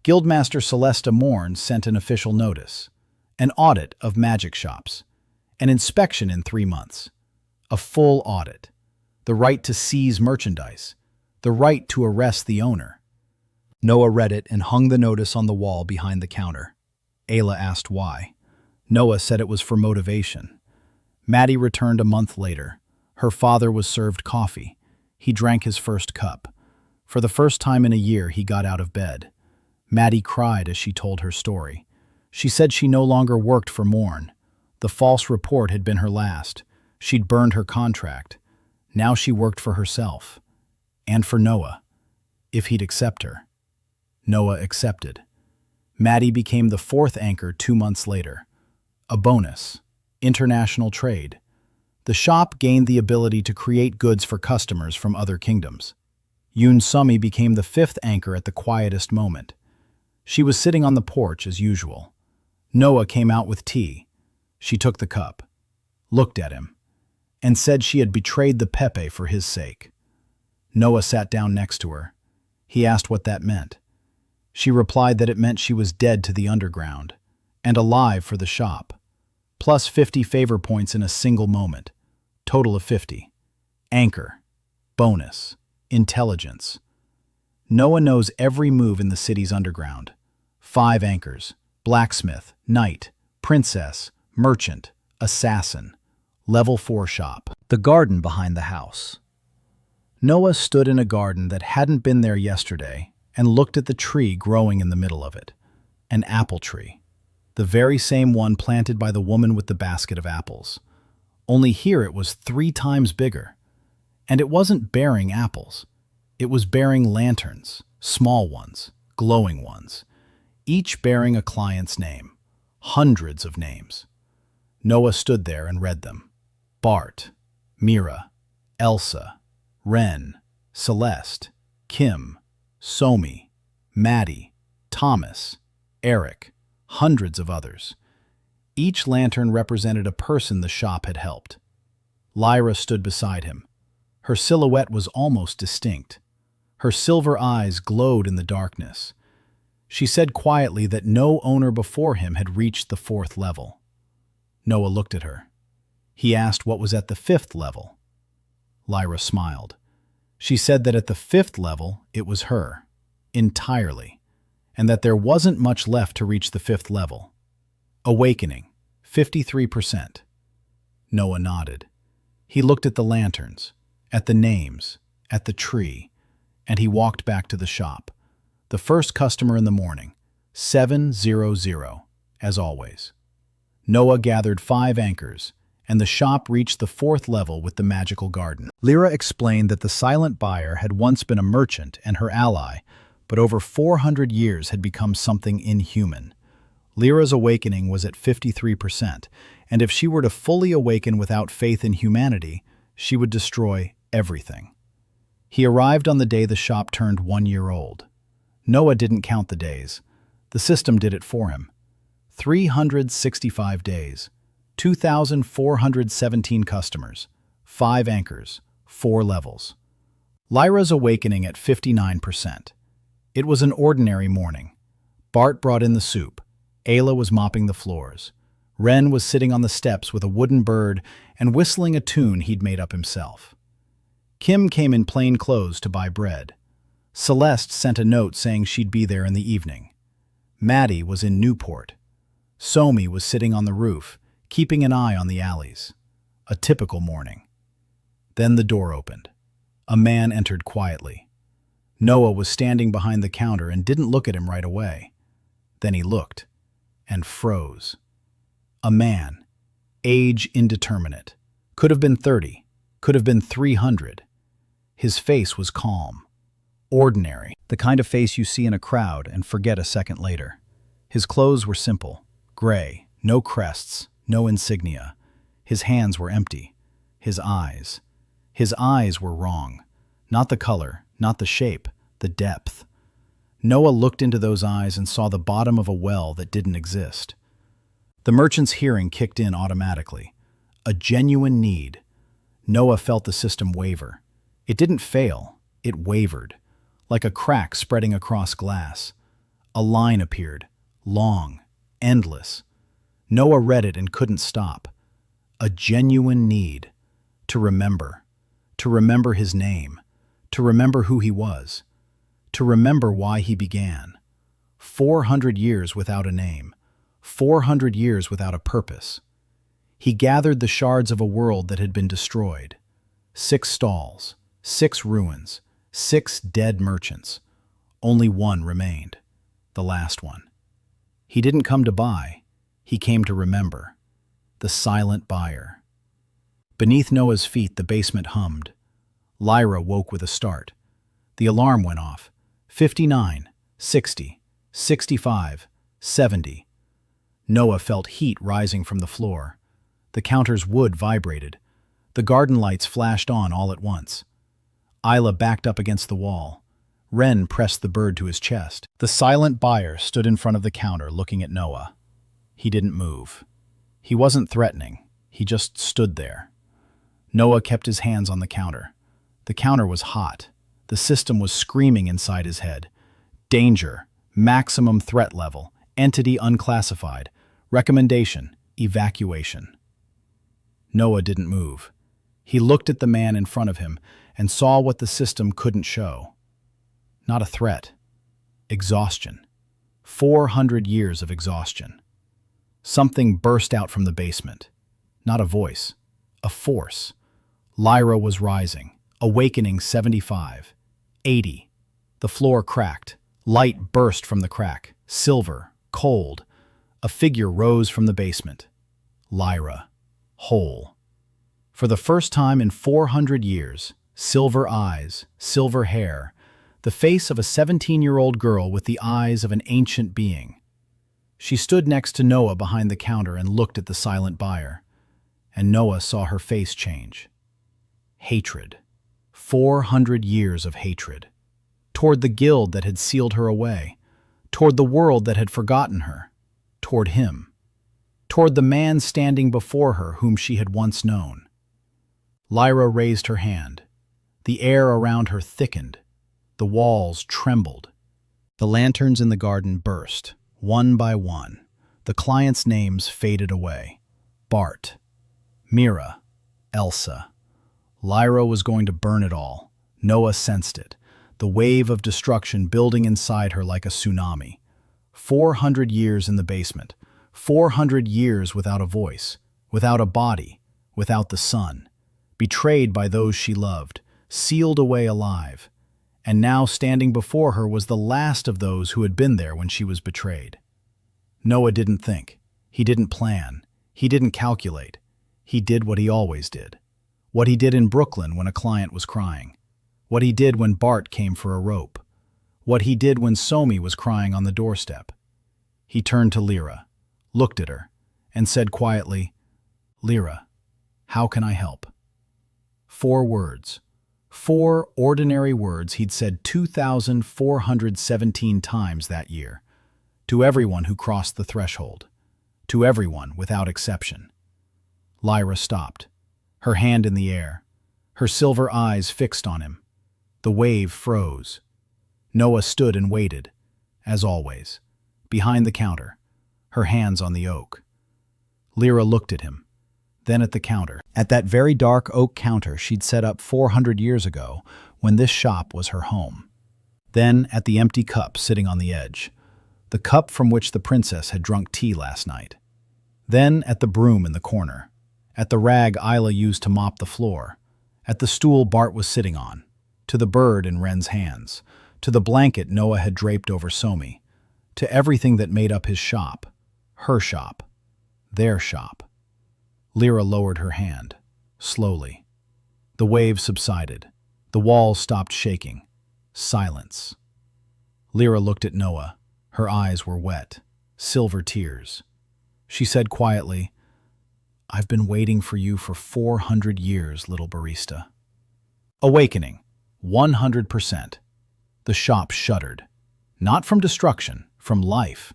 Guildmaster Celesta Morn sent an official notice, an audit of magic shops, an inspection in 3 months. A full audit, the right to seize merchandise, the right to arrest the owner. Noah read it and hung the notice on the wall behind the counter. Ayla asked why. Noah said it was for motivation. Maddie returned a month later. Her father was served coffee. He drank his first cup. For the first time in a year, he got out of bed. Maddie cried as she told her story. She said she no longer worked for Morn. The false report had been her last. She'd burned her contract. Now she worked for herself. And for Noah, if he'd accept her. Noah accepted. Maddie became the 4th anchor 2 months later. A bonus. International trade. The shop gained the ability to create goods for customers from other kingdoms. Yoon Sumi became the 5th anchor at the quietest moment. She was sitting on the porch as usual. Noah came out with tea. She took the cup, looked at him, and said she had betrayed the Pepe for his sake. Noah sat down next to her. He asked what that meant. She replied that it meant she was dead to the underground, and alive for the shop. Plus 50 favor points in a single moment. Total of 50. Anchor. Bonus. Intelligence. Noah knows every move in the city's underground. 5 anchors. Blacksmith, knight, princess, merchant, assassin. Level 4 shop. The garden behind the house. Noah stood in a garden that hadn't been there yesterday and looked at the tree growing in the middle of it. An apple tree. The very same one planted by the woman with the basket of apples. Only here it was 3 times bigger. And it wasn't bearing apples. It was bearing lanterns, small ones, glowing ones, each bearing a client's name. Hundreds of names. Noah stood there and read them. Bart, Mira, Elsa, Ren, Celeste, Kim, Somi, Maddie, Thomas, Eric, hundreds of others. Each lantern represented a person the shop had helped. Lyra stood beside him. Her silhouette was almost distinct. Her silver eyes glowed in the darkness. She said quietly that no owner before him had reached the 4th level. Noah looked at her. He asked what was at the 5th level. Lyra smiled. She said that at the 5th level, it was her, entirely, and that there wasn't much left to reach the 5th level. Awakening, 53%. Noah nodded. He looked at the lanterns, at the names, at the tree, and he walked back to the shop. The first customer in the morning, 700, as always. Noah gathered 5 anchors, and the shop reached the 4th level with the magical garden. Lyra explained that the silent buyer had once been a merchant and her ally, but over 400 years had become something inhuman. Lyra's awakening was at 53%, and if she were to fully awaken without faith in humanity, she would destroy everything. He arrived on the day the shop turned 1 year old. Noah didn't count the days. The system did it for him. 365 days, 2,417 customers, 5 anchors, 4 levels. Lyra's awakening at 59%. It was an ordinary morning. Bart brought in the soup. Ayla was mopping the floors. Ren was sitting on the steps with a wooden bird and whistling a tune he'd made up himself. Kim came in plain clothes to buy bread. Celeste sent a note saying she'd be there in the evening. Maddie was in Newport. Somi was sitting on the roof, keeping an eye on the alleys. A typical morning. Then the door opened. A man entered quietly. Noah was standing behind the counter and didn't look at him right away. Then he looked and froze. A man, age indeterminate. Could have been 30, could have been 300. His face was calm. Ordinary, the kind of face you see in a crowd and forget a second later. His clothes were simple, gray, no crests, no insignia. His hands were empty. His eyes were wrong. Not the color, not the shape, the depth. Noah looked into those eyes and saw the bottom of a well that didn't exist. The merchant's hearing kicked in automatically. A genuine need. Noah felt the system waver. It didn't fail, it wavered. Like a crack spreading across glass. A line appeared, long, endless. Noah read it and couldn't stop. A genuine need. To remember his name, to remember who he was, to remember why he began. 400 years without a name, 400 years without a purpose. He gathered the shards of a world that had been destroyed. 6 stalls, 6 ruins, 6 dead merchants. Only one remained, the last one. He didn't come to buy, he came to remember. The silent buyer. Beneath Noah's feet, the basement hummed. Lyra woke with a start. The alarm went off. 59, 60, 65, 70. Noah felt heat rising from the floor. The counter's wood vibrated. The garden lights flashed on all at once. Isla backed up against the wall. Ren pressed the bird to his chest. The silent buyer stood in front of the counter looking at Noah. He didn't move. He wasn't threatening. He just stood there. Noah kept his hands on the counter. The counter was hot. The system was screaming inside his head. Danger. Maximum threat level. Entity unclassified. Recommendation. Evacuation. Noah didn't move. He looked at the man in front of him and saw what the system couldn't show. Not a threat. Exhaustion. 400 years of exhaustion. Something burst out from the basement. Not a voice. A force. Lyra was rising. Awakening 75. 80. The floor cracked. Light burst from the crack. Silver. Cold. A figure rose from the basement. Lyra. Whole. For the first time in 400 years, silver eyes, silver hair, the face of a 17-year-old girl with the eyes of an ancient being. She stood next to Noah behind the counter and looked at the silent buyer. And Noah saw her face change. Hatred. 400 years of hatred. Toward the guild that had sealed her away. toward the world that had forgotten her, toward him, toward the man standing before her whom she had once known. Lyra raised her hand. The air around her thickened. The walls trembled. The lanterns in the garden burst, one by one. The clients' names faded away. Bart, Mira, Elsa. Lyra was going to burn it all. Noah sensed it, the wave of destruction building inside her like a tsunami. 400 years in the basement, 400 years without a voice, without a body, without the sun, betrayed by those she loved, sealed away alive. And now standing before her was the last of those who had been there when she was betrayed. Noah didn't think. He didn't plan. He didn't calculate. He did what he always did. What he did in Brooklyn when a client was crying. What he did when Bart came for a rope. What he did when Somi was crying on the doorstep. He turned to Lyra, looked at her, and said quietly, "Lyra, how can I help?" 4 words. 4 ordinary words he'd said 2,417 times that year. To everyone who crossed the threshold. To everyone without exception. Lyra stopped, her hand in the air, her silver eyes fixed on him. The wave froze. Noah stood and waited, as always, behind the counter, her hands on the oak. Lyra looked at him, then at the counter. At that very dark oak counter she'd set up 400 years ago when this shop was her home. Then at the empty cup sitting on the edge, the cup from which the princess had drunk tea last night. Then at the broom in the corner, at the rag Isla used to mop the floor, at the stool Bart was sitting on, to the bird in Wren's hands, to the blanket Noah had draped over Somi, to everything that made up his shop, her shop, their shop. Lyra lowered her hand, slowly. The wave subsided. The walls stopped shaking. Silence. Lyra looked at Noah. Her eyes were wet, silver tears. She said quietly, "I've been waiting for you for 400 years, little barista." Awakening, 100%. The shop shuddered. Not from destruction, from life.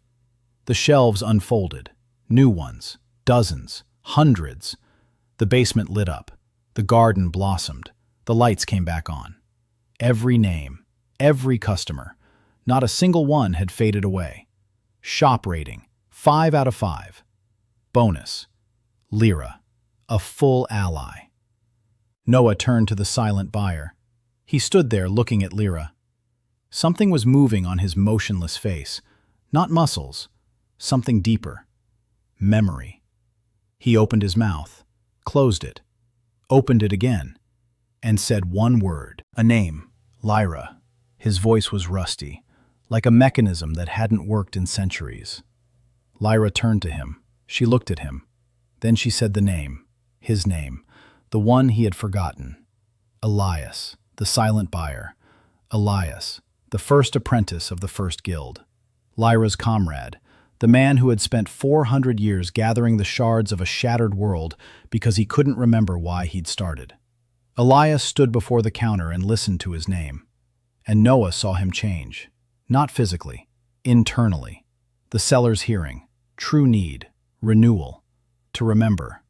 The shelves unfolded, new ones, dozens, hundreds. The basement lit up. The garden blossomed. The lights came back on. Every name, every customer, not a single one had faded away. Shop rating, 5 out of 5. Bonus, Lyra, a full ally. Noah turned to the silent buyer. He stood there looking at Lyra. Something was moving on his motionless face. Not muscles, something deeper. Memory. He opened his mouth, closed it, opened it again, and said one word. A name, Lyra. His voice was rusty, like a mechanism that hadn't worked in centuries. Lyra turned to him. She looked at him. Then she said the name, his name, the one he had forgotten. Elias, the silent buyer. Elias, the first apprentice of the first guild. Lyra's comrade, the man who had spent 400 years gathering the shards of a shattered world because he couldn't remember why he'd started. Elias stood before the counter and listened to his name. And Noah saw him change. Not physically, internally. The seller's hearing, true need, renewal, to remember.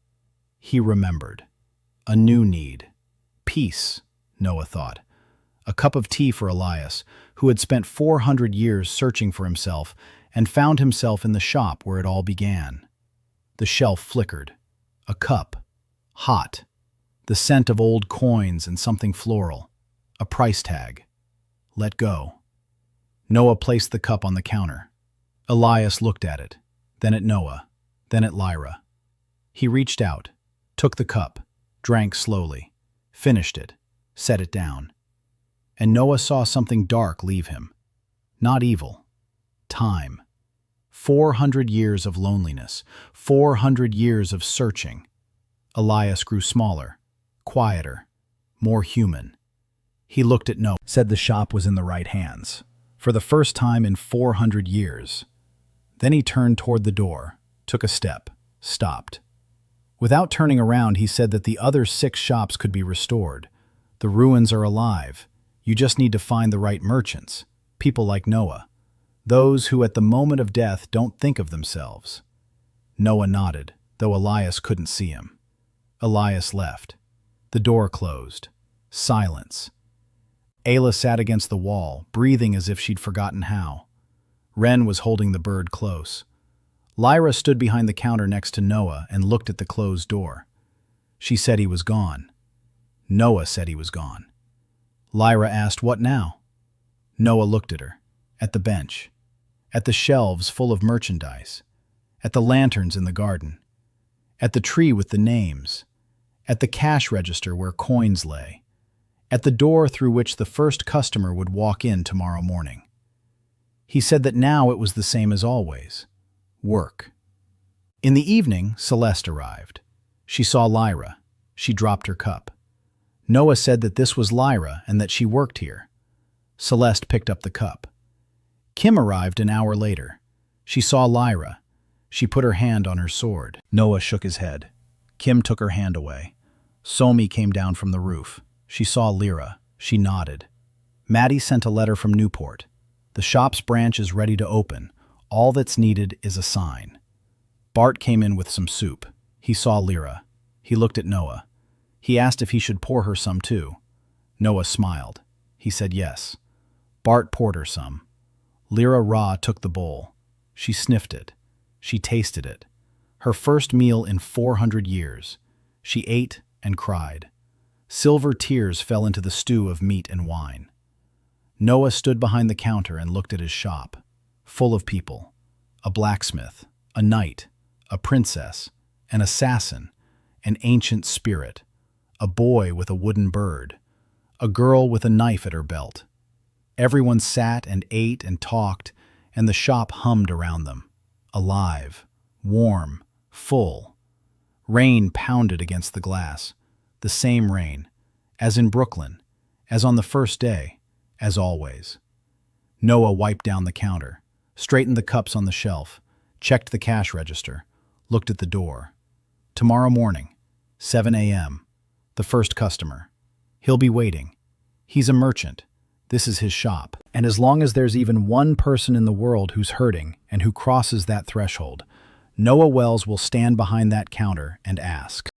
He remembered. A new need. Peace, Noah thought. A cup of tea for Elias, who had spent 400 years searching for himself and found himself in the shop where it all began. The shelf flickered. A cup. Hot. The scent of old coins and something floral. A price tag. Let go. Noah placed the cup on the counter. Elias looked at it, then at Noah, then at Lyra. He reached out, took the cup, drank slowly, finished it, set it down. And Noah saw something dark leave him. Not evil. Time. 400 years of loneliness, 400 years of searching. Elias grew smaller, quieter, more human. He looked at Noah, said the shop was in the right hands, for the first time in 400 years. Then he turned toward the door, took a step, stopped. Without turning around, he said that the other 6 shops could be restored. The ruins are alive. You just need to find the right merchants, people like Noah. Those who at the moment of death don't think of themselves. Noah nodded, though Elias couldn't see him. Elias left. The door closed. Silence. Ayla sat against the wall, breathing as if she'd forgotten how. Ren was holding the bird close. Lyra stood behind the counter next to Noah and looked at the closed door. She said he was gone. Noah said he was gone. Lyra asked, "What now?" Noah looked at her, at the bench, at the shelves full of merchandise, at the lanterns in the garden, at the tree with the names, at the cash register where coins lay, at the door through which the first customer would walk in tomorrow morning. He said that now it was the same as always. Work. In the evening, Celeste arrived. She saw Lyra. She dropped her cup. Noah said that this was Lyra and that she worked here. Celeste picked up the cup. Kim arrived an hour later. She saw Lyra. She put her hand on her sword. Noah shook his head. Kim took her hand away. Somi came down from the roof. She saw Lyra. She nodded. Maddie sent a letter from Newport. The shop's branch is ready to open. All that's needed is a sign. Bart came in with some soup. He saw Lyra. He looked at Noah. He asked if he should pour her some too. Noah smiled. He said yes. Bart poured her some. Lyra Ra took the bowl. She sniffed it. She tasted it. Her first meal in 400 years. She ate and cried. Silver tears fell into the stew of meat and wine. Noah stood behind the counter and looked at his shop, full of people. A blacksmith, a knight, a princess, an assassin, an ancient spirit, a boy with a wooden bird, a girl with a knife at her belt. Everyone sat and ate and talked, and the shop hummed around them. Alive, warm, full. Rain pounded against the glass. The same rain, as in Brooklyn, as on the first day, as always. Noah wiped down the counter, straightened the cups on the shelf, checked the cash register, looked at the door. Tomorrow morning, 7 a.m., the first customer. He'll be waiting. He's a merchant. This is his shop. And as long as there's even one person in the world who's hurting and who crosses that threshold, Noah Wells will stand behind that counter and ask,